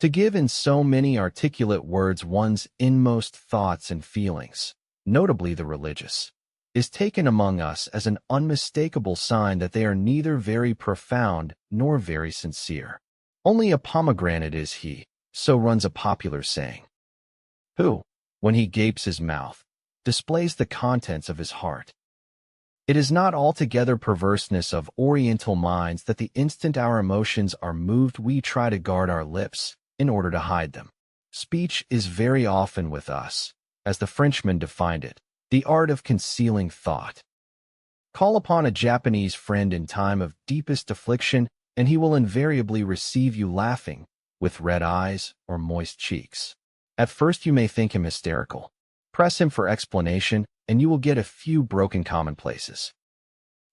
To give in so many articulate words one's inmost thoughts and feelings, notably the religious, is taken among us as an unmistakable sign that they are neither very profound nor very sincere. Only a pomegranate is he, so runs a popular saying, who, when he gapes his mouth, displays the contents of his heart. It is not altogether perverseness of Oriental minds that the instant our emotions are moved we try to guard our lips in order to hide them. Speech is very often with us, as the Frenchman defined it, the art of concealing thought. Call upon a Japanese friend in time of deepest affliction, and he will invariably receive you laughing, with red eyes or moist cheeks. At first you may think him hysterical. Press him for explanation, and you will get a few broken commonplaces.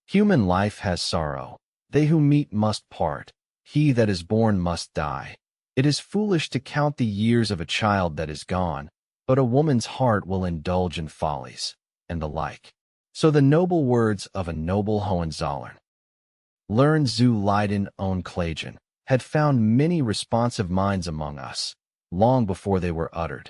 Human life has sorrow. They who meet must part. He that is born must die. It is foolish to count the years of a child that is gone, but a woman's heart will indulge in follies, and the like. So the noble words of a noble Hohenzollern, Learn zu Leiden ohne Klagen, had found many responsive minds among us, long before they were uttered.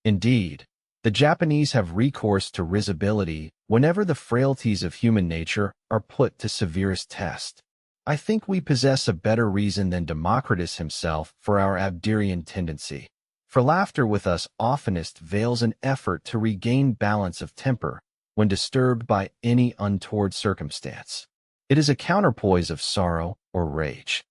Indeed, the Japanese have recourse to risibility whenever the frailties of human nature are put to severest test. I think we possess a better reason than Democritus himself for our Abderian tendency, for laughter with us oftenest veils an effort to regain balance of temper when disturbed by any untoward circumstance. It is a counterpoise of sorrow or rage.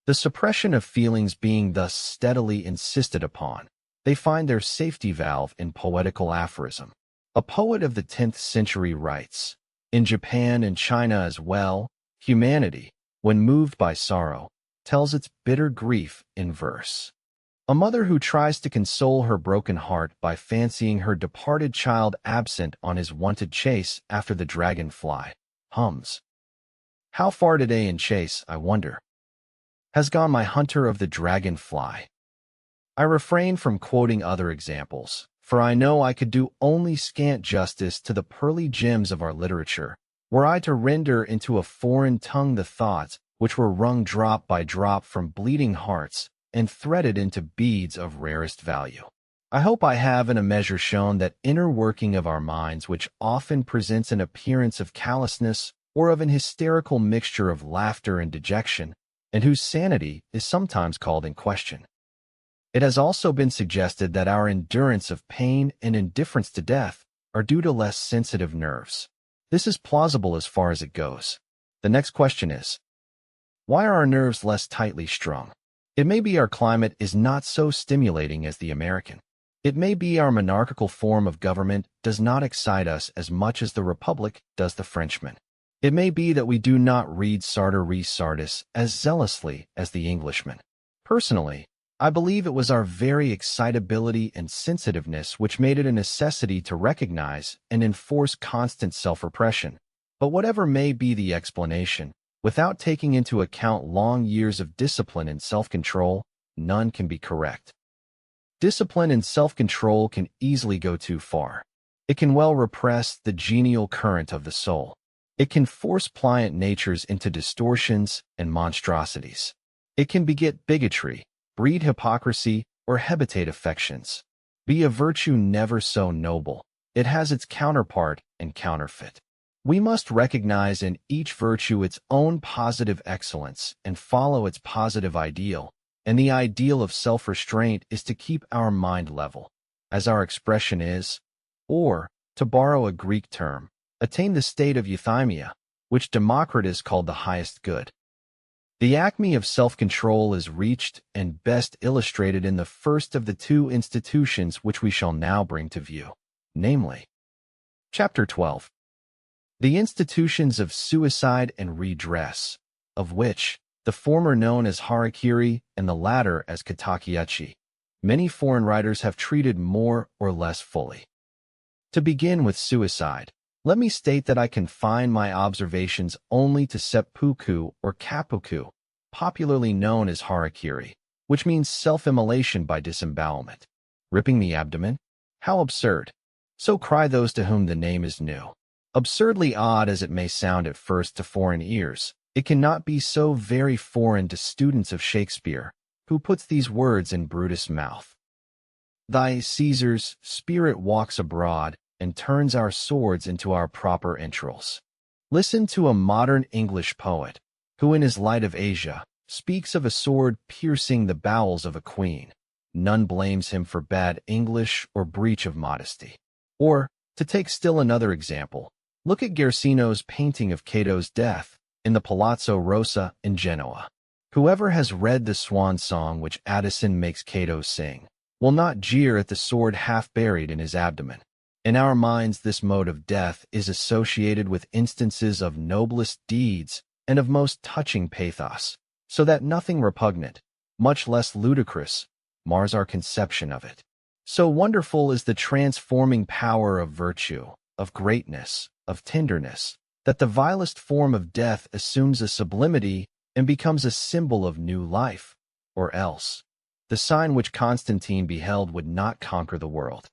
The suppression of feelings being thus steadily insisted upon, they find their safety valve in poetical aphorism. A poet of the 10th century writes, in Japan and China as well, humanity, when moved by sorrow, tells its bitter grief in verse. A mother who tries to console her broken heart by fancying her departed child absent on his wonted chase after the dragonfly, hums, "How far today in chase, I wonder, has gone my hunter of the dragonfly?" I refrain from quoting other examples, for I know I could do only scant justice to the pearly gems of our literature, were I to render into a foreign tongue the thoughts which were wrung drop by drop from bleeding hearts and threaded into beads of rarest value. I hope I have in a measure shown that inner working of our minds which often presents an appearance of callousness or of an hysterical mixture of laughter and dejection, and whose sanity is sometimes called in question. It has also been suggested that our endurance of pain and indifference to death are due to less sensitive nerves. This is plausible as far as it goes. The next question is, why are our nerves less tightly strung? It may be our climate is not so stimulating as the American. It may be our monarchical form of government does not excite us as much as the Republic does the Frenchman. It may be that we do not read Sartor Resartus as zealously as the Englishman. Personally, I believe it was our very excitability and sensitiveness which made it a necessity to recognize and enforce constant self-repression. But whatever may be the explanation, without taking into account long years of discipline and self-control, none can be correct. Discipline and self-control can easily go too far. It can well repress the genial current of the soul. It can force pliant natures into distortions and monstrosities. It can beget bigotry, breed hypocrisy, or habitate affections. Be a virtue never so noble, it has its counterpart and counterfeit. We must recognize in each virtue its own positive excellence and follow its positive ideal, and the ideal of self-restraint is to keep our mind level, as our expression is, or, to borrow a Greek term, attain the state of euthymia, which Democritus called the highest good. The acme of self-control is reached and best illustrated in the first of the two institutions which we shall now bring to view, namely, Chapter 12. The institutions of suicide and redress, of which, the former known as harakiri and the latter as katakiuchi, many foreign writers have treated more or less fully. To begin with suicide, let me state that I confine my observations only to seppuku or kappuku, popularly known as harakiri, which means self-immolation by disembowelment. Ripping the abdomen? How absurd. So cry those to whom the name is new. Absurdly odd as it may sound at first to foreign ears, it cannot be so very foreign to students of Shakespeare, who puts these words in Brutus' mouth. Thy Caesar's spirit walks abroad and turns our swords into our proper entrails. Listen to a modern English poet, who in his Light of Asia speaks of a sword piercing the bowels of a queen. None blames him for bad English or breach of modesty. Or, to take still another example, look at Guercino's painting of Cato's death in the Palazzo Rossa in Genoa. Whoever has read the swan song which Addison makes Cato sing will not jeer at the sword half buried in his abdomen. In our minds, this mode of death is associated with instances of noblest deeds and of most touching pathos, so that nothing repugnant, much less ludicrous, mars our conception of it. So wonderful is the transforming power of virtue, of greatness, of tenderness, that the vilest form of death assumes a sublimity and becomes a symbol of new life, or else the sign which Constantine beheld would not conquer the world.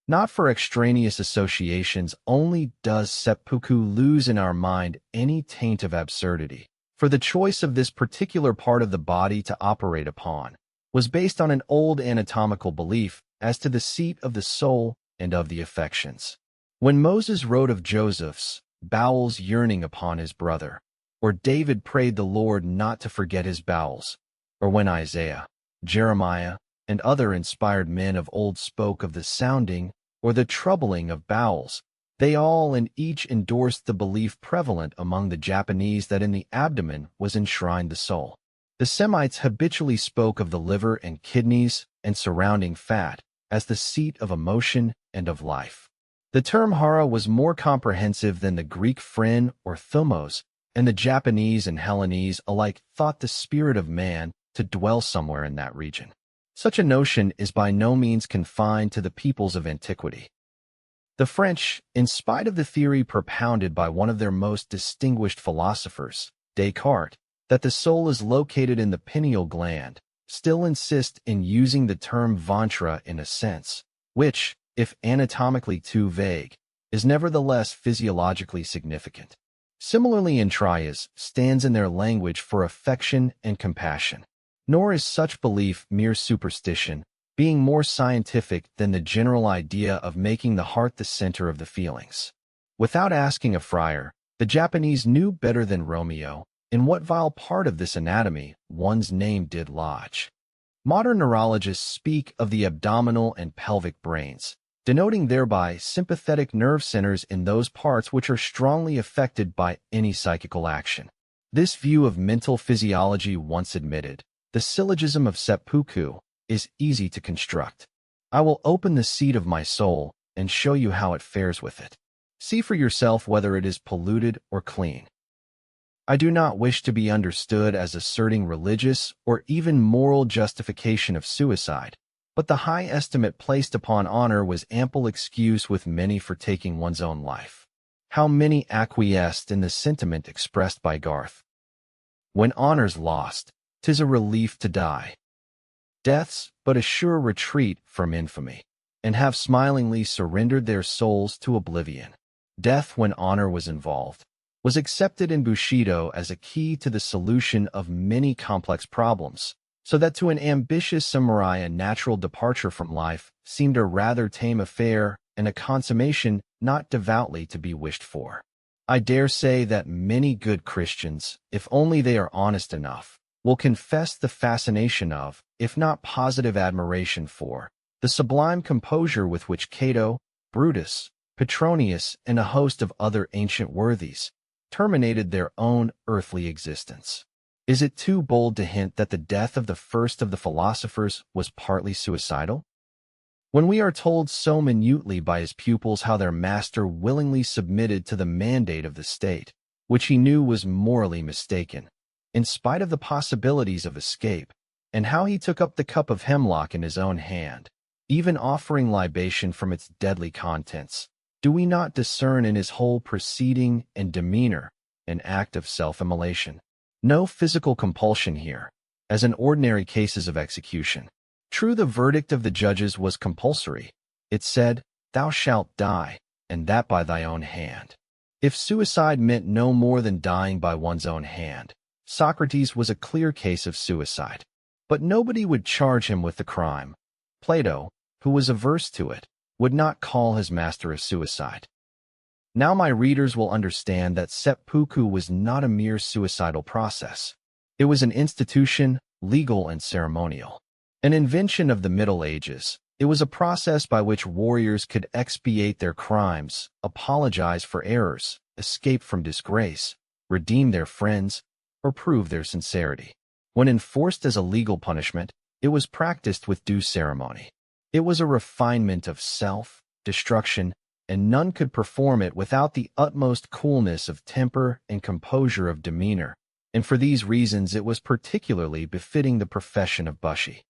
Not for extraneous associations only does seppuku lose in our mind any taint of absurdity, for the choice of this particular part of the body to operate upon was based on an old anatomical belief as to the seat of the soul and of the affections. When Moses wrote of Joseph's bowels yearning upon his brother, or David prayed the Lord not to forget his bowels, or when Isaiah, Jeremiah, and other inspired men of old spoke of the sounding or the troubling of bowels, they all and each endorsed the belief prevalent among the Japanese that in the abdomen was enshrined the soul. The Semites habitually spoke of the liver and kidneys and surrounding fat as the seat of emotion and of life. The term hara was more comprehensive than the Greek phren or thumos, and the Japanese and Hellenese alike thought the spirit of man to dwell somewhere in that region. Such a notion is by no means confined to the peoples of antiquity. The French, in spite of the theory propounded by one of their most distinguished philosophers, Descartes, that the soul is located in the pineal gland, still insist in using the term ventre in a sense, which, if anatomically too vague, is nevertheless physiologically significant. Similarly, entrailles stands in their language for affection and compassion. Nor is such belief mere superstition, being more scientific than the general idea of making the heart the center of the feelings. Without asking a friar, the Japanese knew better than Romeo in what vile part of this anatomy one's name did lodge. Modern neurologists speak of the abdominal and pelvic brains, denoting thereby sympathetic nerve centers in those parts which are strongly affected by any psychical action. This view of mental physiology once admitted, the syllogism of seppuku is easy to construct. I will open the seat of my soul and show you how it fares with it. See for yourself whether it is polluted or clean. I do not wish to be understood as asserting religious or even moral justification of suicide, but the high estimate placed upon honor was ample excuse with many for taking one's own life. How many acquiesced in the sentiment expressed by Garth? When honor's lost, 'tis a relief to die. Death's but a sure retreat from infamy, and have smilingly surrendered their souls to oblivion. Death, when honor was involved, was accepted in Bushido as a key to the solution of many complex problems, so that to an ambitious samurai a natural departure from life seemed a rather tame affair and a consummation not devoutly to be wished for. I dare say that many good Christians, if only they are honest enough, will confess the fascination of, if not positive admiration for, the sublime composure with which Cato, Brutus, Petronius, and a host of other ancient worthies terminated their own earthly existence. Is it too bold to hint that the death of the first of the philosophers was partly suicidal? When we are told so minutely by his pupils how their master willingly submitted to the mandate of the state, which he knew was morally mistaken, in spite of the possibilities of escape, and how he took up the cup of hemlock in his own hand, even offering libation from its deadly contents. Do we not discern in his whole proceeding and demeanor an act of self-immolation? No physical compulsion here, as in ordinary cases of execution. True, the verdict of the judges was compulsory. It said, "Thou shalt die, and that by thy own hand." If suicide meant no more than dying by one's own hand, Socrates was a clear case of suicide. But nobody would charge him with the crime. Plato, who was averse to it, would not call his master a suicide. Now my readers will understand that seppuku was not a mere suicidal process. It was an institution, legal and ceremonial. An invention of the Middle Ages, it was a process by which warriors could expiate their crimes, apologize for errors, escape from disgrace, redeem their friends, or prove their sincerity. When enforced as a legal punishment, it was practiced with due ceremony. It was a refinement of self-destruction, and none could perform it without the utmost coolness of temper and composure of demeanor, and for these reasons it was particularly befitting the profession of Bushi.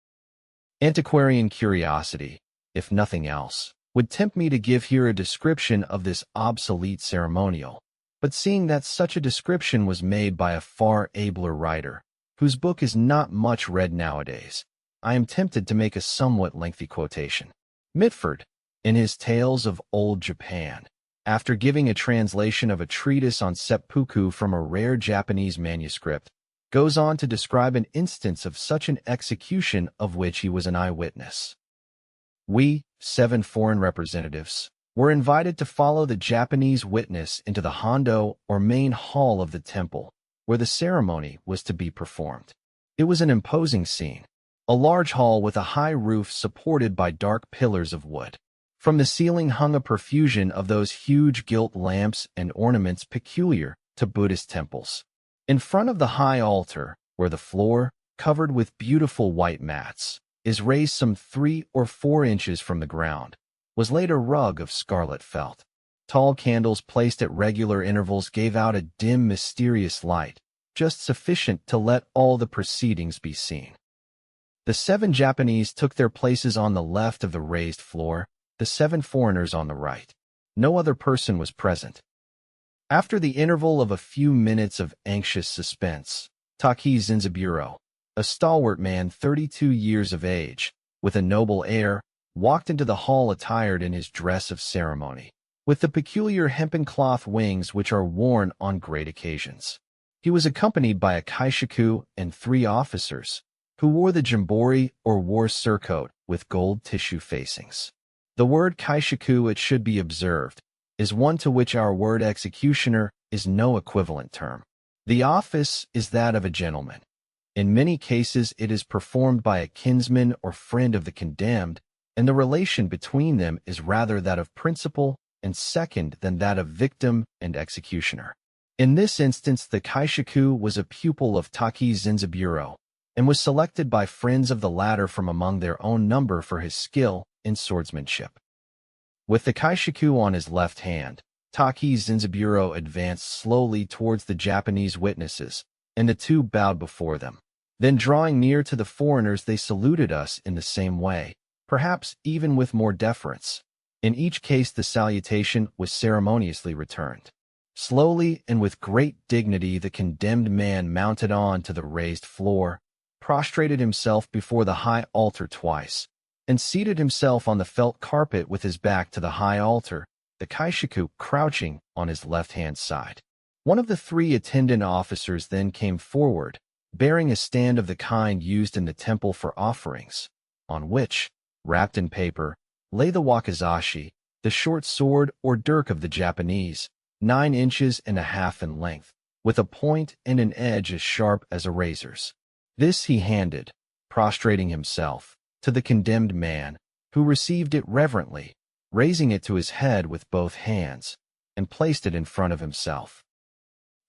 Antiquarian curiosity, if nothing else, would tempt me to give here a description of this obsolete ceremonial, but seeing that such a description was made by a far abler writer, whose book is not much read nowadays, I am tempted to make a somewhat lengthy quotation. Mitford, in his Tales of Old Japan, after giving a translation of a treatise on seppuku from a rare Japanese manuscript, goes on to describe an instance of such an execution of which he was an eyewitness. We, 7 foreign representatives, were invited to follow the Japanese witness into the hondo or main hall of the temple, where the ceremony was to be performed. It was an imposing scene, a large hall with a high roof supported by dark pillars of wood. From the ceiling hung a profusion of those huge gilt lamps and ornaments peculiar to Buddhist temples. In front of the high altar, where the floor, covered with beautiful white mats, is raised some 3 or 4 inches from the ground, was laid a rug of scarlet felt. Tall candles placed at regular intervals gave out a dim, mysterious light, just sufficient to let all the proceedings be seen. The 7 Japanese took their places on the left of the raised floor, the 7 foreigners on the right. No other person was present. After the interval of a few minutes of anxious suspense, Taki Zinzaburo, a stalwart man 32 years of age, with a noble air, walked into the hall attired in his dress of ceremony, with the peculiar hempen cloth wings which are worn on great occasions. He was accompanied by a kaishaku and 3 officers, who wore the jimbori or war surcoat with gold tissue facings. The word kaishaku, it should be observed, is one to which our word executioner is no equivalent term. The office is that of a gentleman. In many cases it is performed by a kinsman or friend of the condemned, and the relation between them is rather that of principal and second than that of victim and executioner. In this instance the kaishaku was a pupil of Taki Zinzaburo, and was selected by friends of the latter from among their own number for his skill in swordsmanship. With the kaishaku on his left hand, Taki Zinzaburo advanced slowly towards the Japanese witnesses, and the 2 bowed before them. Then drawing near to the foreigners they saluted us in the same way, perhaps even with more deference. In each case the salutation was ceremoniously returned. Slowly and with great dignity the condemned man mounted on to the raised floor, prostrated himself before the high altar twice, and seated himself on the felt carpet with his back to the high altar, the kaishaku crouching on his left-hand side. One of the 3 attendant officers then came forward, bearing a stand of the kind used in the temple for offerings, on which, wrapped in paper, lay the wakizashi, the short sword or dirk of the Japanese, 9 inches and a half in length, with a point and an edge as sharp as a razor's. This he handed, prostrating himself, to the condemned man, who received it reverently, raising it to his head with both hands, and placed it in front of himself.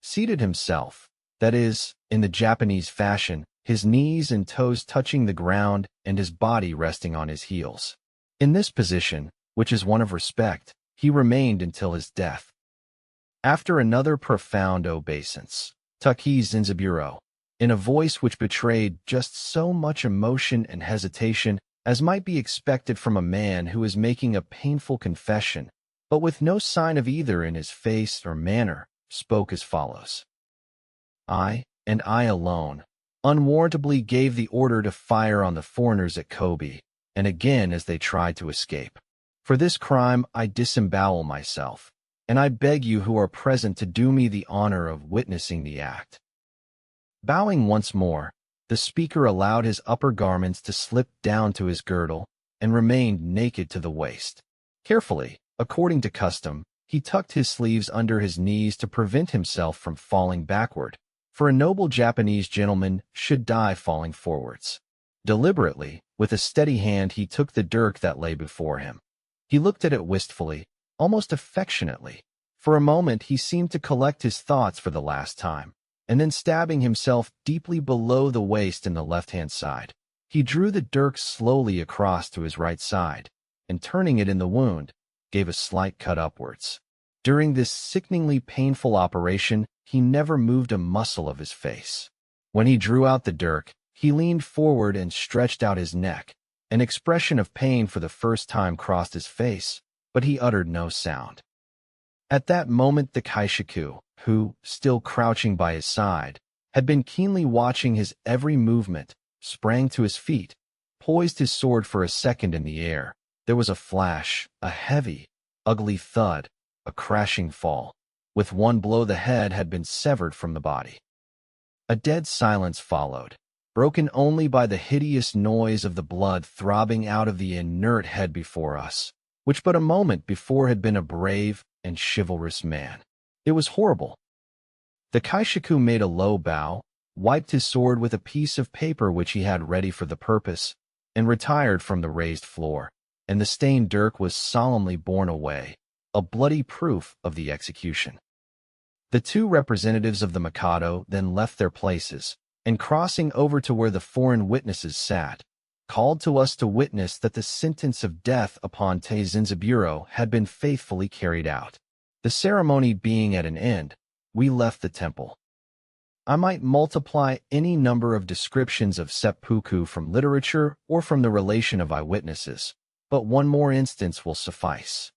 Seated himself, that is, in the Japanese fashion, his knees and toes touching the ground and his body resting on his heels. In this position, which is one of respect, he remained until his death. After another profound obeisance, Taki Zinzaburo, in a voice which betrayed just so much emotion and hesitation as might be expected from a man who is making a painful confession, but with no sign of either in his face or manner, spoke as follows. I, and I alone, unwarrantably gave the order to fire on the foreigners at Kobe, and again as they tried to escape. For this crime I disembowel myself, and I beg you who are present to do me the honor of witnessing the act. Bowing once more, the speaker allowed his upper garments to slip down to his girdle and remained naked to the waist. Carefully, according to custom, he tucked his sleeves under his knees to prevent himself from falling backward, for a noble Japanese gentleman should die falling forwards. Deliberately, with a steady hand, he took the dirk that lay before him. He looked at it wistfully, almost affectionately. For a moment he seemed to collect his thoughts for the last time, and then stabbing himself deeply below the waist in the left-hand side, he drew the dirk slowly across to his right side, and turning it in the wound, gave a slight cut upwards. During this sickeningly painful operation, he never moved a muscle of his face. When he drew out the dirk, he leaned forward and stretched out his neck. An expression of pain for the first time crossed his face, but he uttered no sound. At that moment the kaishaku, who, still crouching by his side, had been keenly watching his every movement, sprang to his feet, poised his sword for a second in the air. There was a flash, a heavy, ugly thud, a crashing fall. With one blow the head had been severed from the body. A dead silence followed, broken only by the hideous noise of the blood throbbing out of the inert head before us, which but a moment before had been a brave and chivalrous man. It was horrible. The kaishaku made a low bow, wiped his sword with a piece of paper which he had ready for the purpose, and retired from the raised floor, and the stained dirk was solemnly borne away, a bloody proof of the execution. The two representatives of the Mikado then left their places, and crossing over to where the foreign witnesses sat, called to us to witness that the sentence of death upon Teizinzaburo had been faithfully carried out. The ceremony being at an end, we left the temple. I might multiply any number of descriptions of seppuku from literature or from the relation of eyewitnesses, but one more instance will suffice.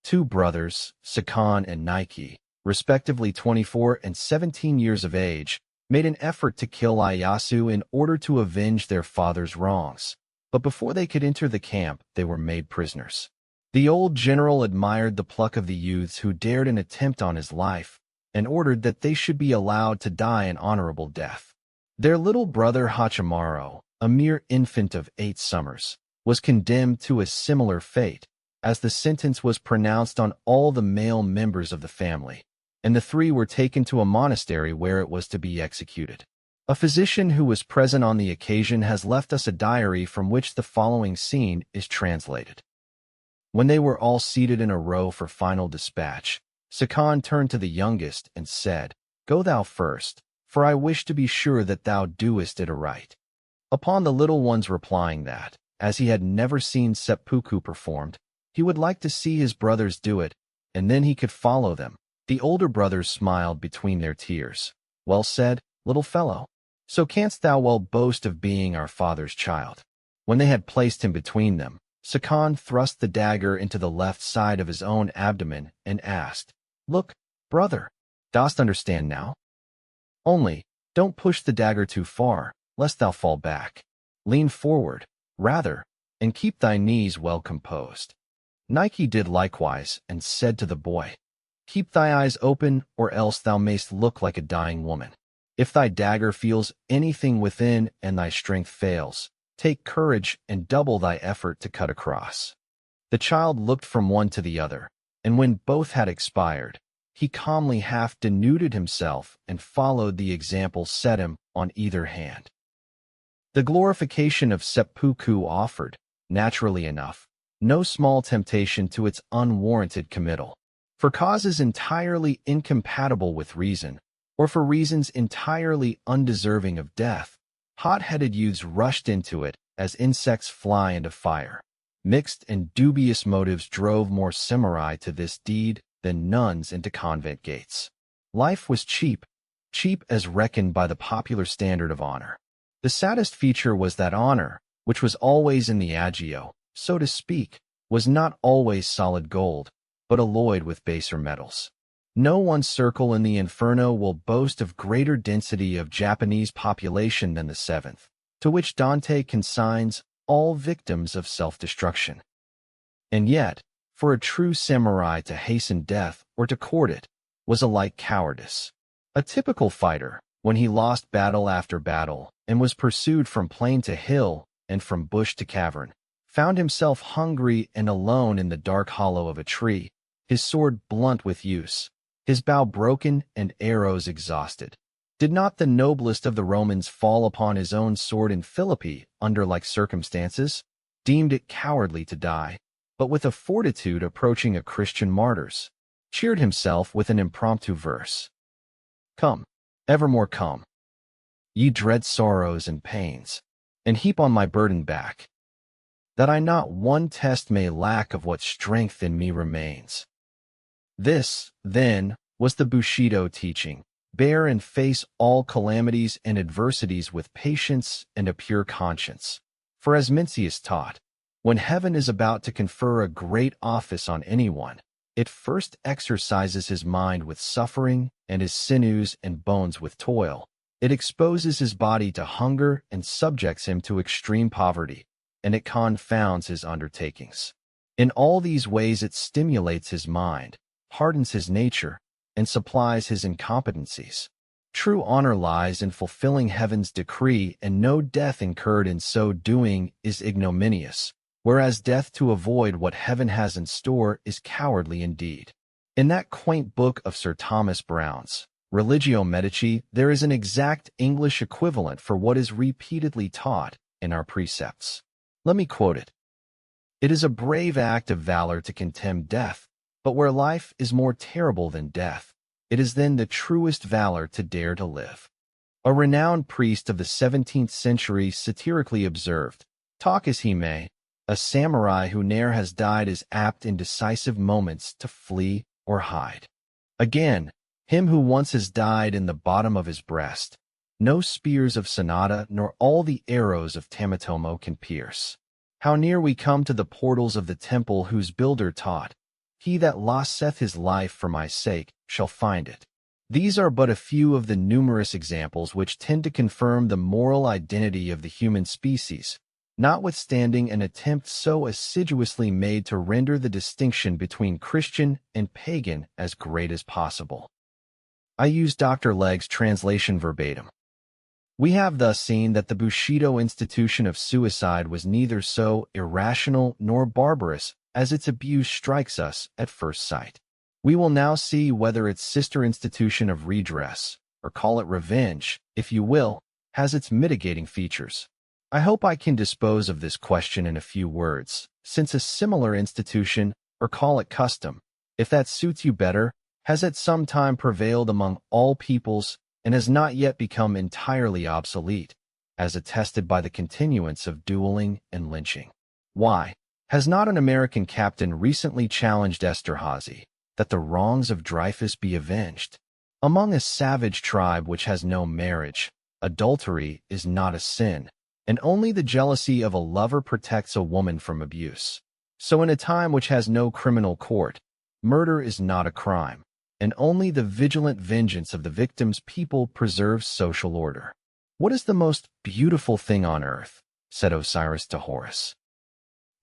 Two brothers, Sakan and Nike, respectively 24 and 17 years of age, made an effort to kill Ieyasu in order to avenge their father's wrongs, but before they could enter the camp, they were made prisoners. The old general admired the pluck of the youths who dared an attempt on his life, and ordered that they should be allowed to die an honorable death. Their little brother Hachimaro, a mere infant of 8 summers, was condemned to a similar fate, as the sentence was pronounced on all the male members of the family, and the 3 were taken to a monastery where it was to be executed. A physician who was present on the occasion has left us a diary from which the following scene is translated. When they were all seated in a row for final dispatch, Sakan turned to the youngest and said, "Go thou first, for I wish to be sure that thou doest it aright." Upon the little one's replying that, as he had never seen seppuku performed, he would like to see his brothers do it, and then he could follow them, the older brothers smiled between their tears. "Well said, little fellow. So canst thou well boast of being our father's child." When they had placed him between them, Sakan thrust the dagger into the left side of his own abdomen and asked, "Look, brother, dost understand now? Only, don't push the dagger too far, lest thou fall back. Lean forward, rather, and keep thy knees well composed." Nike did likewise and said to the boy, "Keep thy eyes open, or else thou mayst look like a dying woman. If thy dagger feels anything within and thy strength fails, take courage and double thy effort to cut across." The child looked from one to the other, and when both had expired, he calmly half denuded himself and followed the example set him on either hand. The glorification of seppuku offered, naturally enough, no small temptation to its unwarranted committal. For causes entirely incompatible with reason, or for reasons entirely undeserving of death, hot-headed youths rushed into it as insects fly into fire. Mixed and dubious motives drove more samurai to this deed than nuns into convent gates. Life was cheap as reckoned by the popular standard of honor. The saddest feature was that honor, which was always in the agio, so to speak, was not always solid gold, but alloyed with baser metals. No one circle in the Inferno will boast of greater density of Japanese population than the seventh, to which Dante consigns all victims of self-destruction. And yet, for a true samurai to hasten death or to court it was alike cowardice. A typical fighter, when he lost battle after battle and was pursued from plain to hill and from bush to cavern, found himself hungry and alone in the dark hollow of a tree, his sword blunt with use, his bow broken and arrows exhausted. Did not the noblest of the Romans fall upon his own sword in Philippi under like circumstances, deemed it cowardly to die, but with a fortitude approaching a Christian martyr's, cheered himself with an impromptu verse. Come, evermore come, ye dread sorrows and pains, and heap on my burden back, that I not one test may lack of what strength in me remains. This, then, was the Bushido teaching. Bear and face all calamities and adversities with patience and a pure conscience. For as Mencius taught, when heaven is about to confer a great office on anyone, it first exercises his mind with suffering and his sinews and bones with toil. It exposes his body to hunger and subjects him to extreme poverty, and it confounds his undertakings. In all these ways it stimulates his mind, hardens his nature, and supplies his incompetencies. True honor lies in fulfilling heaven's decree, and no death incurred in so doing is ignominious, whereas death to avoid what heaven has in store is cowardly indeed. In that quaint book of Sir Thomas Browne's, Religio Medici, there is an exact English equivalent for what is repeatedly taught in our precepts. Let me quote it. It is a brave act of valor to contemn death, but where life is more terrible than death, it is then the truest valor to dare to live. A renowned priest of the 17th century satirically observed, talk as he may, a samurai who ne'er has died is apt in decisive moments to flee or hide. Again, him who once has died in the bottom of his breast, no spears of Sonata nor all the arrows of Tamatomo can pierce. How near we come to the portals of the temple whose builder taught, he that losteth his life for my sake shall find it. These are but a few of the numerous examples which tend to confirm the moral identity of the human species, notwithstanding an attempt so assiduously made to render the distinction between Christian and pagan as great as possible. I use Dr. Legg's translation verbatim. We have thus seen that the Bushido institution of suicide was neither so irrational nor barbarous as its abuse strikes us at first sight. We will now see whether its sister institution of redress, or call it revenge, if you will, has its mitigating features. I hope I can dispose of this question in a few words, since a similar institution, or call it custom, if that suits you better, has at some time prevailed among all peoples and has not yet become entirely obsolete, as attested by the continuance of dueling and lynching. Why? Has not an American captain recently challenged Esterhazy that the wrongs of Dreyfus be avenged? Among a savage tribe which has no marriage, adultery is not a sin, and only the jealousy of a lover protects a woman from abuse. So in a time which has no criminal court, murder is not a crime, and only the vigilant vengeance of the victim's people preserves social order. What is the most beautiful thing on earth? Said Osiris to Horus.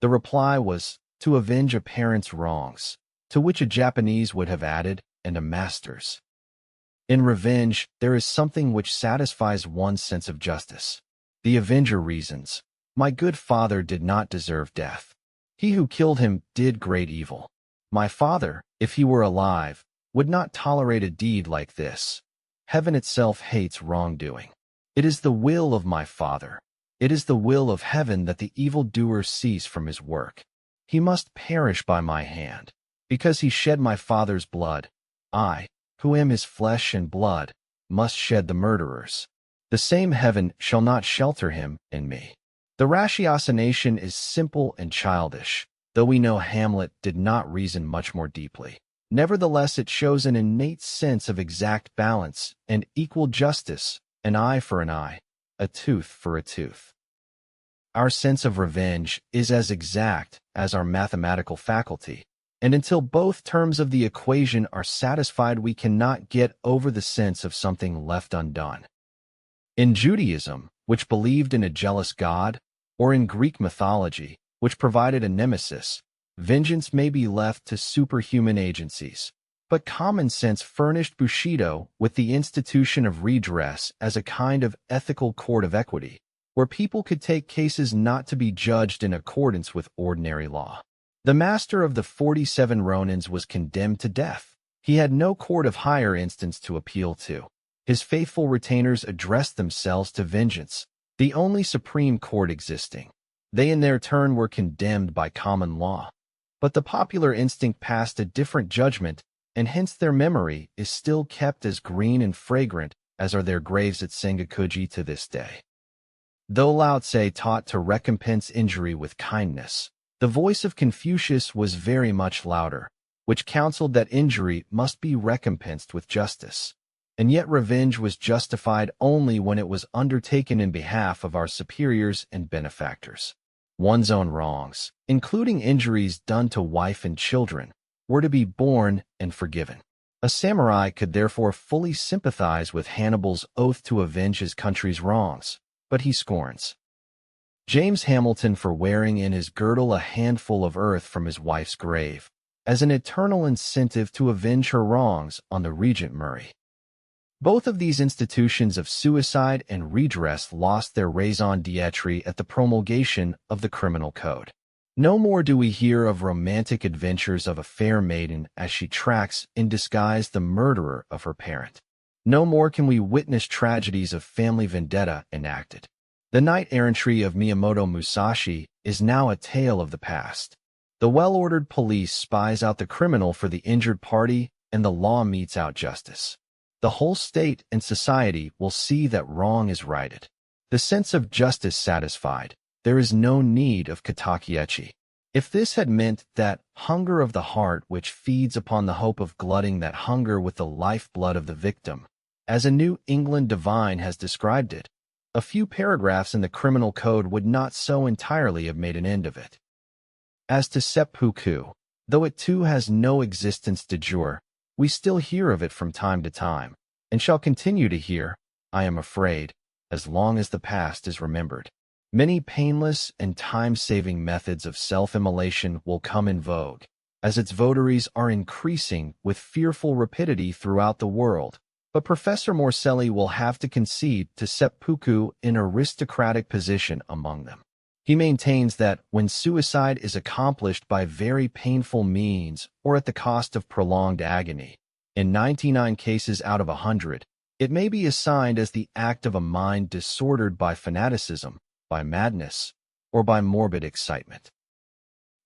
The reply was, to avenge a parent's wrongs, to which a Japanese would have added, and a master's. In revenge, there is something which satisfies one's sense of justice. The avenger reasons, my good father did not deserve death. He who killed him did great evil. My father, if he were alive, would not tolerate a deed like this. Heaven itself hates wrongdoing. It is the will of my father. It is the will of heaven that the evildoer cease from his work. He must perish by my hand, because he shed my father's blood. I, who am his flesh and blood, must shed the murderer's. The same heaven shall not shelter him and me. The ratiocination is simple and childish, though we know Hamlet did not reason much more deeply. Nevertheless, it shows an innate sense of exact balance and equal justice, an eye for an eye, a tooth for a tooth. Our sense of revenge is as exact as our mathematical faculty, and until both terms of the equation are satisfied, we cannot get over the sense of something left undone. In Judaism, which believed in a jealous God, or in Greek mythology, which provided a nemesis, vengeance may be left to superhuman agencies. But common sense furnished Bushido with the institution of redress as a kind of ethical court of equity, where people could take cases not to be judged in accordance with ordinary law. The master of the 47 Ronins was condemned to death. He had no court of higher instance to appeal to. His faithful retainers addressed themselves to vengeance, the only supreme court existing. They in their turn were condemned by common law. But the popular instinct passed a different judgment, and hence their memory is still kept as green and fragrant as are their graves at Sengakuji to this day. Though Lao Tse taught to recompense injury with kindness, the voice of Confucius was very much louder, which counseled that injury must be recompensed with justice. And yet revenge was justified only when it was undertaken in behalf of our superiors and benefactors. One's own wrongs, including injuries done to wife and children, were to be borne and forgiven. A samurai could therefore fully sympathize with Hannibal's oath to avenge his country's wrongs, but he scorns James Hamilton for wearing in his girdle a handful of earth from his wife's grave, as an eternal incentive to avenge her wrongs on the Regent Murray. Both of these institutions of suicide and redress lost their raison d'etre at the promulgation of the Criminal Code. No more do we hear of romantic adventures of a fair maiden as she tracks in disguise the murderer of her parent. No more can we witness tragedies of family vendetta enacted. The knight-errantry of Miyamoto Musashi is now a tale of the past. The well-ordered police spies out the criminal for the injured party, and the law metes out justice. The whole state and society will see that wrong is righted. The sense of justice satisfied, there is no need of katakiechi. If this had meant that hunger of the heart which feeds upon the hope of glutting that hunger with the lifeblood of the victim, as a New England divine has described it, a few paragraphs in the criminal code would not so entirely have made an end of it. As to seppuku, though it too has no existence de jure, we still hear of it from time to time, and shall continue to hear, I am afraid, as long as the past is remembered. Many painless and time-saving methods of self-immolation will come in vogue, as its votaries are increasing with fearful rapidity throughout the world. But Professor Morselli will have to concede to seppuku an aristocratic position among them. He maintains that when suicide is accomplished by very painful means or at the cost of prolonged agony, in 99 cases out of 100, it may be assigned as the act of a mind disordered by fanaticism, by madness, or by morbid excitement.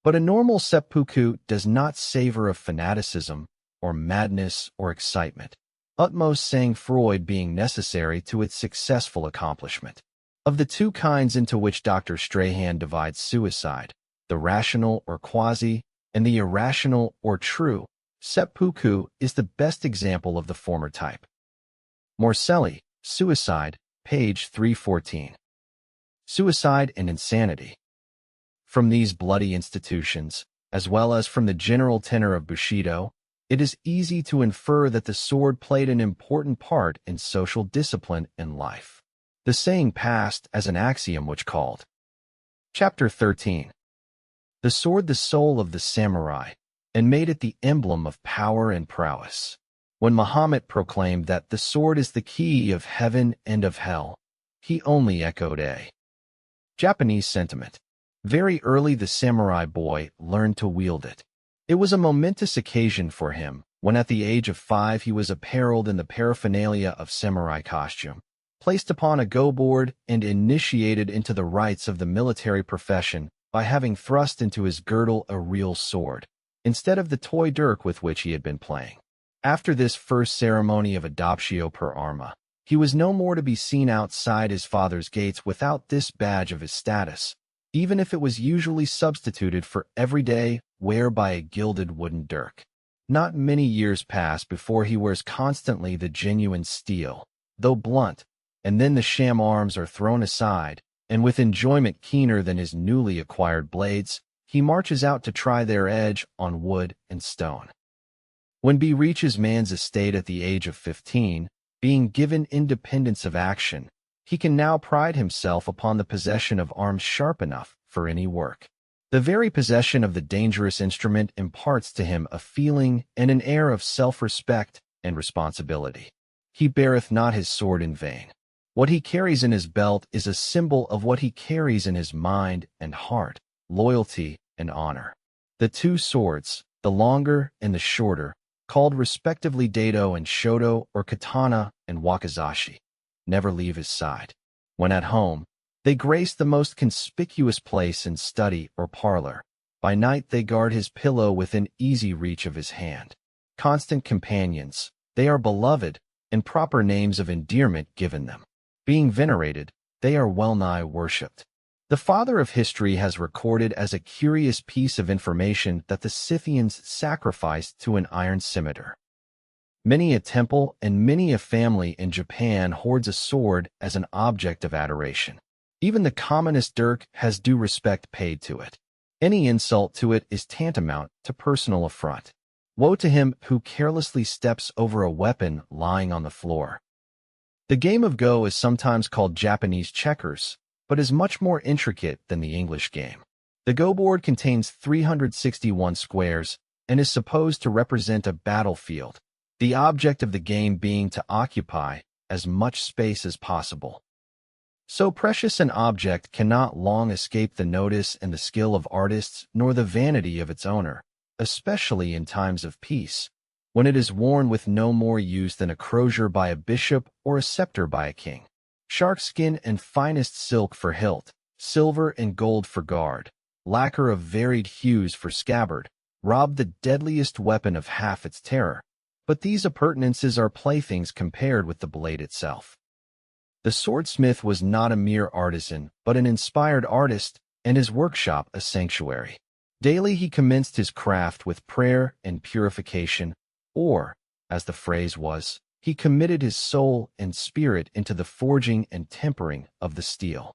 But a normal seppuku does not savor of fanaticism, or madness, or excitement, utmost sang-froid being necessary to its successful accomplishment. Of the two kinds into which Dr. Strahan divides suicide, the rational or quasi, and the irrational or true, seppuku is the best example of the former type. Morselli, Suicide, page 314. Suicide and insanity. From these bloody institutions, as well as from the general tenor of Bushido, it is easy to infer that the sword played an important part in social discipline and life. The saying passed as an axiom which called. Chapter 13. The sword the soul of the samurai, and made it the emblem of power and prowess. When Muhammad proclaimed that the sword is the key of heaven and of hell, he only echoed a Japanese sentiment. Very early the samurai boy learned to wield it. It was a momentous occasion for him when at the age of 5 he was apparelled in the paraphernalia of samurai costume, placed upon a go-board and initiated into the rites of the military profession by having thrust into his girdle a real sword, instead of the toy dirk with which he had been playing. After this first ceremony of adoptio per arma, he was no more to be seen outside his father's gates without this badge of his status, even if it was usually substituted for everyday wear by a gilded wooden dirk. Not many years pass before he wears constantly the genuine steel, though blunt, and then the sham arms are thrown aside, and with enjoyment keener than his newly acquired blades, he marches out to try their edge on wood and stone. When B reaches man's estate at the age of 15, being given independence of action, he can now pride himself upon the possession of arms sharp enough for any work. The very possession of the dangerous instrument imparts to him a feeling and an air of self-respect and responsibility. He beareth not his sword in vain. What he carries in his belt is a symbol of what he carries in his mind and heart, loyalty and honor. The two swords, the longer and the shorter, called respectively Dado and Shoto or Katana and Wakizashi, never leave his side. When at home, they grace the most conspicuous place in study or parlor. By night they guard his pillow within easy reach of his hand. Constant companions, they are beloved, and proper names of endearment given them. Being venerated, they are well-nigh worshipped. The father of history has recorded as a curious piece of information that the Scythians sacrificed to an iron scimitar. Many a temple and many a family in Japan hoards a sword as an object of adoration. Even the commonest dirk has due respect paid to it. Any insult to it is tantamount to personal affront. Woe to him who carelessly steps over a weapon lying on the floor. The game of Go is sometimes called Japanese checkers, but is much more intricate than the English game. The Go board contains 361 squares and is supposed to represent a battlefield, the object of the game being to occupy as much space as possible. So precious an object cannot long escape the notice and the skill of artists nor the vanity of its owner, especially in times of peace, when it is worn with no more use than a crozier by a bishop or a scepter by a king. Shark skin and finest silk for hilt, silver and gold for guard, lacquer of varied hues for scabbard, rob the deadliest weapon of half its terror. But these appurtenances are playthings compared with the blade itself. The swordsmith was not a mere artisan, but an inspired artist, and his workshop a sanctuary. Daily he commenced his craft with prayer and purification, or, as the phrase was, he committed his soul and spirit into the forging and tempering of the steel.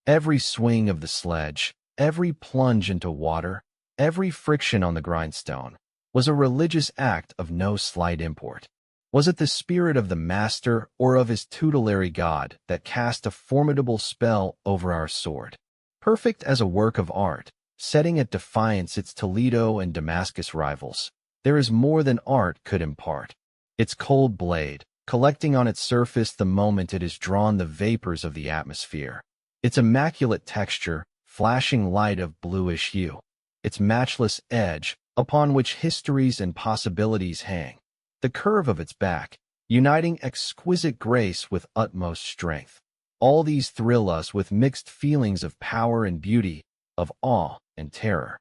Every swing of the sledge, every plunge into water, every friction on the grindstone, was a religious act of no slight import. Was it the spirit of the master or of his tutelary god that cast a formidable spell over our sword? Perfect as a work of art, setting at defiance its Toledo and Damascus rivals, there is more than art could impart. Its cold blade, collecting on its surface the moment it has drawn the vapors of the atmosphere. Its immaculate texture, flashing light of bluish hue. Its matchless edge, upon which histories and possibilities hang. The curve of its back, uniting exquisite grace with utmost strength. All these thrill us with mixed feelings of power and beauty, of awe and terror.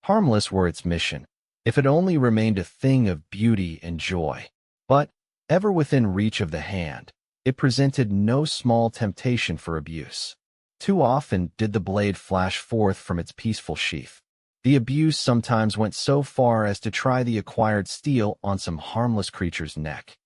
Harmless were its mission, if it only remained a thing of beauty and joy. But, ever within reach of the hand, it presented no small temptation for abuse. Too often did the blade flash forth from its peaceful sheath. The abuse sometimes went so far as to try the acquired steel on some harmless creature's neck.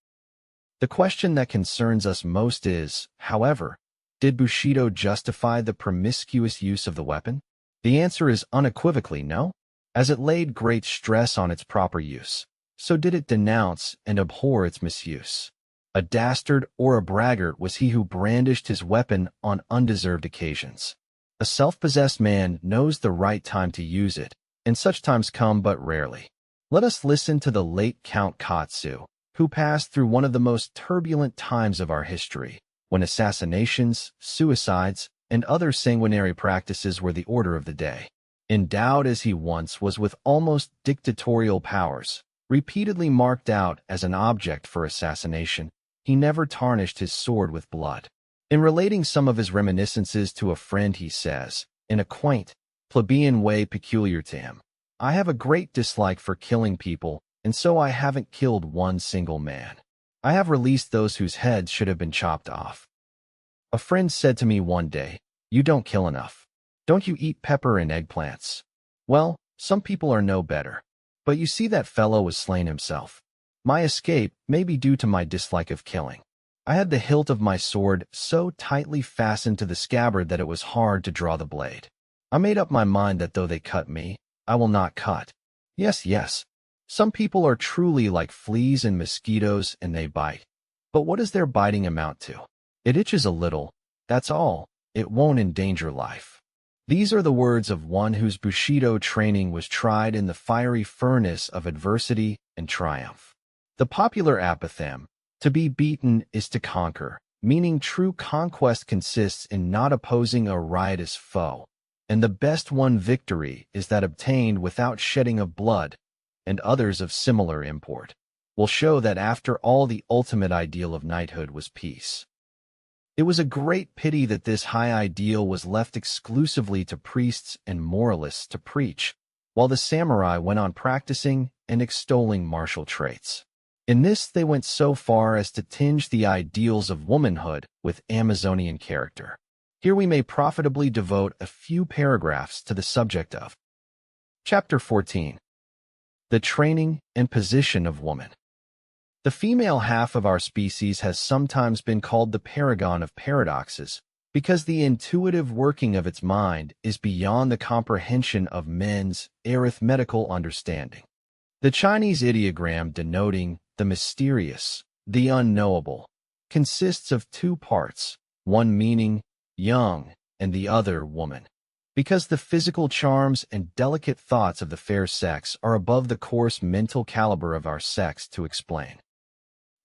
The question that concerns us most is, however, did Bushido justify the promiscuous use of the weapon? The answer is unequivocally no. As it laid great stress on its proper use, so did it denounce and abhor its misuse. A dastard or a braggart was he who brandished his weapon on undeserved occasions. A self-possessed man knows the right time to use it, and such times come but rarely. Let us listen to the late Count Katsu, who passed through one of the most turbulent times of our history, when assassinations, suicides, and other sanguinary practices were the order of the day. Endowed as he once was with almost dictatorial powers, repeatedly marked out as an object for assassination, he never tarnished his sword with blood. In relating some of his reminiscences to a friend, he says, in a quaint, plebeian way peculiar to him, "I have a great dislike for killing people, and so I haven't killed one single man. I have released those whose heads should have been chopped off." A friend said to me one day, "You don't kill enough. Don't you eat pepper and eggplants?" Well, some people are no better. But you see, that fellow was slain himself. My escape may be due to my dislike of killing. I had the hilt of my sword so tightly fastened to the scabbard that it was hard to draw the blade. I made up my mind that though they cut me, I will not cut. Yes, yes. Some people are truly like fleas and mosquitoes and they bite. But what does their biting amount to? It itches a little, that's all. It won't endanger life. These are the words of one whose Bushido training was tried in the fiery furnace of adversity and triumph. The popular apothegm, to be beaten is to conquer, meaning true conquest consists in not opposing a riotous foe, and the best won victory is that obtained without shedding of blood, and others of similar import will show that after all the ultimate ideal of knighthood was peace. It was a great pity that this high ideal was left exclusively to priests and moralists to preach, while the samurai went on practicing and extolling martial traits. In this, they went so far as to tinge the ideals of womanhood with Amazonian character. Here we may profitably devote a few paragraphs to the subject of Chapter 14. The Training and Position of Woman. The female half of our species has sometimes been called the paragon of paradoxes, because the intuitive working of its mind is beyond the comprehension of men's arithmetical understanding. The Chinese ideogram denoting the mysterious, the unknowable, consists of two parts, one meaning young and the other woman, because the physical charms and delicate thoughts of the fair sex are above the coarse mental caliber of our sex to explain.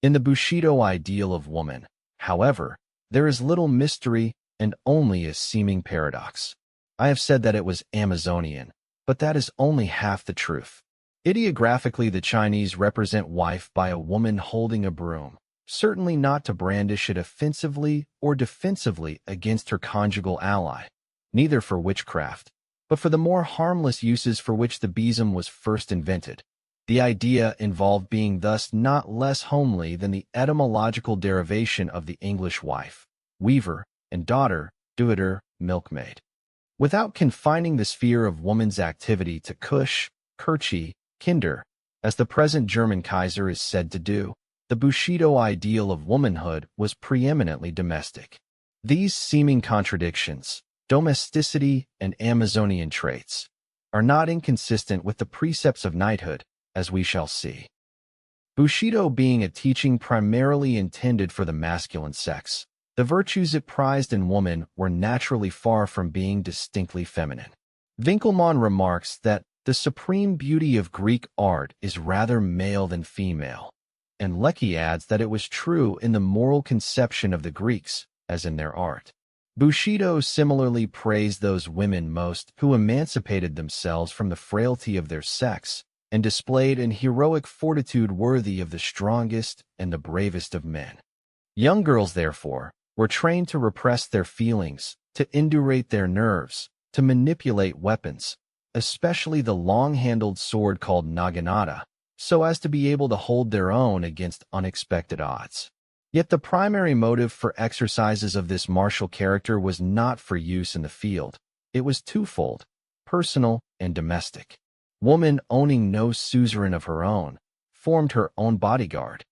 In the Bushido ideal of woman, however, there is little mystery and only a seeming paradox. I have said that it was Amazonian, but that is only half the truth. Ideographically, the Chinese represent wife by a woman holding a broom, certainly not to brandish it offensively or defensively against her conjugal ally, neither for witchcraft, but for the more harmless uses for which the besom was first invented. The idea involved being thus not less homely than the etymological derivation of the English wife, weaver, and daughter, dowager, milkmaid. Without confining the sphere of woman's activity to Kush, Kirchi, Kinder, as the present German Kaiser is said to do, the Bushido ideal of womanhood was preeminently domestic. These seeming contradictions, domesticity and Amazonian traits, are not inconsistent with the precepts of knighthood, as we shall see. Bushido being a teaching primarily intended for the masculine sex, the virtues it prized in woman were naturally far from being distinctly feminine. Winckelmann remarks that the supreme beauty of Greek art is rather male than female, and Lecky adds that it was true in the moral conception of the Greeks, as in their art. Bushido similarly praised those women most who emancipated themselves from the frailty of their sex and displayed an heroic fortitude worthy of the strongest and the bravest of men. Young girls, therefore, were trained to repress their feelings, to indurate their nerves, to manipulate weapons, especially the long-handled sword called naginata, so as to be able to hold their own against unexpected odds. Yet the primary motive for exercises of this martial character was not for use in the field. It was twofold, personal and domestic. Woman, owning no suzerain of her own, formed her own bodyguard.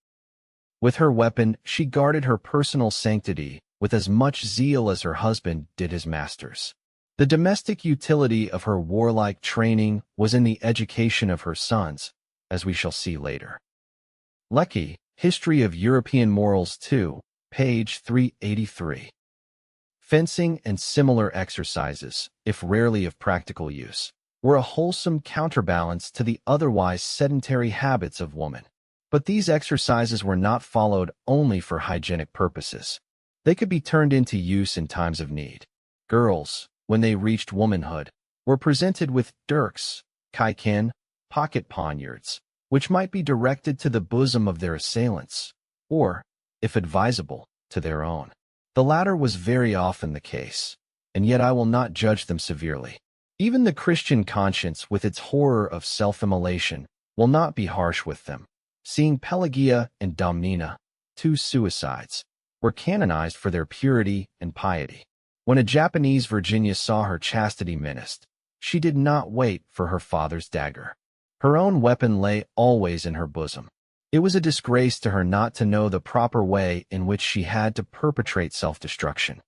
With her weapon, she guarded her personal sanctity with as much zeal as her husband did his master's. The domestic utility of her warlike training was in the education of her sons, as we shall see later. Lecky, History of European Morals 2, page 383. Fencing and similar exercises, if rarely of practical use, were a wholesome counterbalance to the otherwise sedentary habits of woman. But these exercises were not followed only for hygienic purposes. They could be turned into use in times of need. Girls, when they reached womanhood, were presented with dirks, kaiken, pocket poniards, which might be directed to the bosom of their assailants, or, if advisable, to their own. The latter was very often the case, and yet I will not judge them severely. Even the Christian conscience, with its horror of self-immolation, will not be harsh with them, seeing Pelagia and Domnina, two suicides, were canonized for their purity and piety. When a Japanese Virginia saw her chastity menaced, she did not wait for her father's dagger. Her own weapon lay always in her bosom. It was a disgrace to her not to know the proper way in which she had to perpetrate self-destruction.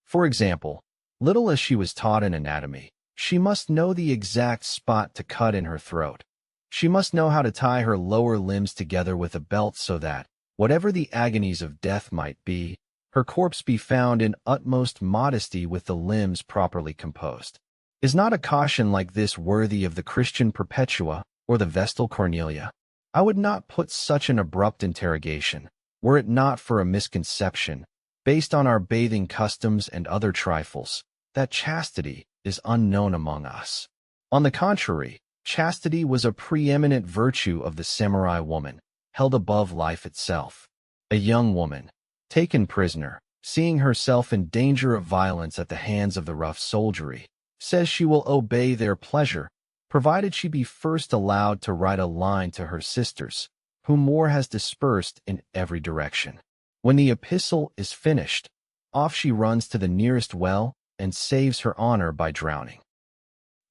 For example, little as she was taught in anatomy, she must know the exact spot to cut in her throat. She must know how to tie her lower limbs together with a belt so that, whatever the agonies of death might be, her corpse be found in utmost modesty with the limbs properly composed. Is not a caution like this worthy of the Christian Perpetua or the Vestal Cornelia? I would not put such an abrupt interrogation, were it not for a misconception, based on our bathing customs and other trifles, that chastity is unknown among us. On the contrary, chastity was a preeminent virtue of the samurai woman, held above life itself. A young woman, taken prisoner, seeing herself in danger of violence at the hands of the rough soldiery, says she will obey their pleasure, provided she be first allowed to write a line to her sisters, whom war has dispersed in every direction. When the epistle is finished, off she runs to the nearest well and saves her honor by drowning.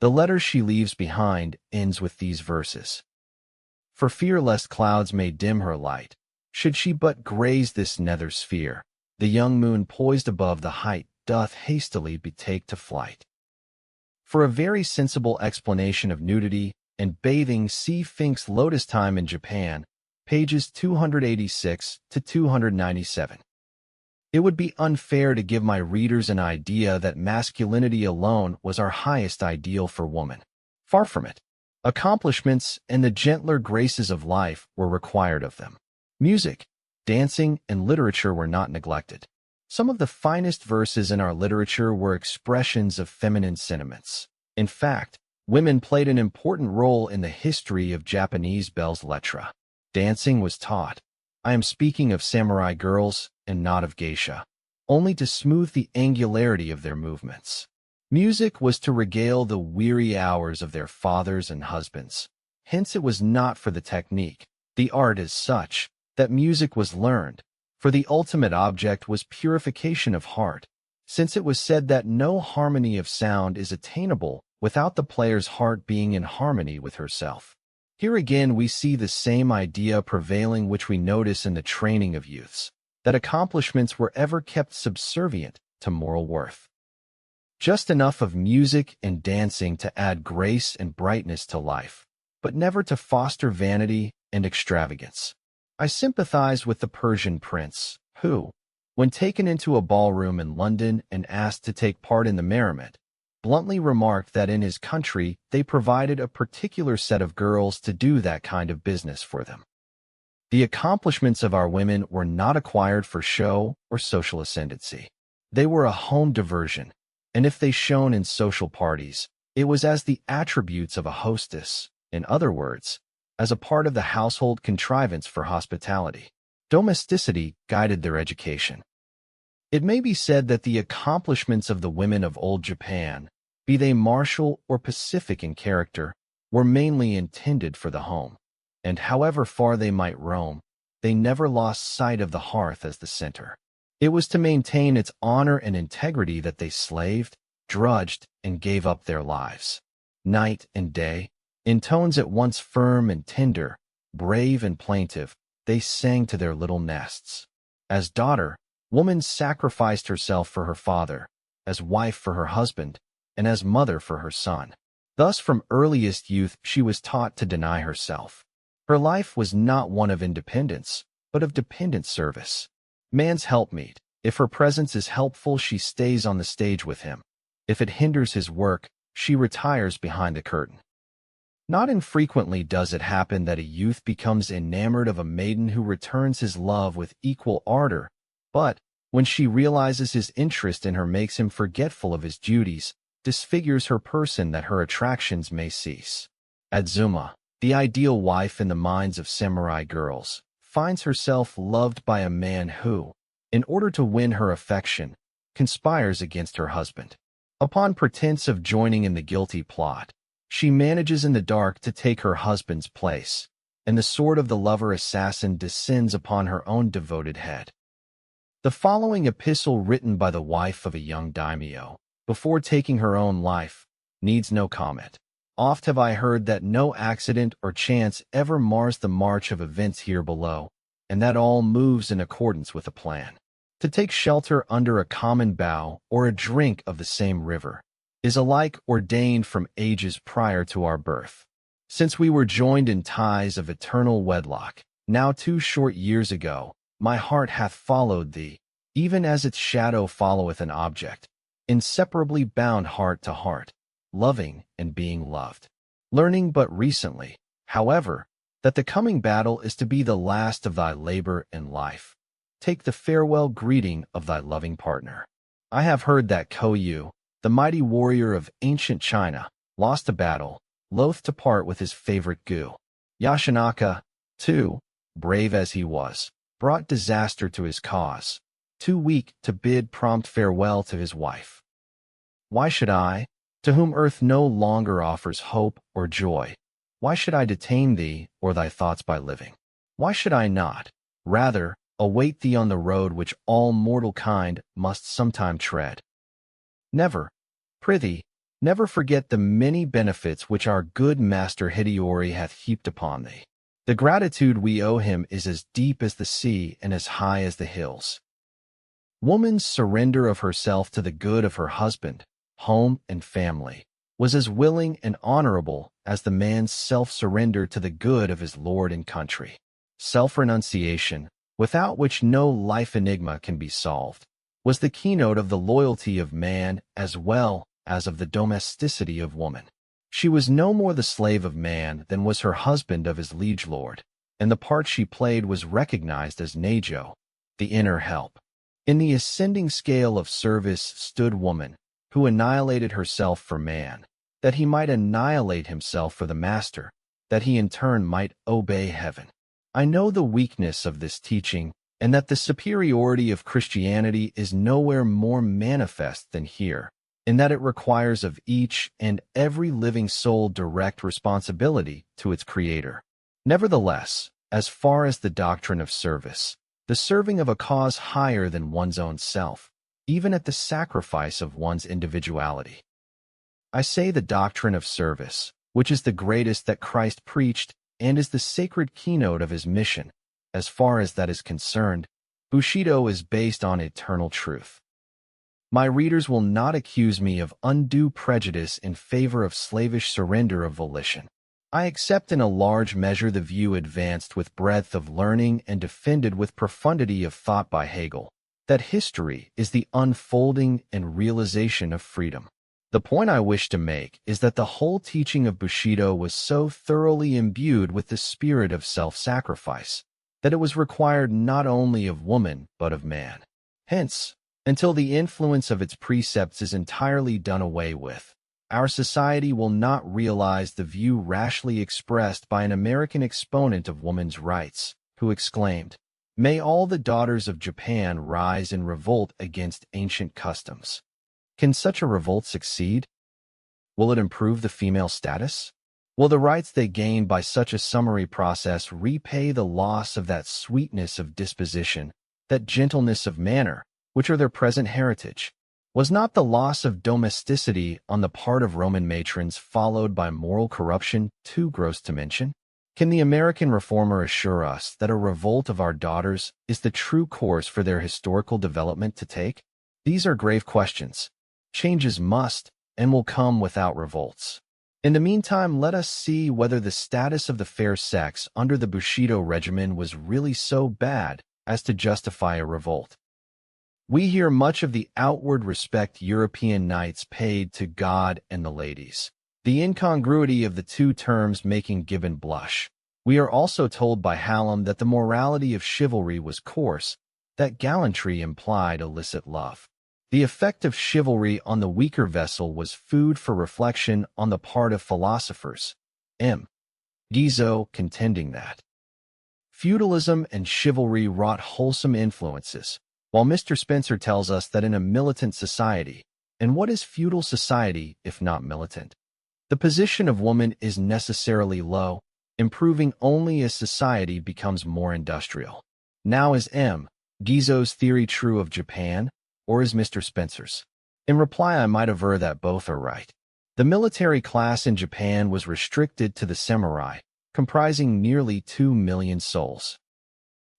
The letter she leaves behind ends with these verses. For fear lest clouds may dim her light, should she but graze this nether sphere, the young moon poised above the height doth hastily betake to flight. For a very sensible explanation of nudity and bathing, see Fink's Lotus Time in Japan, pages 286 to 297. It would be unfair to give my readers an idea that masculinity alone was our highest ideal for woman. Far from it. Accomplishments and the gentler graces of life were required of them. Music, dancing, and literature were not neglected. Some of the finest verses in our literature were expressions of feminine sentiments. In fact, women played an important role in the history of Japanese belles lettres. Dancing was taught. I am speaking of samurai girls and not of geisha, only to smooth the angularity of their movements. Music was to regale the weary hours of their fathers and husbands. Hence it was not for the technique, the art as such, that music was learned, for the ultimate object was purification of heart, since it was said that no harmony of sound is attainable without the player's heart being in harmony with herself. Here again we see the same idea prevailing which we notice in the training of youths, that accomplishments were ever kept subservient to moral worth. Just enough of music and dancing to add grace and brightness to life, but never to foster vanity and extravagance. I sympathize with the Persian prince, who, when taken into a ballroom in London and asked to take part in the merriment, bluntly remarked that in his country they provided a particular set of girls to do that kind of business for them. The accomplishments of our women were not acquired for show or social ascendancy. They were a home diversion, and if they shone in social parties, it was as the attributes of a hostess, in other words, as a part of the household contrivance for hospitality. Domesticity guided their education. It may be said that the accomplishments of the women of old Japan, be they martial or pacific in character, were mainly intended for the home, and however far they might roam, they never lost sight of the hearth as the center. It was to maintain its honor and integrity that they slaved, drudged, and gave up their lives. Night and day, in tones at once firm and tender, brave and plaintive, they sang to their little nests. As daughter, woman sacrificed herself for her father, as wife for her husband, and as mother for her son. Thus from earliest youth she was taught to deny herself. Her life was not one of independence, but of dependent service. Man's helpmeet. If her presence is helpful, she stays on the stage with him. If it hinders his work, she retires behind the curtain. Not infrequently does it happen that a youth becomes enamored of a maiden who returns his love with equal ardor, but, when she realizes his interest in her makes him forgetful of his duties, disfigures her person that her attractions may cease. Adzuma, the ideal wife in the minds of samurai girls, finds herself loved by a man who, in order to win her affection, conspires against her husband. Upon pretense of joining in the guilty plot, she manages in the dark to take her husband's place, and the sword of the lover-assassin descends upon her own devoted head. The following epistle written by the wife of a young daimyo, before taking her own life, needs no comment. Oft have I heard that no accident or chance ever mars the march of events here below, and that all moves in accordance with a plan. To take shelter under a common bough or a drink of the same river is alike ordained from ages prior to our birth. Since we were joined in ties of eternal wedlock, now 2 short years ago, my heart hath followed thee, even as its shadow followeth an object, inseparably bound heart to heart, loving and being loved. Learning but recently, however, that the coming battle is to be the last of thy labor and life, take the farewell greeting of thy loving partner. I have heard that Kou, the mighty warrior of ancient China, lost a battle, loath to part with his favorite gu. Yashinaka, too, brave as he was, brought disaster to his cause, too weak to bid prompt farewell to his wife. Why should I, to whom earth no longer offers hope or joy, why should I detain thee or thy thoughts by living? Why should I not, rather, await thee on the road which all mortal kind must sometime tread? Never, prithee, never forget the many benefits which our good master Hideyori hath heaped upon thee. The gratitude we owe him is as deep as the sea and as high as the hills. Woman's surrender of herself to the good of her husband, home, and family was as willing and honorable as the man's self-surrender to the good of his lord and country. Self-renunciation, without which no life enigma can be solved, was the keynote of the loyalty of man as well as of the domesticity of woman. She was no more the slave of man than was her husband of his liege lord, and the part she played was recognized as Neijo, the inner help. In the ascending scale of service stood woman, who annihilated herself for man, that he might annihilate himself for the master, that he in turn might obey heaven. I know the weakness of this teaching, and that the superiority of Christianity is nowhere more manifest than here, in that it requires of each and every living soul direct responsibility to its Creator. Nevertheless, as far as the doctrine of service, the serving of a cause higher than one's own self, even at the sacrifice of one's individuality. I say the doctrine of service, which is the greatest that Christ preached and is the sacred keynote of his mission. As far as that is concerned, Bushido is based on eternal truth. My readers will not accuse me of undue prejudice in favor of slavish surrender of volition. I accept in a large measure the view advanced with breadth of learning and defended with profundity of thought by Hegel, that history is the unfolding and realization of freedom. The point I wish to make is that the whole teaching of Bushido was so thoroughly imbued with the spirit of self-sacrifice that it was required not only of woman but of man. Hence, until the influence of its precepts is entirely done away with, our society will not realize the view rashly expressed by an American exponent of woman's rights, who exclaimed, "May all the daughters of Japan rise in revolt against ancient customs." Can such a revolt succeed? Will it improve the female status? Will the rights they gain by such a summary process repay the loss of that sweetness of disposition, that gentleness of manner, which are their present heritage? Was not the loss of domesticity on the part of Roman matrons followed by moral corruption too gross to mention? Can the American reformer assure us that a revolt of our daughters is the true course for their historical development to take? These are grave questions. Changes must and will come without revolts. In the meantime, let us see whether the status of the fair sex under the Bushido regimen was really so bad as to justify a revolt. We hear much of the outward respect European knights paid to God and the ladies, the incongruity of the two terms making Gibbon blush. We are also told by Hallam that the morality of chivalry was coarse, that gallantry implied illicit love. The effect of chivalry on the weaker vessel was food for reflection on the part of philosophers, M. Guizot contending that feudalism and chivalry wrought wholesome influences, while Mr. Spencer tells us that in a militant society, and what is feudal society if not militant? The position of woman is necessarily low, improving only as society becomes more industrial. Now is M. Guizot's theory true of Japan, or is Mr. Spencer's? In reply, I might aver that both are right. The military class in Japan was restricted to the samurai, comprising nearly 2 million souls.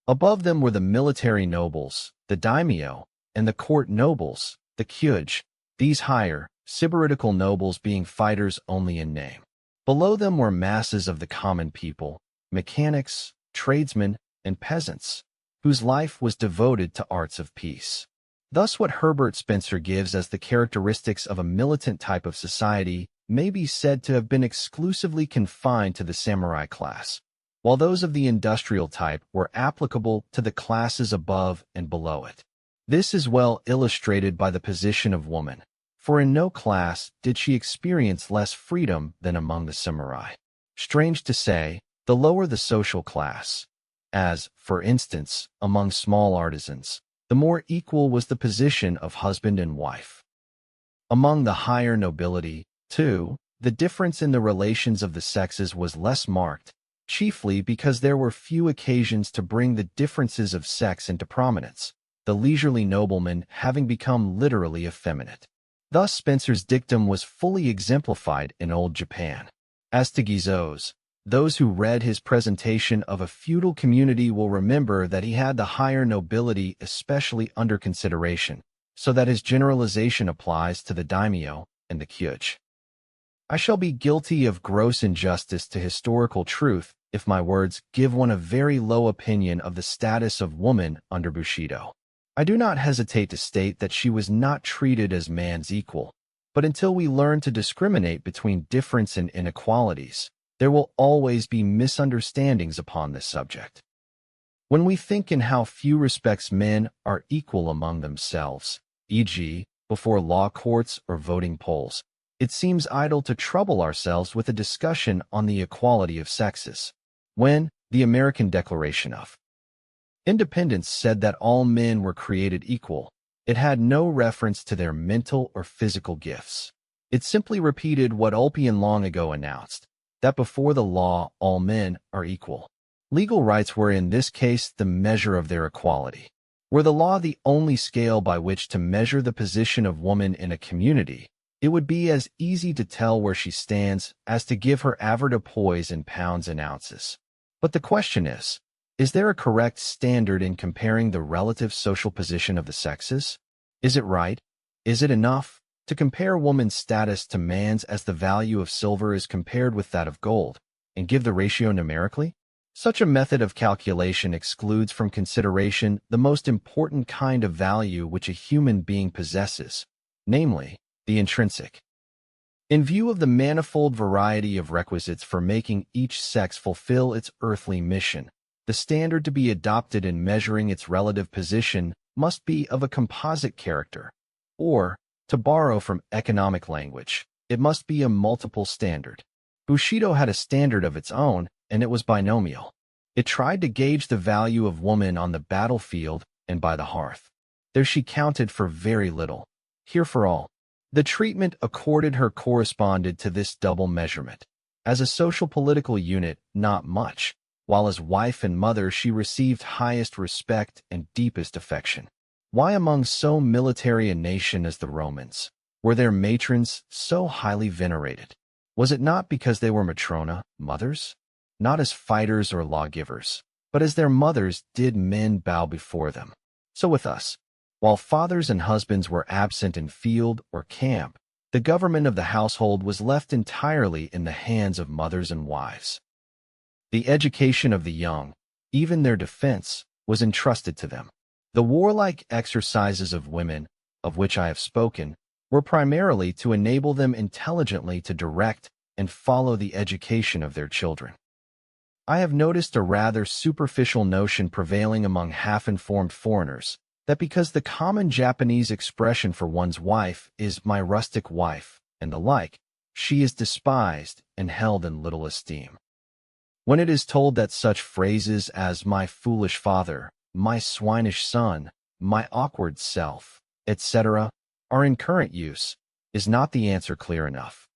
Above them were the military nobles, the daimyo, and the court nobles, the kyuj, these higher, sybaritical nobles being fighters only in name. Below them were masses of the common people, mechanics, tradesmen, and peasants, whose life was devoted to arts of peace. Thus what Herbert Spencer gives as the characteristics of a militant type of society may be said to have been exclusively confined to the samurai class, while those of the industrial type were applicable to the classes above and below it. This is well illustrated by the position of woman, for in no class did she experience less freedom than among the samurai. Strange to say, the lower the social class, as, for instance, among small artisans, the more equal was the position of husband and wife. Among the higher nobility, too, the difference in the relations of the sexes was less marked, chiefly because there were few occasions to bring the differences of sex into prominence, the leisurely nobleman having become literally effeminate. Thus Spencer's dictum was fully exemplified in old Japan. As to Guizot's, those who read his presentation of a feudal community will remember that he had the higher nobility especially under consideration, so that his generalization applies to the daimyo and the kyuj. I shall be guilty of gross injustice to historical truth if my words give one a very low opinion of the status of woman under Bushido. I do not hesitate to state that she was not treated as man's equal, but until we learn to discriminate between difference and inequalities, there will always be misunderstandings upon this subject. When we think in how few respects men are equal among themselves, e.g., before law courts or voting polls, it seems idle to trouble ourselves with a discussion on the equality of sexes. When the American Declaration of Independence said that all men were created equal, it had no reference to their mental or physical gifts. It simply repeated what Ulpian long ago announced, that before the law all men are equal. Legal rights were in this case the measure of their equality. Were the law the only scale by which to measure the position of woman in a community, it would be as easy to tell where she stands as to give her avoirdupois in pounds and ounces. But the question is there a correct standard in comparing the relative social position of the sexes? Is it right? Is it enough to compare woman's status to man's as the value of silver is compared with that of gold, and give the ratio numerically? Such a method of calculation excludes from consideration the most important kind of value which a human being possesses, namely, the intrinsic. In view of the manifold variety of requisites for making each sex fulfill its earthly mission, the standard to be adopted in measuring its relative position must be of a composite character, or, to borrow from economic language, it must be a multiple standard. Bushido had a standard of its own, and it was binomial. It tried to gauge the value of woman on the battlefield and by the hearth. There she counted for very little, here for all. The treatment accorded her corresponded to this double measurement. As a social-political unit, not much, while as wife and mother she received highest respect and deepest affection. Why among so military a nation as the Romans were their matrons so highly venerated? Was it not because they were matrona, mothers? Not as fighters or lawgivers, but as their mothers did men bow before them. So with us, while fathers and husbands were absent in field or camp, the government of the household was left entirely in the hands of mothers and wives. The education of the young, even their defense, was entrusted to them. The warlike exercises of women, of which I have spoken, were primarily to enable them intelligently to direct and follow the education of their children. I have noticed a rather superficial notion prevailing among half-informed foreigners, that because the common Japanese expression for one's wife is my rustic wife, and the like, she is despised and held in little esteem. When it is told that such phrases as my foolish father, my swinish son, my awkward self, etc., are in current use, is not the answer clear enough?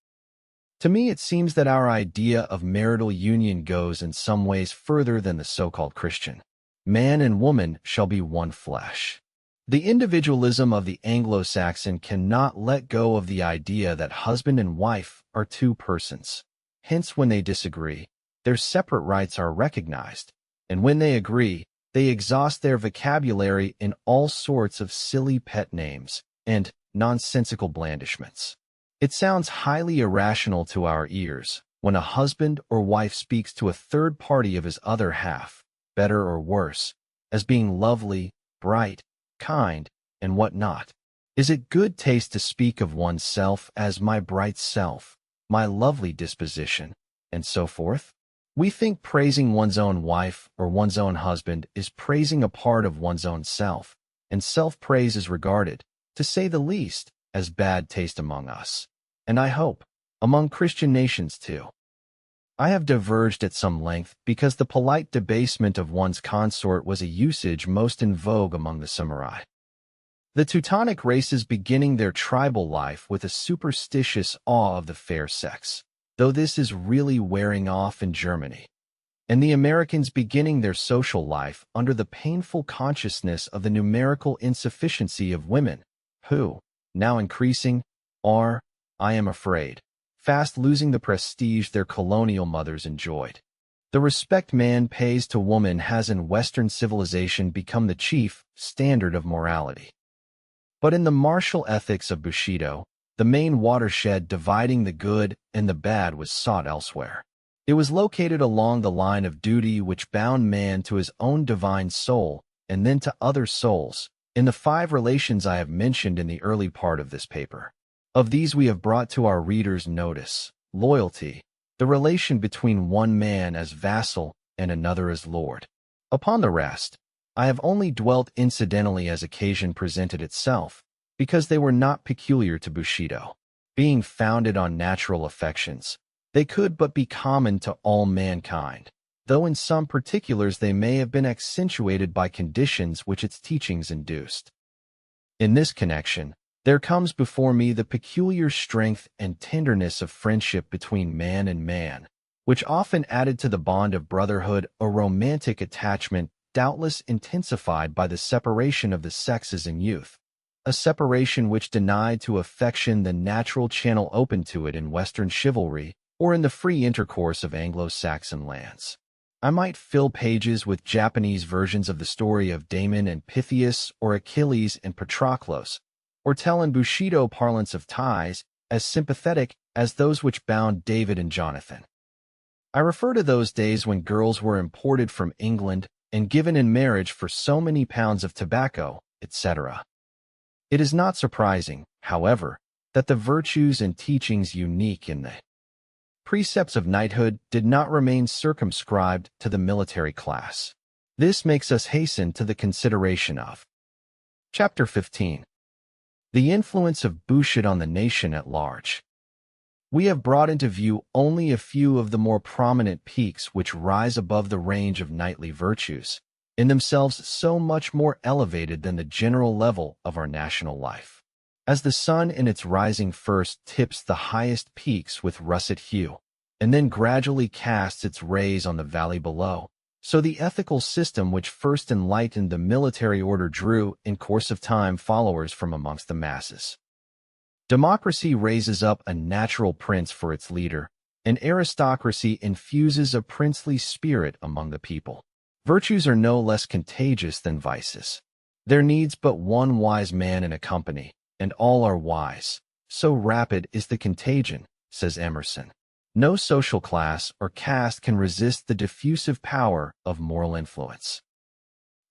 To me it seems that our idea of marital union goes in some ways further than the so-called Christian. Man and woman shall be one flesh. The individualism of the Anglo-Saxon cannot let go of the idea that husband and wife are two persons. Hence, when they disagree, their separate rights are recognized, and when they agree, they exhaust their vocabulary in all sorts of silly pet names and nonsensical blandishments. It sounds highly irrational to our ears when a husband or wife speaks to a third party of his other half, better or worse, as being lovely, bright, kind, and what not. Is it good taste to speak of oneself as my bright self, my lovely disposition, and so forth? We think praising one's own wife or one's own husband is praising a part of one's own self, and self-praise is regarded, to say the least, as bad taste among us, and I hope, among Christian nations too. I have diverged at some length because the polite debasement of one's consort was a usage most in vogue among the samurai. The Teutonic races beginning their tribal life with a superstitious awe of the fair sex, though this is really wearing off in Germany, and the Americans beginning their social life under the painful consciousness of the numerical insufficiency of women, who, now increasing, are, I am afraid, fast losing the prestige their colonial mothers enjoyed. The respect man pays to woman has in Western civilization become the chief standard of morality. But in the martial ethics of Bushido, the main watershed dividing the good and the bad was sought elsewhere. It was located along the line of duty which bound man to his own divine soul and then to other souls, in the 5 relations I have mentioned in the early part of this paper. Of these we have brought to our readers' notice loyalty, the relation between one man as vassal and another as lord. Upon the rest, I have only dwelt incidentally as occasion presented itself, because they were not peculiar to Bushido. Being founded on natural affections, they could but be common to all mankind, though in some particulars they may have been accentuated by conditions which its teachings induced. In this connection, there comes before me the peculiar strength and tenderness of friendship between man and man, which often added to the bond of brotherhood a romantic attachment doubtless intensified by the separation of the sexes in youth, a separation which denied to affection the natural channel open to it in Western chivalry or in the free intercourse of Anglo-Saxon lands. I might fill pages with Japanese versions of the story of Damon and Pythias or Achilles and Patroclus, or tell in Bushido parlance of ties as sympathetic as those which bound David and Jonathan. I refer to those days when girls were imported from England and given in marriage for so many pounds of tobacco, etc. It is not surprising, however, that the virtues and teachings unique in the precepts of knighthood did not remain circumscribed to the military class. This makes us hasten to the consideration of Chapter 15. The influence of Bushido on the nation at large. We have brought into view only a few of the more prominent peaks which rise above the range of knightly virtues, in themselves so much more elevated than the general level of our national life. As the sun in its rising first tips the highest peaks with russet hue, and then gradually casts its rays on the valley below, so the ethical system which first enlightened the military order drew, in course of time, followers from amongst the masses. Democracy raises up a natural prince for its leader, and aristocracy infuses a princely spirit among the people. Virtues are no less contagious than vices. There needs but one wise man in a company, and all are wise. So rapid is the contagion, says Emerson. No social class or caste can resist the diffusive power of moral influence.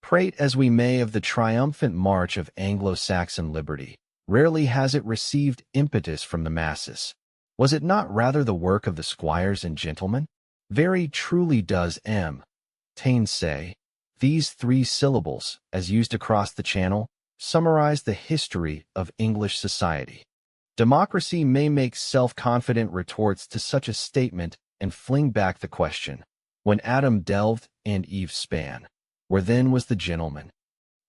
Prate as we may of the triumphant march of Anglo-Saxon liberty, rarely has it received impetus from the masses. Was it not rather the work of the squires and gentlemen? Very truly does M. Taine say, these 3 syllables, as used across the channel, summarize the history of English society. Democracy may make self-confident retorts to such a statement and fling back the question, when Adam delved and Eve span, where then was the gentleman?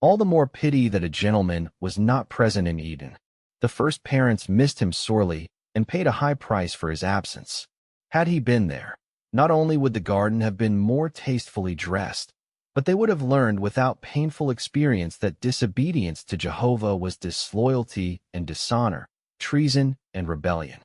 All the more pity that a gentleman was not present in Eden. The first parents missed him sorely and paid a high price for his absence. Had he been there, not only would the garden have been more tastefully dressed, but they would have learned without painful experience that disobedience to Jehovah was disloyalty and dishonor, treason and rebellion.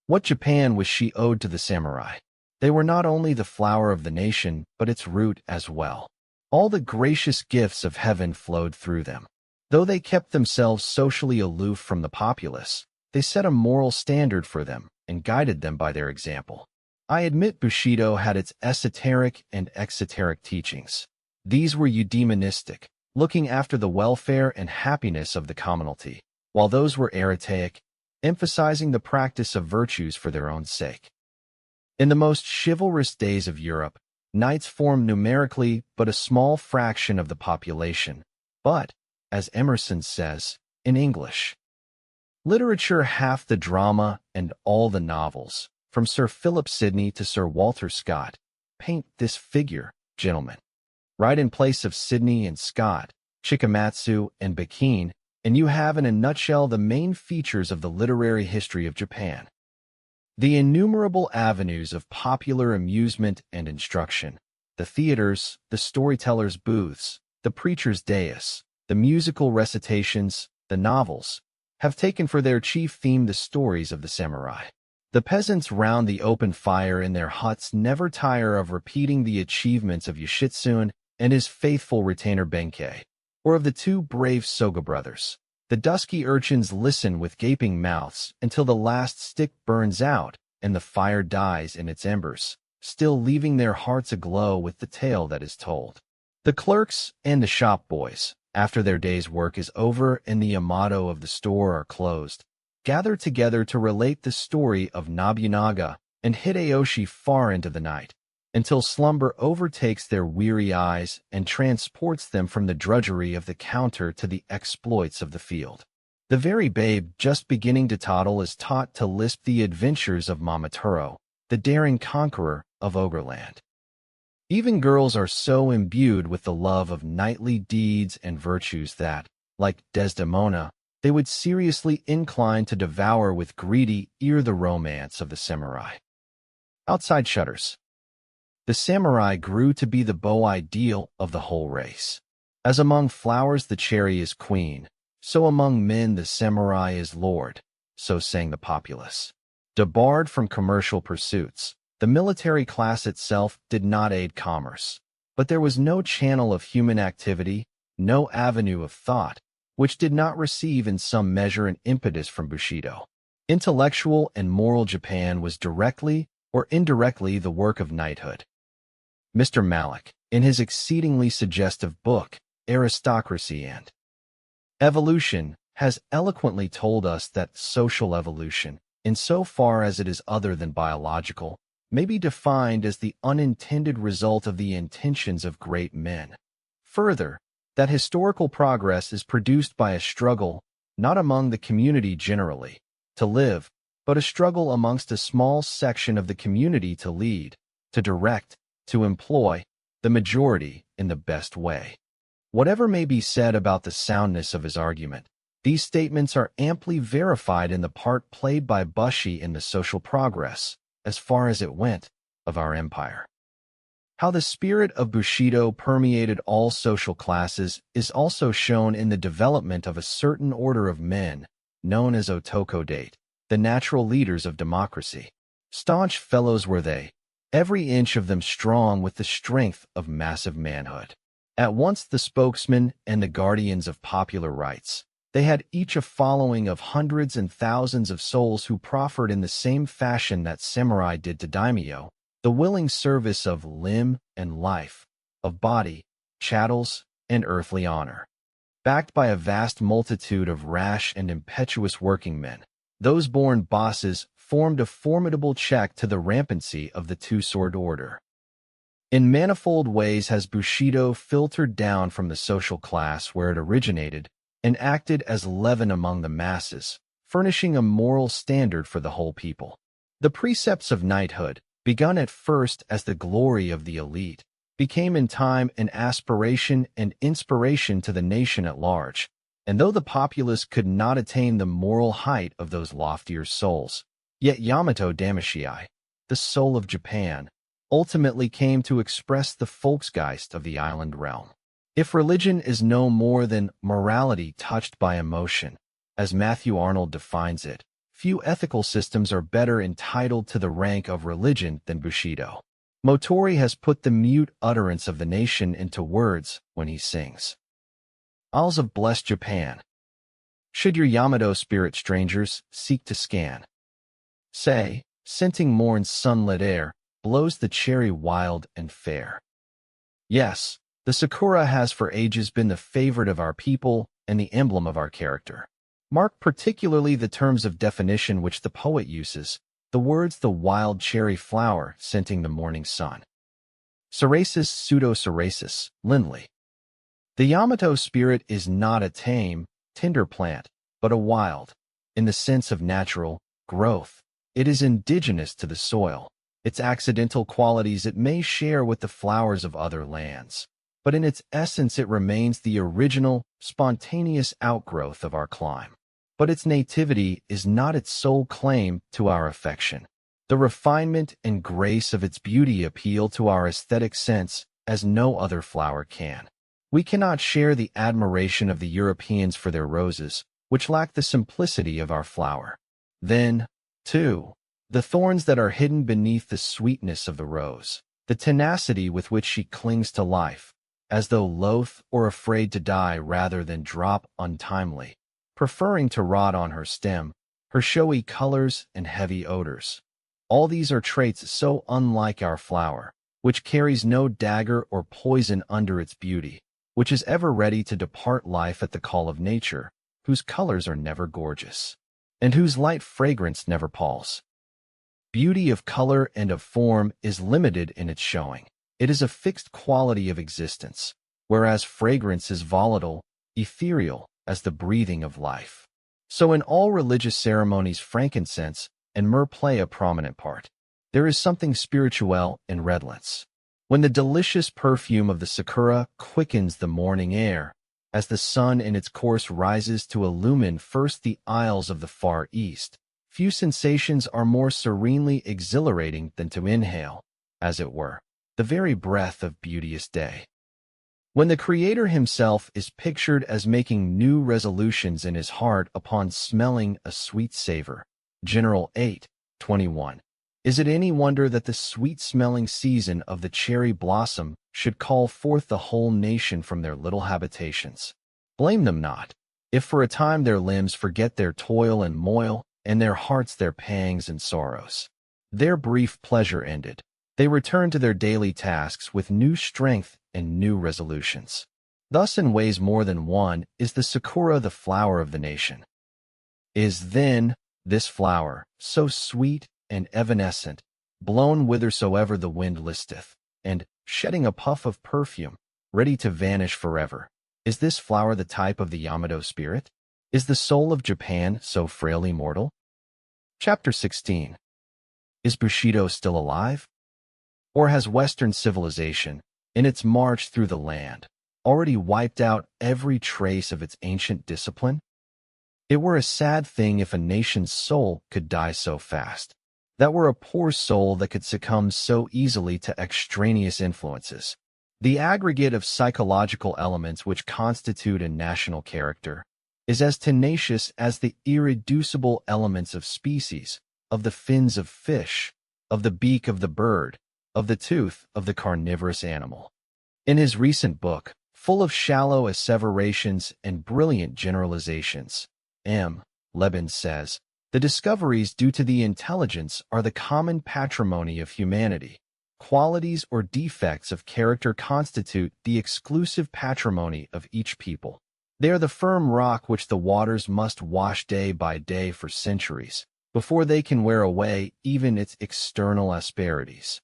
What Japan was she owed to the samurai? They were not only the flower of the nation, but its root as well. All the gracious gifts of heaven flowed through them. Though they kept themselves socially aloof from the populace, they set a moral standard for them and guided them by their example. I admit Bushido had its esoteric and exoteric teachings. These were eudaimonistic, looking after the welfare and happiness of the commonalty, while those were eretaic, emphasizing the practice of virtues for their own sake. In the most chivalrous days of Europe, knights formed numerically but a small fraction of the population, but, as Emerson says, in English, literature half the drama and all the novels, from Sir Philip Sidney to Sir Walter Scott, paint this figure, gentlemen. Right in place of Sidney and Scott, Chikamatsu and Bakin, and you have in a nutshell the main features of the literary history of Japan. The innumerable avenues of popular amusement and instruction, the theaters, the storytellers' booths, the preacher's dais, the musical recitations, the novels, have taken for their chief theme the stories of the samurai. The peasants round the open fire in their huts never tire of repeating the achievements of Yoshitsune and his faithful retainer Benkei, or of the two brave Soga brothers. The dusky urchins listen with gaping mouths until the last stick burns out and the fire dies in its embers, still leaving their hearts aglow with the tale that is told. The clerks and the shop boys, after their day's work is over and the Yamato of the store are closed, gather together to relate the story of Nobunaga and Hideyoshi far into the night, until slumber overtakes their weary eyes and transports them from the drudgery of the counter to the exploits of the field. The very babe just beginning to toddle is taught to lisp the adventures of Mamaturo, the daring conqueror of Ogreland. Even girls are so imbued with the love of knightly deeds and virtues that, like Desdemona, they would seriously incline to devour with greedy ear the romance of the samurai. Outside shutters. The samurai grew to be the beau ideal of the whole race. As among flowers the cherry is queen, so among men the samurai is lord, so sang the populace. Debarred from commercial pursuits, the military class itself did not aid commerce, but there was no channel of human activity, no avenue of thought, which did not receive in some measure an impetus from Bushido. Intellectual and moral Japan was directly or indirectly the work of knighthood. Mr. Malik, in his exceedingly suggestive book, Aristocracy and Evolution, has eloquently told us that social evolution, insofar as it is other than biological, may be defined as the unintended result of the intentions of great men. Further, that historical progress is produced by a struggle, not among the community generally, to live, but a struggle amongst a small section of the community to lead, to direct, to employ, the majority in the best way. Whatever may be said about the soundness of his argument, these statements are amply verified in the part played by Bushi in the social progress, as far as it went, of our empire. How the spirit of Bushido permeated all social classes is also shown in the development of a certain order of men, known as Otoko-date, the natural leaders of democracy. Staunch fellows were they, every inch of them strong with the strength of massive manhood. At once the spokesmen and the guardians of popular rights, they had each a following of hundreds and thousands of souls who proffered in the same fashion that samurai did to daimyo, the willing service of limb and life, of body, chattels, and earthly honor. Backed by a vast multitude of rash and impetuous working men, those born bosses formed a formidable check to the rampancy of the two-sword order. In manifold ways has Bushido filtered down from the social class where it originated and acted as leaven among the masses, furnishing a moral standard for the whole people. The precepts of knighthood, begun at first as the glory of the elite, became in time an aspiration and inspiration to the nation at large, and though the populace could not attain the moral height of those loftier souls, yet Yamato Damashii, the soul of Japan, ultimately came to express the Volksgeist of the island realm. If religion is no more than morality touched by emotion, as Matthew Arnold defines it, few ethical systems are better entitled to the rank of religion than Bushido. Motori has put the mute utterance of the nation into words when he sings. Isles of blessed Japan. Should your Yamato spirit strangers seek to scan, say, scenting morn's sunlit air, blows the cherry wild and fair. Yes, the sakura has for ages been the favorite of our people and the emblem of our character. Mark particularly the terms of definition which the poet uses, the words the wild cherry flower scenting the morning sun. Cerasus pseudo-cerasus, Lindley. The Yamato spirit is not a tame, tender plant, but a wild, in the sense of natural, growth. It is indigenous to the soil. Its accidental qualities it may share with the flowers of other lands, but in its essence it remains the original, spontaneous outgrowth of our clime. But its nativity is not its sole claim to our affection. The refinement and grace of its beauty appeal to our aesthetic sense as no other flower can. We cannot share the admiration of the Europeans for their roses, which lack the simplicity of our flower. Then, too, the thorns that are hidden beneath the sweetness of the rose, the tenacity with which she clings to life, as though loath or afraid to die rather than drop untimely, preferring to rot on her stem, her showy colors and heavy odors. All these are traits so unlike our flower, which carries no dagger or poison under its beauty, which is ever ready to depart life at the call of nature, whose colors are never gorgeous, and whose light fragrance never palls. Beauty of color and of form is limited in its showing. It is a fixed quality of existence, whereas fragrance is volatile, ethereal, as the breathing of life. So in all religious ceremonies frankincense and myrrh play a prominent part. There is something spiritual in redolence. When the delicious perfume of the sakura quickens the morning air, as the sun in its course rises to illumine first the isles of the far east, few sensations are more serenely exhilarating than to inhale, as it were, the very breath of beauteous day. When the Creator himself is pictured as making new resolutions in his heart upon smelling a sweet savor, General 8:21. Is it any wonder that the sweet-smelling season of the cherry blossom should call forth the whole nation from their little habitations? Blame them not, if for a time their limbs forget their toil and moil, and their hearts their pangs and sorrows. Their brief pleasure ended, they return to their daily tasks with new strength and new resolutions. Thus in ways more than one is the sakura the flower of the nation. Is then this flower, so sweet and evanescent, blown whithersoever the wind listeth, and, shedding a puff of perfume, ready to vanish forever, is this flower the type of the Yamato spirit? Is the soul of Japan so frailly mortal? Chapter 16. Is Bushido still alive? Or has Western civilization, in its march through the land, already wiped out every trace of its ancient discipline? It were a sad thing if a nation's soul could die so fast. That were a poor soul that could succumb so easily to extraneous influences. The aggregate of psychological elements which constitute a national character is as tenacious as the irreducible elements of species, of the fins of fish, of the beak of the bird, of the tooth of the carnivorous animal. In his recent book, full of shallow asseverations and brilliant generalizations, M. Lebens says, the discoveries due to the intelligence are the common patrimony of humanity. Qualities or defects of character constitute the exclusive patrimony of each people. They are the firm rock which the waters must wash day by day for centuries, before they can wear away even its external asperities.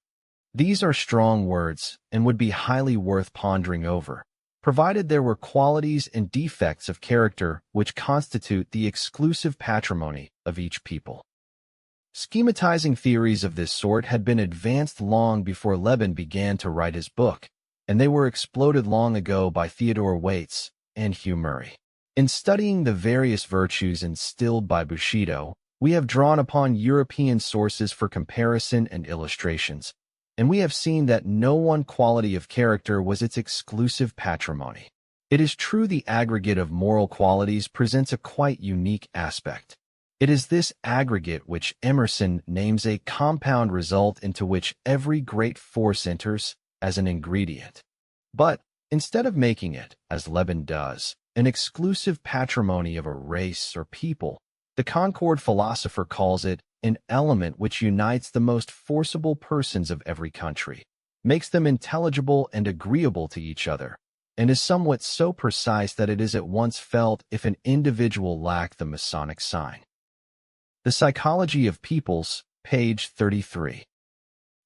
These are strong words and would be highly worth pondering over, provided there were qualities and defects of character which constitute the exclusive patrimony of each people. Schematizing theories of this sort had been advanced long before Lebens began to write his book, and they were exploded long ago by Theodore Waits and Hugh Murray. In studying the various virtues instilled by Bushido, we have drawn upon European sources for comparison and illustrations, and we have seen that no one quality of character was its exclusive patrimony. It is true the aggregate of moral qualities presents a quite unique aspect. It is this aggregate which Emerson names a compound result into which every great force enters as an ingredient. But instead of making it, as Lebon does, an exclusive patrimony of a race or people, the Concord philosopher calls it an element which unites the most forcible persons of every country, makes them intelligible and agreeable to each other, and is somewhat so precise that it is at once felt if an individual lack the Masonic sign. The Psychology of Peoples, page 33.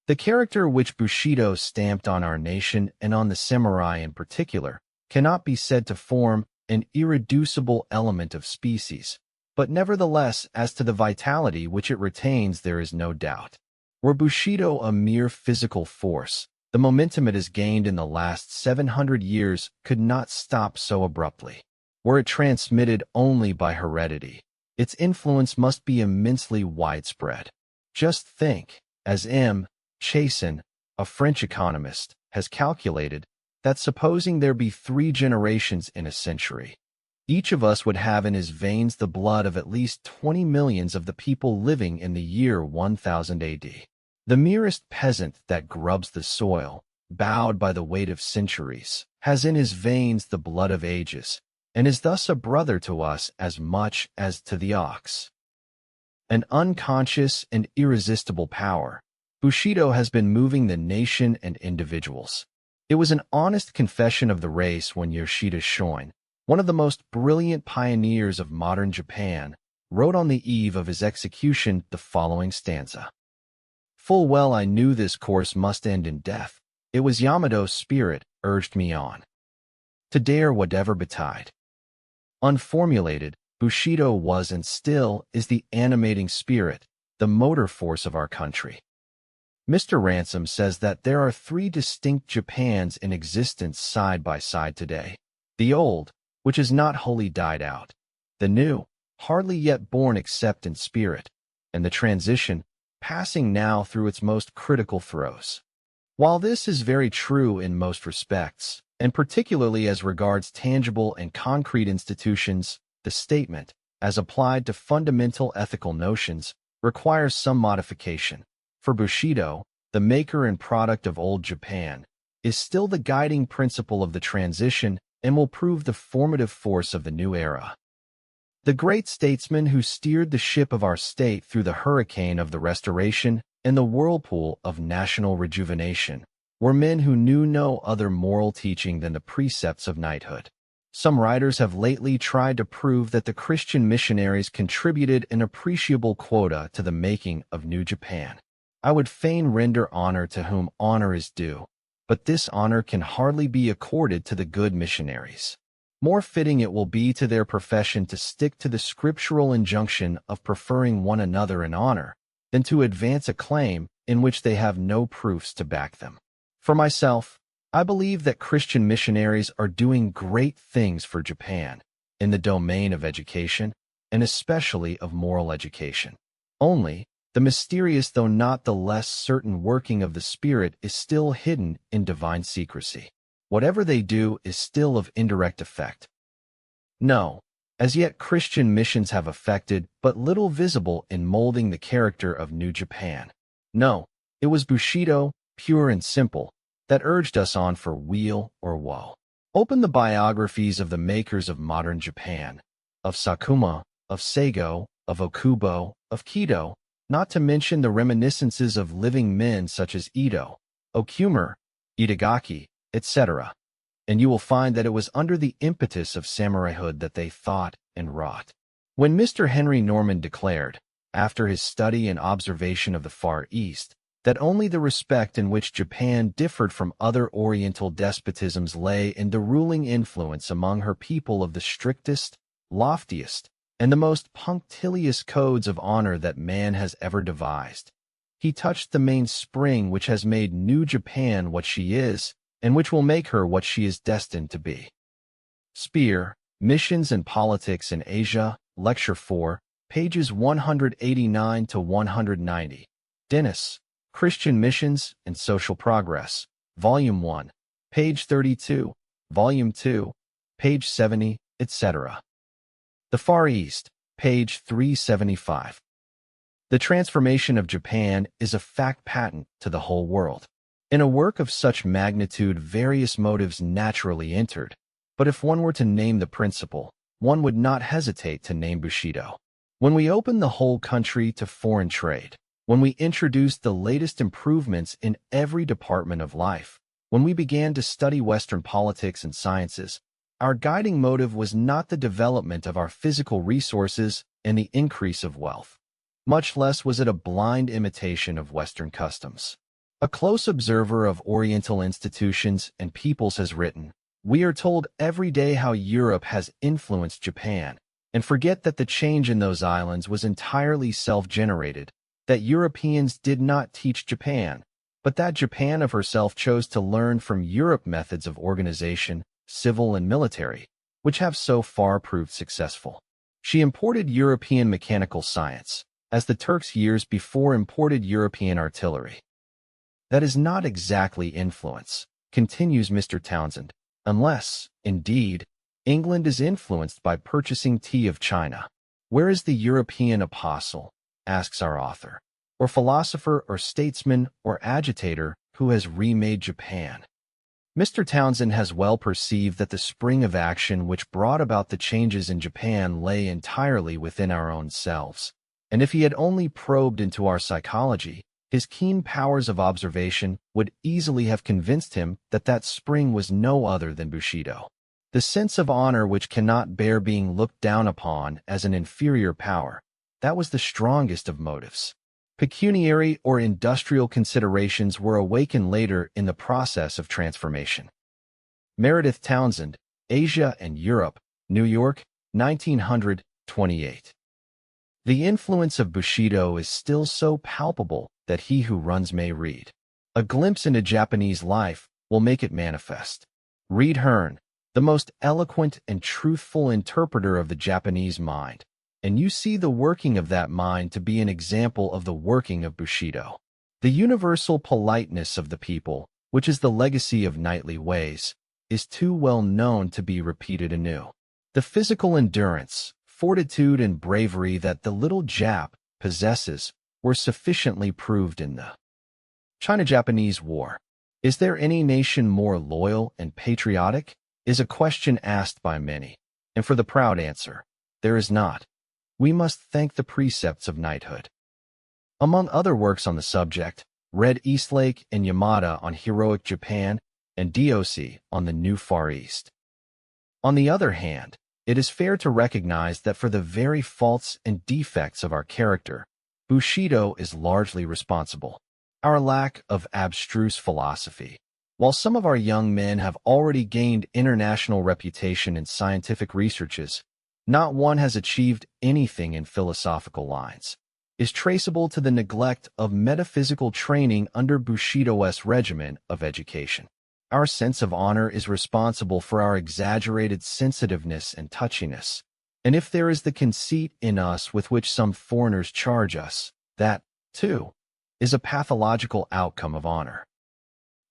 The character which Bushido stamped on our nation and on the samurai in particular cannot be said to form an irreducible element of species, but nevertheless, as to the vitality which it retains, there is no doubt. Were Bushido a mere physical force, the momentum it has gained in the last 700 years could not stop so abruptly. Were it transmitted only by heredity, its influence must be immensely widespread. Just think, as M. Chassin, a French economist, has calculated, that supposing there be 3 generations in a century, each of us would have in his veins the blood of at least 20 millions of the people living in the year 1000 AD. The merest peasant that grubs the soil, bowed by the weight of centuries, has in his veins the blood of ages, and is thus a brother to us as much as to the ox. An unconscious and irresistible power, Bushido has been moving the nation and individuals. It was an honest confession of the race when Yoshida Shoin, one of the most brilliant pioneers of modern Japan, wrote on the eve of his execution the following stanza. Full well I knew this course must end in death. It was Yamato's spirit urged me on, to dare whatever betide. Unformulated, Bushido was and still is the animating spirit, the motor force of our country. Mr. Ransom says that there are 3 distinct Japans in existence side by side today. The old, which has not wholly died out, the new, hardly yet born except in spirit, and the transition, passing now through its most critical throes. While this is very true in most respects, and particularly as regards tangible and concrete institutions, the statement, as applied to fundamental ethical notions, requires some modification. For Bushido, the maker and product of old Japan, is still the guiding principle of the transition and will prove the formative force of the new era. The great statesmen who steered the ship of our state through the hurricane of the Restoration and the whirlpool of national rejuvenation were men who knew no other moral teaching than the precepts of knighthood. Some writers have lately tried to prove that the Christian missionaries contributed an appreciable quota to the making of New Japan. I would fain render honor to whom honor is due, but this honor can hardly be accorded to the good missionaries. More fitting it will be to their profession to stick to the scriptural injunction of preferring one another in honor, than to advance a claim in which they have no proofs to back them. For myself, I believe that Christian missionaries are doing great things for Japan, in the domain of education, and especially of moral education. Only, the mysterious though not the less certain working of the Spirit is still hidden in divine secrecy. Whatever they do is still of indirect effect. No, as yet Christian missions have effected but little visible in molding the character of New Japan. No, it was Bushido, pure and simple, that urged us on for weal or woe. Open the biographies of the makers of modern Japan, of Sakuma, of Seigo, of Okubo, of Kido, not to mention the reminiscences of living men such as Ito, Okumer, Itagaki, etc., and you will find that it was under the impetus of samuraihood that they thought and wrought. When Mr. Henry Norman declared, after his study and observation of the Far East, that only the respect in which Japan differed from other Oriental despotisms lay in the ruling influence among her people of the strictest, loftiest, and the most punctilious codes of honor that man has ever devised, he touched the main spring which has made New Japan what she is, and which will make her what she is destined to be. Speer, Missions and Politics in Asia, Lecture 4, pages 189 to 190. Dennis, Christian Missions and Social Progress, Volume 1, page 32, Volume 2, page 70, etc. The Far East, page 375. The transformation of Japan is a fact patent to the whole world. In a work of such magnitude, various motives naturally entered, but if one were to name the principal, one would not hesitate to name Bushido. When we opened the whole country to foreign trade, when we introduced the latest improvements in every department of life, when we began to study Western politics and sciences, our guiding motive was not the development of our physical resources and the increase of wealth. Much less was it a blind imitation of Western customs. A close observer of Oriental institutions and peoples has written, "We are told every day how Europe has influenced Japan, and forget that the change in those islands was entirely self-generated, that Europeans did not teach Japan, but that Japan of herself chose to learn from Europe methods of organization, civil and military, which have so far proved successful. She imported European mechanical science, as the Turks years before imported European artillery. That is not exactly influence," continues Mr. Townsend, "unless, indeed, England is influenced by purchasing tea of China. Where is the European apostle," asks our author, "or philosopher or statesman or agitator who has remade Japan?" Mr. Townsend has well perceived that the spring of action which brought about the changes in Japan lay entirely within our own selves, and if he had only probed into our psychology, his keen powers of observation would easily have convinced him that that spring was no other than Bushido. The sense of honor which cannot bear being looked down upon as an inferior power, that was the strongest of motives. Pecuniary or industrial considerations were awakened later in the process of transformation. Meredith Townsend, Asia and Europe, New York, 1928. The influence of Bushido is still so palpable that he who runs may read. A glimpse into Japanese life will make it manifest. Read Hearn, the most eloquent and truthful interpreter of the Japanese mind, and you see the working of that mind to be an example of the working of Bushido. The universal politeness of the people, which is the legacy of knightly ways, is too well known to be repeated anew. The physical endurance, fortitude, and bravery that the little Jap possesses were sufficiently proved in the China-Japanese War. Is there any nation more loyal and patriotic? Is a question asked by many, and for the proud answer, there is not. We must thank the precepts of knighthood. Among other works on the subject, read Eastlake and Yamada on heroic Japan and DOC on the New Far East. On the other hand, it is fair to recognize that for the very faults and defects of our character, Bushido is largely responsible. Our lack of abstruse philosophy. While some of our young men have already gained international reputation in scientific researches, not one has achieved anything in philosophical lines, is traceable to the neglect of metaphysical training under Bushido's regimen of education. Our sense of honor is responsible for our exaggerated sensitiveness and touchiness, and if there is the conceit in us with which some foreigners charge us, that, too, is a pathological outcome of honor.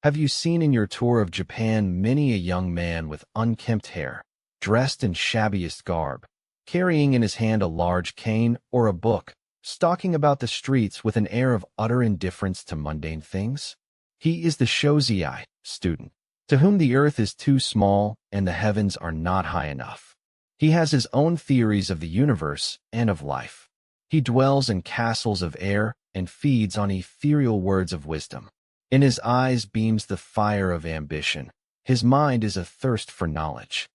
Have you seen in your tour of Japan many a young man with unkempt hair, dressed in shabbiest garb, carrying in his hand a large cane or a book, stalking about the streets with an air of utter indifference to mundane things? He is the Shōzei student, to whom the earth is too small and the heavens are not high enough. He has his own theories of the universe and of life. He dwells in castles of air and feeds on ethereal words of wisdom. In his eyes beams the fire of ambition. His mind is athirst for knowledge.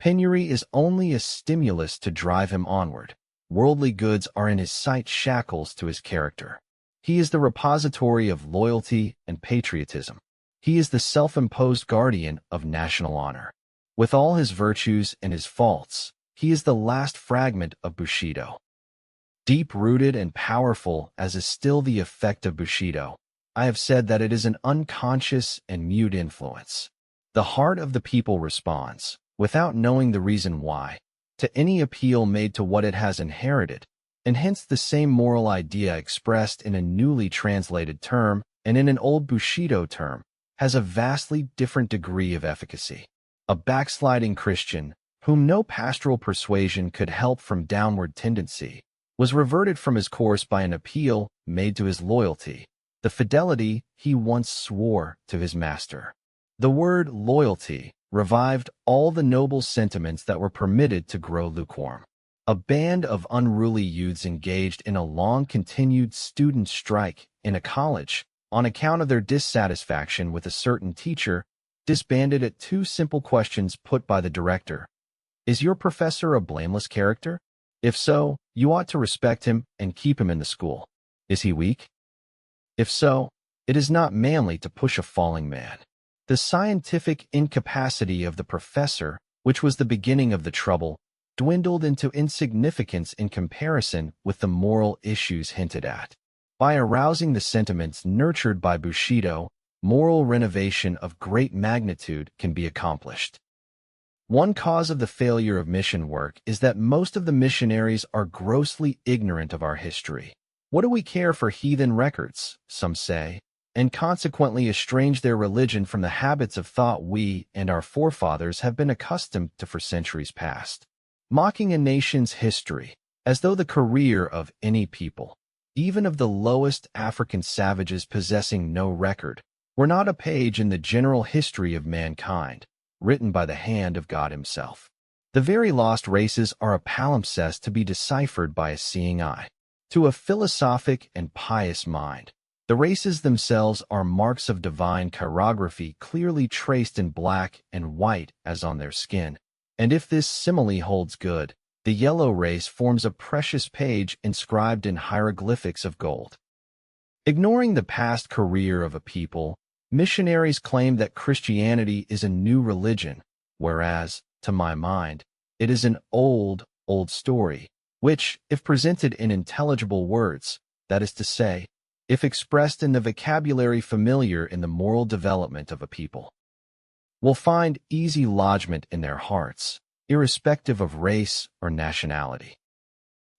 Penury is only a stimulus to drive him onward. Worldly goods are in his sight shackles to his character. He is the repository of loyalty and patriotism. He is the self-imposed guardian of national honor. With all his virtues and his faults, he is the last fragment of Bushido. Deep-rooted and powerful as is still the effect of Bushido, I have said that it is an unconscious and mute influence. The heart of the people responds, without knowing the reason why, to any appeal made to what it has inherited, and hence the same moral idea expressed in a newly translated term and in an old Bushido term has a vastly different degree of efficacy. A backsliding Christian, whom no pastoral persuasion could help from downward tendency, was reverted from his course by an appeal made to his loyalty, the fidelity he once swore to his master. The word loyalty revived all the noble sentiments that were permitted to grow lukewarm. A band of unruly youths engaged in a long-continued student strike in a college on account of their dissatisfaction with a certain teacher disbanded at two simple questions put by the director. Is your professor a blameless character? If so, you ought to respect him and keep him in the school. Is he weak? If so, it is not manly to push a falling man. The scientific incapacity of the professor, which was the beginning of the trouble, dwindled into insignificance in comparison with the moral issues hinted at. By arousing the sentiments nurtured by Bushido, moral renovation of great magnitude can be accomplished. One cause of the failure of mission work is that most of the missionaries are grossly ignorant of our history. What do we care for heathen records, some say, and consequently estrange their religion from the habits of thought we and our forefathers have been accustomed to for centuries past. Mocking a nation's history, as though the career of any people, even of the lowest African savages possessing no record, were not a page in the general history of mankind, written by the hand of God himself. The very lost races are a palimpsest to be deciphered by a seeing eye. To a philosophic and pious mind, the races themselves are marks of divine chirography clearly traced in black and white as on their skin, and if this simile holds good, the yellow race forms a precious page inscribed in hieroglyphics of gold. Ignoring the past career of a people, missionaries claim that Christianity is a new religion, whereas, to my mind, it is an old story, which, if presented in intelligible words, that is to say, if expressed in the vocabulary familiar in the moral development of a people, will find easy lodgment in their hearts, irrespective of race or nationality.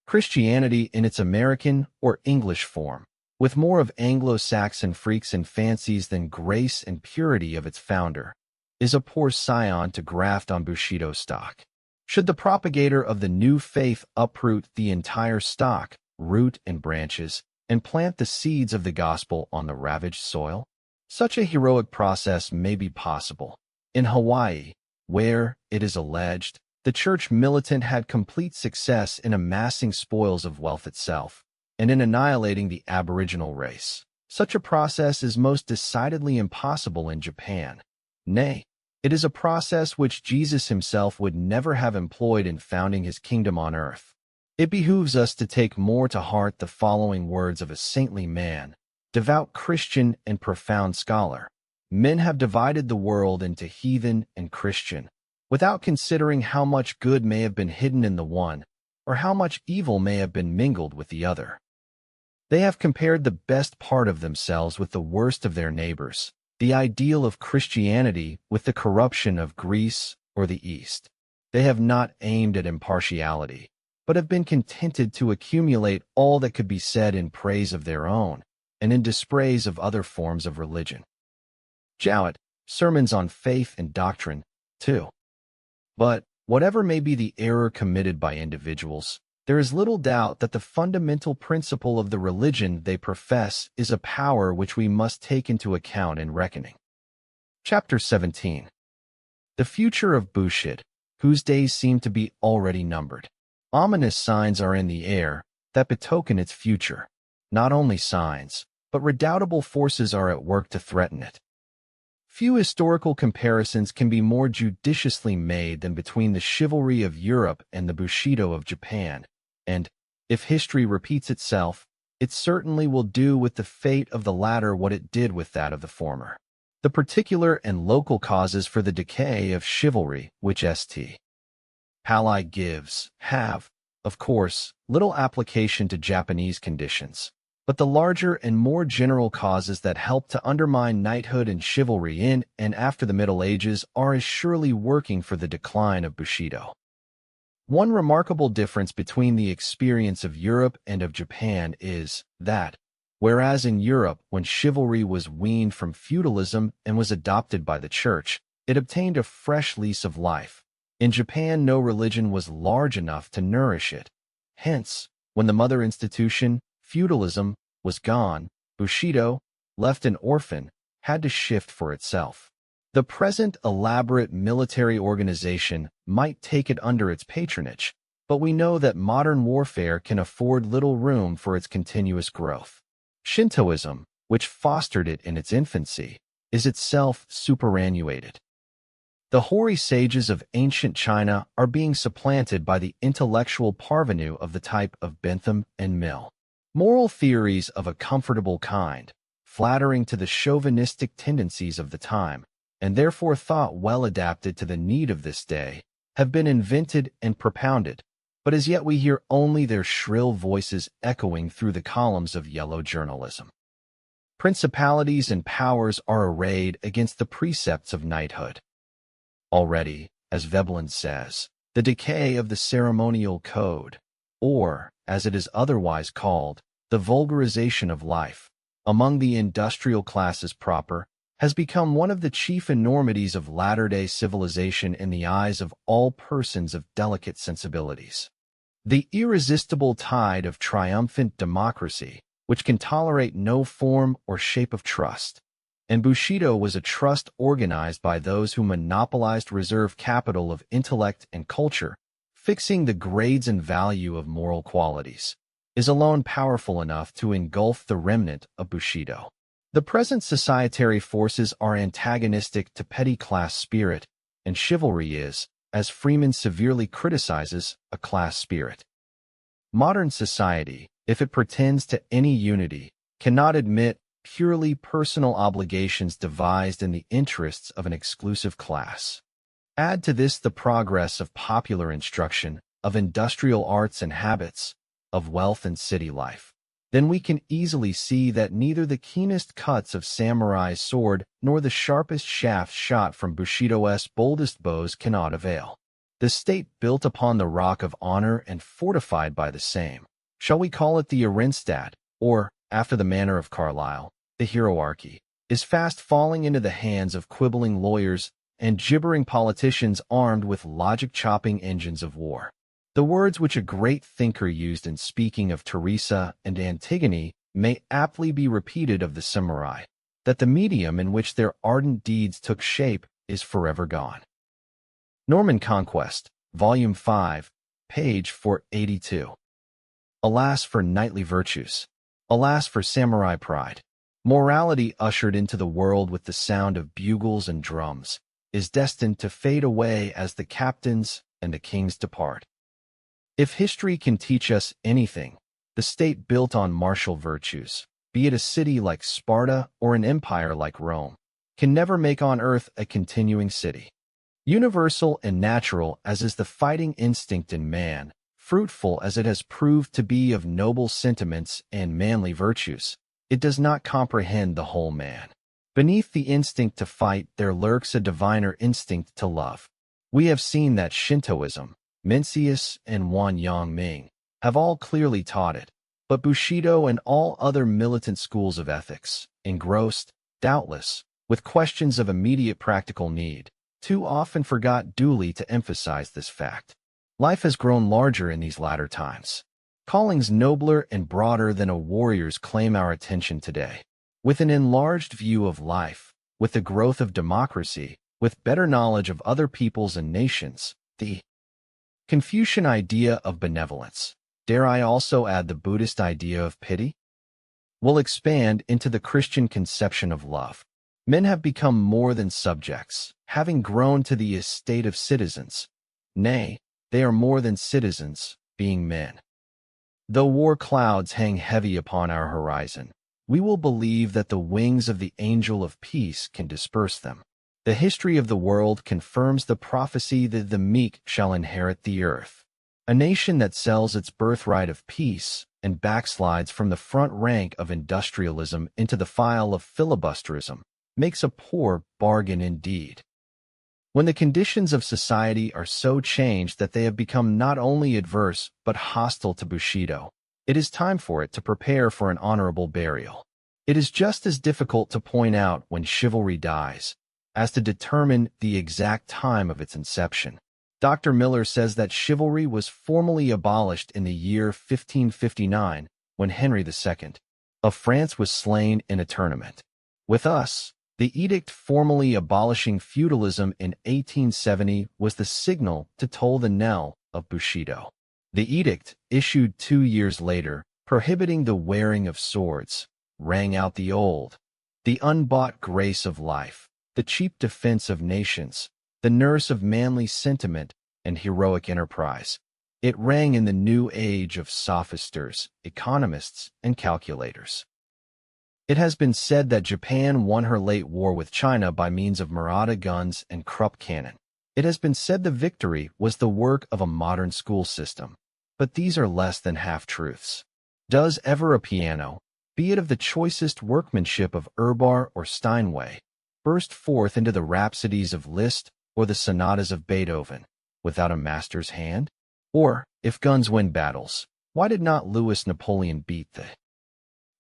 Christianity in its American or English form, with more of Anglo-Saxon freaks and fancies than grace and purity of its founder, is a poor scion to graft on Bushido stock. Should the propagator of the new faith uproot the entire stock, root and branches, and plant the seeds of the gospel on the ravaged soil? Such a heroic process may be possible. In Hawaii, where, it is alleged, the church militant had complete success in amassing spoils of wealth itself, and in annihilating the aboriginal race. Such a process is most decidedly impossible in Japan. Nay, it is a process which Jesus himself would never have employed in founding his kingdom on earth. It behooves us to take more to heart the following words of a saintly man, devout Christian and profound scholar. Men have divided the world into heathen and Christian, without considering how much good may have been hidden in the one, or how much evil may have been mingled with the other. They have compared the best part of themselves with the worst of their neighbors, the ideal of Christianity with the corruption of Greece or the East. They have not aimed at impartiality, but have been contented to accumulate all that could be said in praise of their own, and in dispraise of other forms of religion. Jowett, Sermons on Faith and Doctrine, 2. But, whatever may be the error committed by individuals, there is little doubt that the fundamental principle of the religion they profess is a power which we must take into account in reckoning. Chapter 17. The future of Bushido, whose days seem to be already numbered. Ominous signs are in the air that betoken its future. Not only signs, but redoubtable forces are at work to threaten it. Few historical comparisons can be more judiciously made than between the chivalry of Europe and the Bushido of Japan, and, if history repeats itself, it certainly will do with the fate of the latter what it did with that of the former. The particular and local causes for the decay of chivalry, which St. Pali gives, have, of course, little application to Japanese conditions. But the larger and more general causes that help to undermine knighthood and chivalry in and after the Middle Ages are as surely working for the decline of Bushido. One remarkable difference between the experience of Europe and of Japan is that, whereas in Europe, when chivalry was weaned from feudalism and was adopted by the church, it obtained a fresh lease of life. In Japan, no religion was large enough to nourish it. Hence, when the mother institution, feudalism, was gone, Bushido, left an orphan, had to shift for itself. The present elaborate military organization might take it under its patronage, but we know that modern warfare can afford little room for its continuous growth. Shintoism, which fostered it in its infancy, is itself superannuated. The hoary sages of ancient China are being supplanted by the intellectual parvenu of the type of Bentham and Mill. Moral theories of a comfortable kind, flattering to the chauvinistic tendencies of the time, and therefore thought well adapted to the need of this day, have been invented and propounded, but as yet we hear only their shrill voices echoing through the columns of yellow journalism. Principalities and powers are arrayed against the precepts of knighthood. Already, as Veblen says, the decay of the ceremonial code, or, as it is otherwise called, the vulgarization of life, among the industrial classes proper, has become one of the chief enormities of latter-day civilization in the eyes of all persons of delicate sensibilities. The irresistible tide of triumphant democracy, which can tolerate no form or shape of trust, and Bushido was a trust organized by those who monopolized reserve capital of intellect and culture, fixing the grades and value of moral qualities, is alone powerful enough to engulf the remnant of Bushido. The present societary forces are antagonistic to petty class spirit, and chivalry is, as Freeman severely criticizes, a class spirit. Modern society, if it pretends to any unity, cannot admit purely personal obligations devised in the interests of an exclusive class. Add to this the progress of popular instruction, of industrial arts and habits, of wealth and city life. Then we can easily see that neither the keenest cuts of samurai's sword nor the sharpest shafts shot from Bushido's boldest bows cannot avail. The state built upon the rock of honor and fortified by the same, shall we call it the Arenstadt, or, after the manner of Carlyle, the hierarchy, is fast falling into the hands of quibbling lawyers and gibbering politicians armed with logic-chopping engines of war. The words which a great thinker used in speaking of Teresa and Antigone may aptly be repeated of the samurai, that the medium in which their ardent deeds took shape is forever gone. Norman Conquest, Volume 5, page 482. Alas for knightly virtues! Alas for samurai pride! Morality ushered into the world with the sound of bugles and drums is destined to fade away as the captains and the kings depart. If history can teach us anything, the state built on martial virtues, be it a city like Sparta or an empire like Rome, can never make on earth a continuing city. Universal and natural as is the fighting instinct in man, fruitful as it has proved to be of noble sentiments and manly virtues, it does not comprehend the whole man. Beneath the instinct to fight there lurks a diviner instinct to love. We have seen that Shintoism, Mencius, and Wan Yang Ming have all clearly taught it, but Bushido and all other militant schools of ethics, engrossed, doubtless, with questions of immediate practical need, too often forgot duly to emphasize this fact. Life has grown larger in these latter times. Callings nobler and broader than a warrior's claim our attention today. With an enlarged view of life, with the growth of democracy, with better knowledge of other peoples and nations, the Confucian idea of benevolence, dare I also add the Buddhist idea of pity, will expand into the Christian conception of love. Men have become more than subjects, having grown to the estate of citizens. Nay, they are more than citizens, being men. Though war clouds hang heavy upon our horizon, we will believe that the wings of the angel of peace can disperse them. The history of the world confirms the prophecy that the meek shall inherit the earth. A nation that sells its birthright of peace and backslides from the front rank of industrialism into the file of filibusterism makes a poor bargain indeed. When the conditions of society are so changed that they have become not only adverse but hostile to Bushido, it is time for it to prepare for an honorable burial. It is just as difficult to point out when chivalry dies as to determine the exact time of its inception. Dr. Miller says that chivalry was formally abolished in the year 1559 when Henry II of France was slain in a tournament. With us, the edict formally abolishing feudalism in 1870 was the signal to toll the knell of Bushido. The edict, issued 2 years later, prohibiting the wearing of swords, rang out the unbought grace of life, the cheap defense of nations, the nurse of manly sentiment and heroic enterprise. It rang in the new age of sophisters, economists, and calculators. It has been said that Japan won her late war with China by means of Murata guns and Krupp cannon. It has been said the victory was the work of a modern school system. But these are less than half-truths. Does ever a piano, be it of the choicest workmanship of Urbar or Steinway, burst forth into the rhapsodies of Liszt or the sonatas of Beethoven without a master's hand? Or, if guns win battles, why did not Louis Napoleon beat the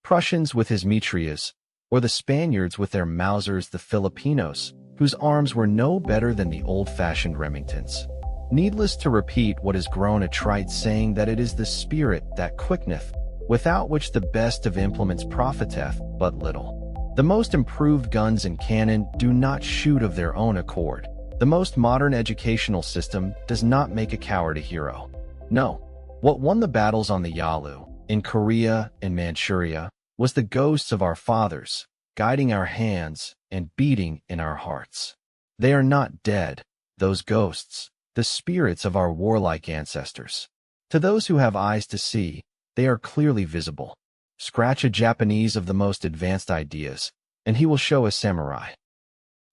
Prussians with his mitrailleuse, or the Spaniards with their Mausers, the Filipinos, whose arms were no better than the old-fashioned Remingtons? Needless to repeat what has grown a trite saying that it is the spirit that quickeneth, without which the best of implements profiteth but little. The most improved guns and cannon do not shoot of their own accord. The most modern educational system does not make a coward a hero. No, what won the battles on the Yalu, in Korea and Manchuria, was the ghosts of our fathers, guiding our hands and beating in our hearts. They are not dead, those ghosts, the spirits of our warlike ancestors. To those who have eyes to see, they are clearly visible. Scratch a Japanese of the most advanced ideas, and he will show a samurai.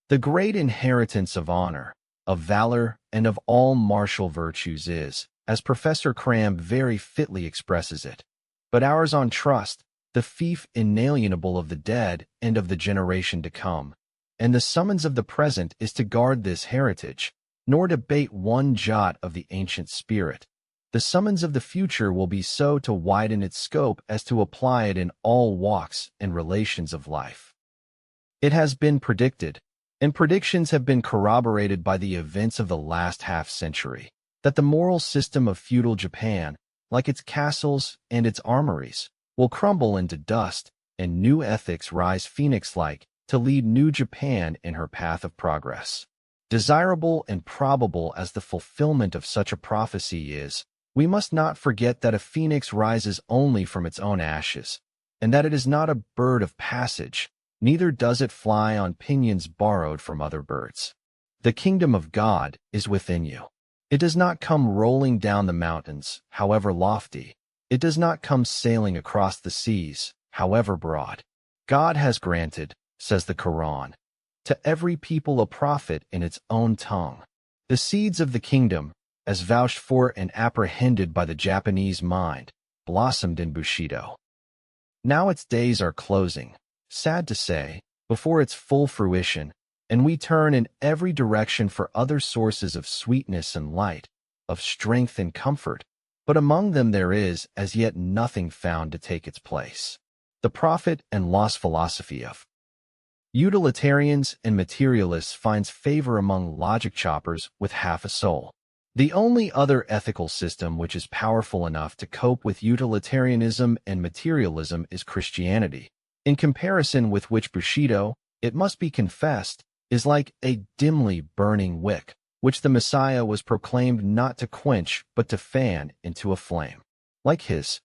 The great inheritance of honor, of valor, and of all martial virtues is, as Professor Cram very fitly expresses it, but ours on trust, the fief inalienable of the dead and of the generation to come, and the summons of the present is to guard this heritage, nor debate one jot of the ancient spirit. The summons of the future will be so to widen its scope as to apply it in all walks and relations of life. It has been predicted, and predictions have been corroborated by the events of the last half-century, that the moral system of feudal Japan, like its castles and its armories, will crumble into dust, and new ethics rise phoenix-like to lead New Japan in her path of progress. Desirable and probable as the fulfillment of such a prophecy is, we must not forget that a phoenix rises only from its own ashes, and that it is not a bird of passage, neither does it fly on pinions borrowed from other birds. The kingdom of God is within you. It does not come rolling down the mountains, however lofty. It does not come sailing across the seas, however broad. God has granted, says the Quran, to every people a prophet in its own tongue. The seeds of the kingdom, as vouched for and apprehended by the Japanese mind, blossomed in Bushido. Now its days are closing, sad to say, before its full fruition, and we turn in every direction for other sources of sweetness and light, of strength and comfort, but among them there is as yet nothing found to take its place. The profit and loss philosophy of utilitarians and materialists finds favor among logic choppers with half a soul. The only other ethical system which is powerful enough to cope with utilitarianism and materialism is Christianity, in comparison with which Bushido, it must be confessed, is like a dimly burning wick, which the Messiah was proclaimed not to quench but to fan into a flame. Like his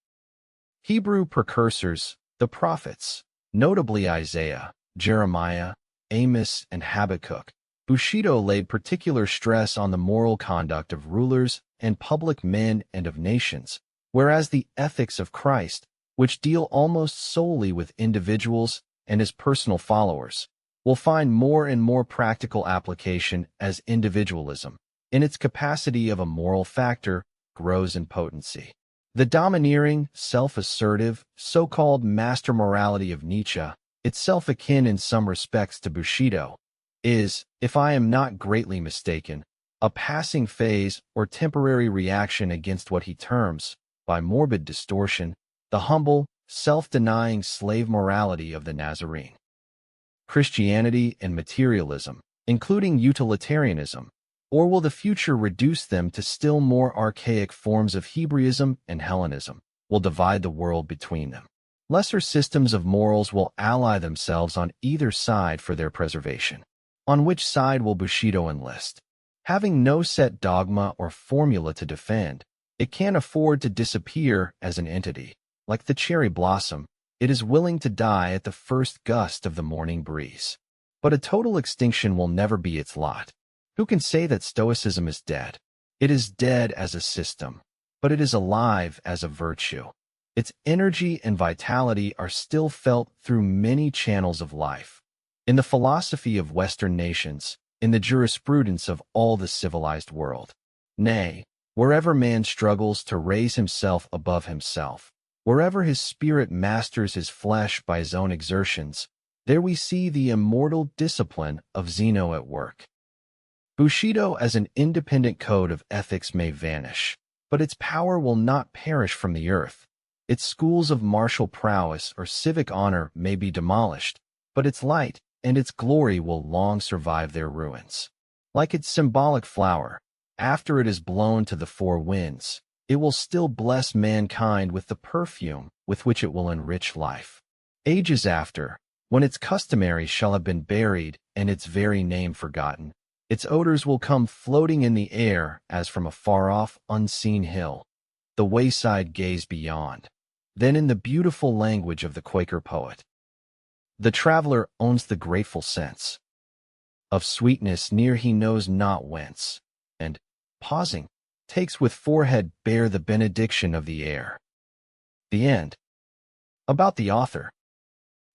Hebrew precursors, the prophets, notably Isaiah, Jeremiah, Amos, and Habakkuk, Bushido laid particular stress on the moral conduct of rulers and public men and of nations, whereas the ethics of Christ, which deal almost solely with individuals and his personal followers, will find more and more practical application as individualism, in its capacity of a moral factor, grows in potency. The domineering, self-assertive, so-called master morality of Nietzsche, itself akin in some respects to Bushido, is, if I am not greatly mistaken, a passing phase or temporary reaction against what he terms, by morbid distortion, the humble, self-denying slave morality of the Nazarene. Christianity and materialism, including utilitarianism, or will the future reduce them to still more archaic forms of Hebraism and Hellenism, will divide the world between them. Lesser systems of morals will ally themselves on either side for their preservation. On which side will Bushido enlist? Having no set dogma or formula to defend, it can't afford to disappear as an entity. Like the cherry blossom, it is willing to die at the first gust of the morning breeze. But a total extinction will never be its lot. Who can say that Stoicism is dead? It is dead as a system, but it is alive as a virtue. Its energy and vitality are still felt through many channels of life. In the philosophy of Western nations, in the jurisprudence of all the civilized world. Nay, wherever man struggles to raise himself above himself, wherever his spirit masters his flesh by his own exertions, there we see the immortal discipline of Zeno at work. Bushido as an independent code of ethics may vanish, but its power will not perish from the earth. Its schools of martial prowess or civic honor may be demolished, but its light and its glory will long survive their ruins. Like its symbolic flower, after it is blown to the four winds, it will still bless mankind with the perfume with which it will enrich life. Ages after, when its customaries shall have been buried and its very name forgotten, its odors will come floating in the air as from a far-off, unseen hill. The wayside gaze beyond. Then in the beautiful language of the Quaker poet, the traveler owns the grateful sense of sweetness near he knows not whence, and, pausing, takes with forehead bare the benediction of the air. The end. About the author.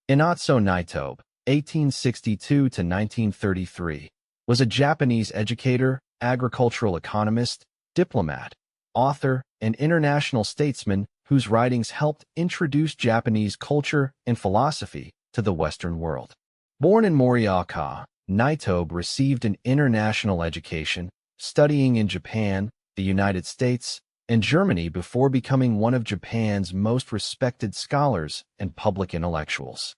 Inazō Nitobe, 1862–1933, was a Japanese educator, agricultural economist, diplomat, author, and international statesman whose writings helped introduce Japanese culture and philosophy to the Western world. Born in Morioka, Nitobe received an international education, studying in Japan, the United States, and Germany before becoming one of Japan's most respected scholars and public intellectuals.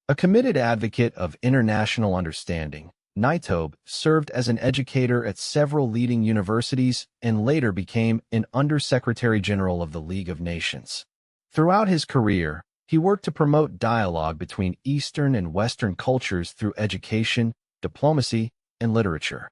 A committed advocate of international understanding, Nitobe served as an educator at several leading universities and later became an Undersecretary General of the League of Nations. Throughout his career, he worked to promote dialogue between Eastern and Western cultures through education, diplomacy, and literature.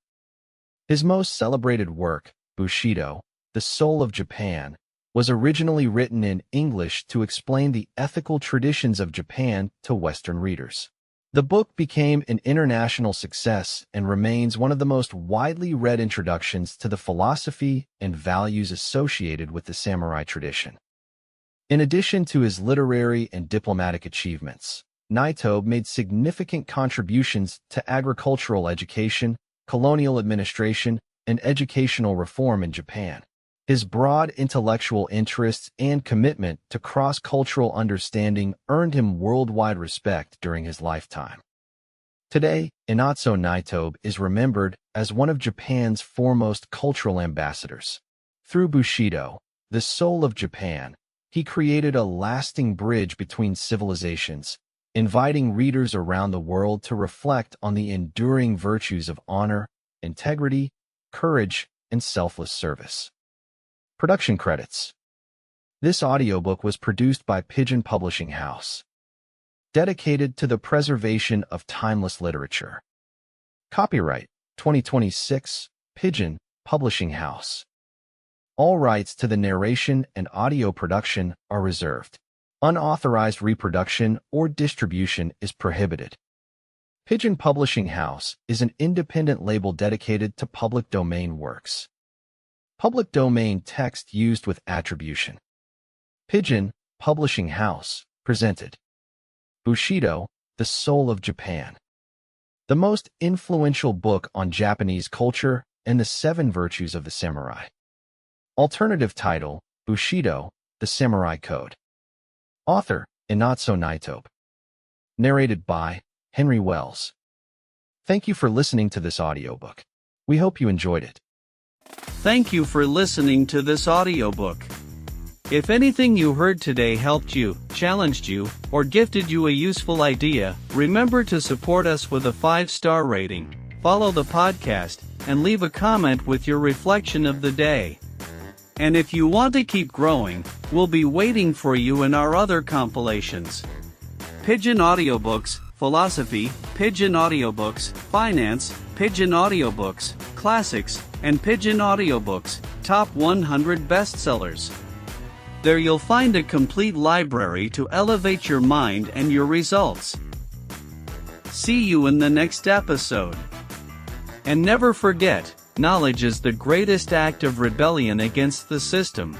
His most celebrated work, Bushido, The Soul of Japan, was originally written in English to explain the ethical traditions of Japan to Western readers. The book became an international success and remains one of the most widely read introductions to the philosophy and values associated with the samurai tradition. In addition to his literary and diplomatic achievements, Nitobe made significant contributions to agricultural education, colonial administration, and educational reform in Japan. His broad intellectual interests and commitment to cross-cultural understanding earned him worldwide respect during his lifetime. Today, Inazō Nitobe is remembered as one of Japan's foremost cultural ambassadors. Through Bushido, The Soul of Japan, he created a lasting bridge between civilizations, inviting readers around the world to reflect on the enduring virtues of honor, integrity, courage, and selfless service. Production credits. This audiobook was produced by Pigeon Publishing House. Dedicated to the preservation of timeless literature. Copyright 2026, Pigeon Publishing House. All rights to the narration and audio production are reserved. Unauthorized reproduction or distribution is prohibited. Pigeon Publishing House is an independent label dedicated to public domain works. Public domain text used with attribution. Pigeon Publishing House presented Bushido, The Soul of Japan. The most influential book on Japanese culture and the 7 virtues of the samurai. Alternative title, Bushido, The Samurai Code. Author, Inazō Nitobe. Narrated by Henry Wells. Thank you for listening to this audiobook. We hope you enjoyed it. Thank you for listening to this audiobook. If anything you heard today helped you, challenged you, or gifted you a useful idea, remember to support us with a 5-star rating, follow the podcast, and leave a comment with your reflection of the day. And if you want to keep growing, we'll be waiting for you in our other compilations. Pigeon Audiobooks, Philosophy, Pigeon Audiobooks, Finance, Pigeon Audiobooks, Classics, and Pigeon Audiobooks, Top 100 Bestsellers. There you'll find a complete library to elevate your mind and your results. See you in the next episode. And never forget, knowledge is the greatest act of rebellion against the system.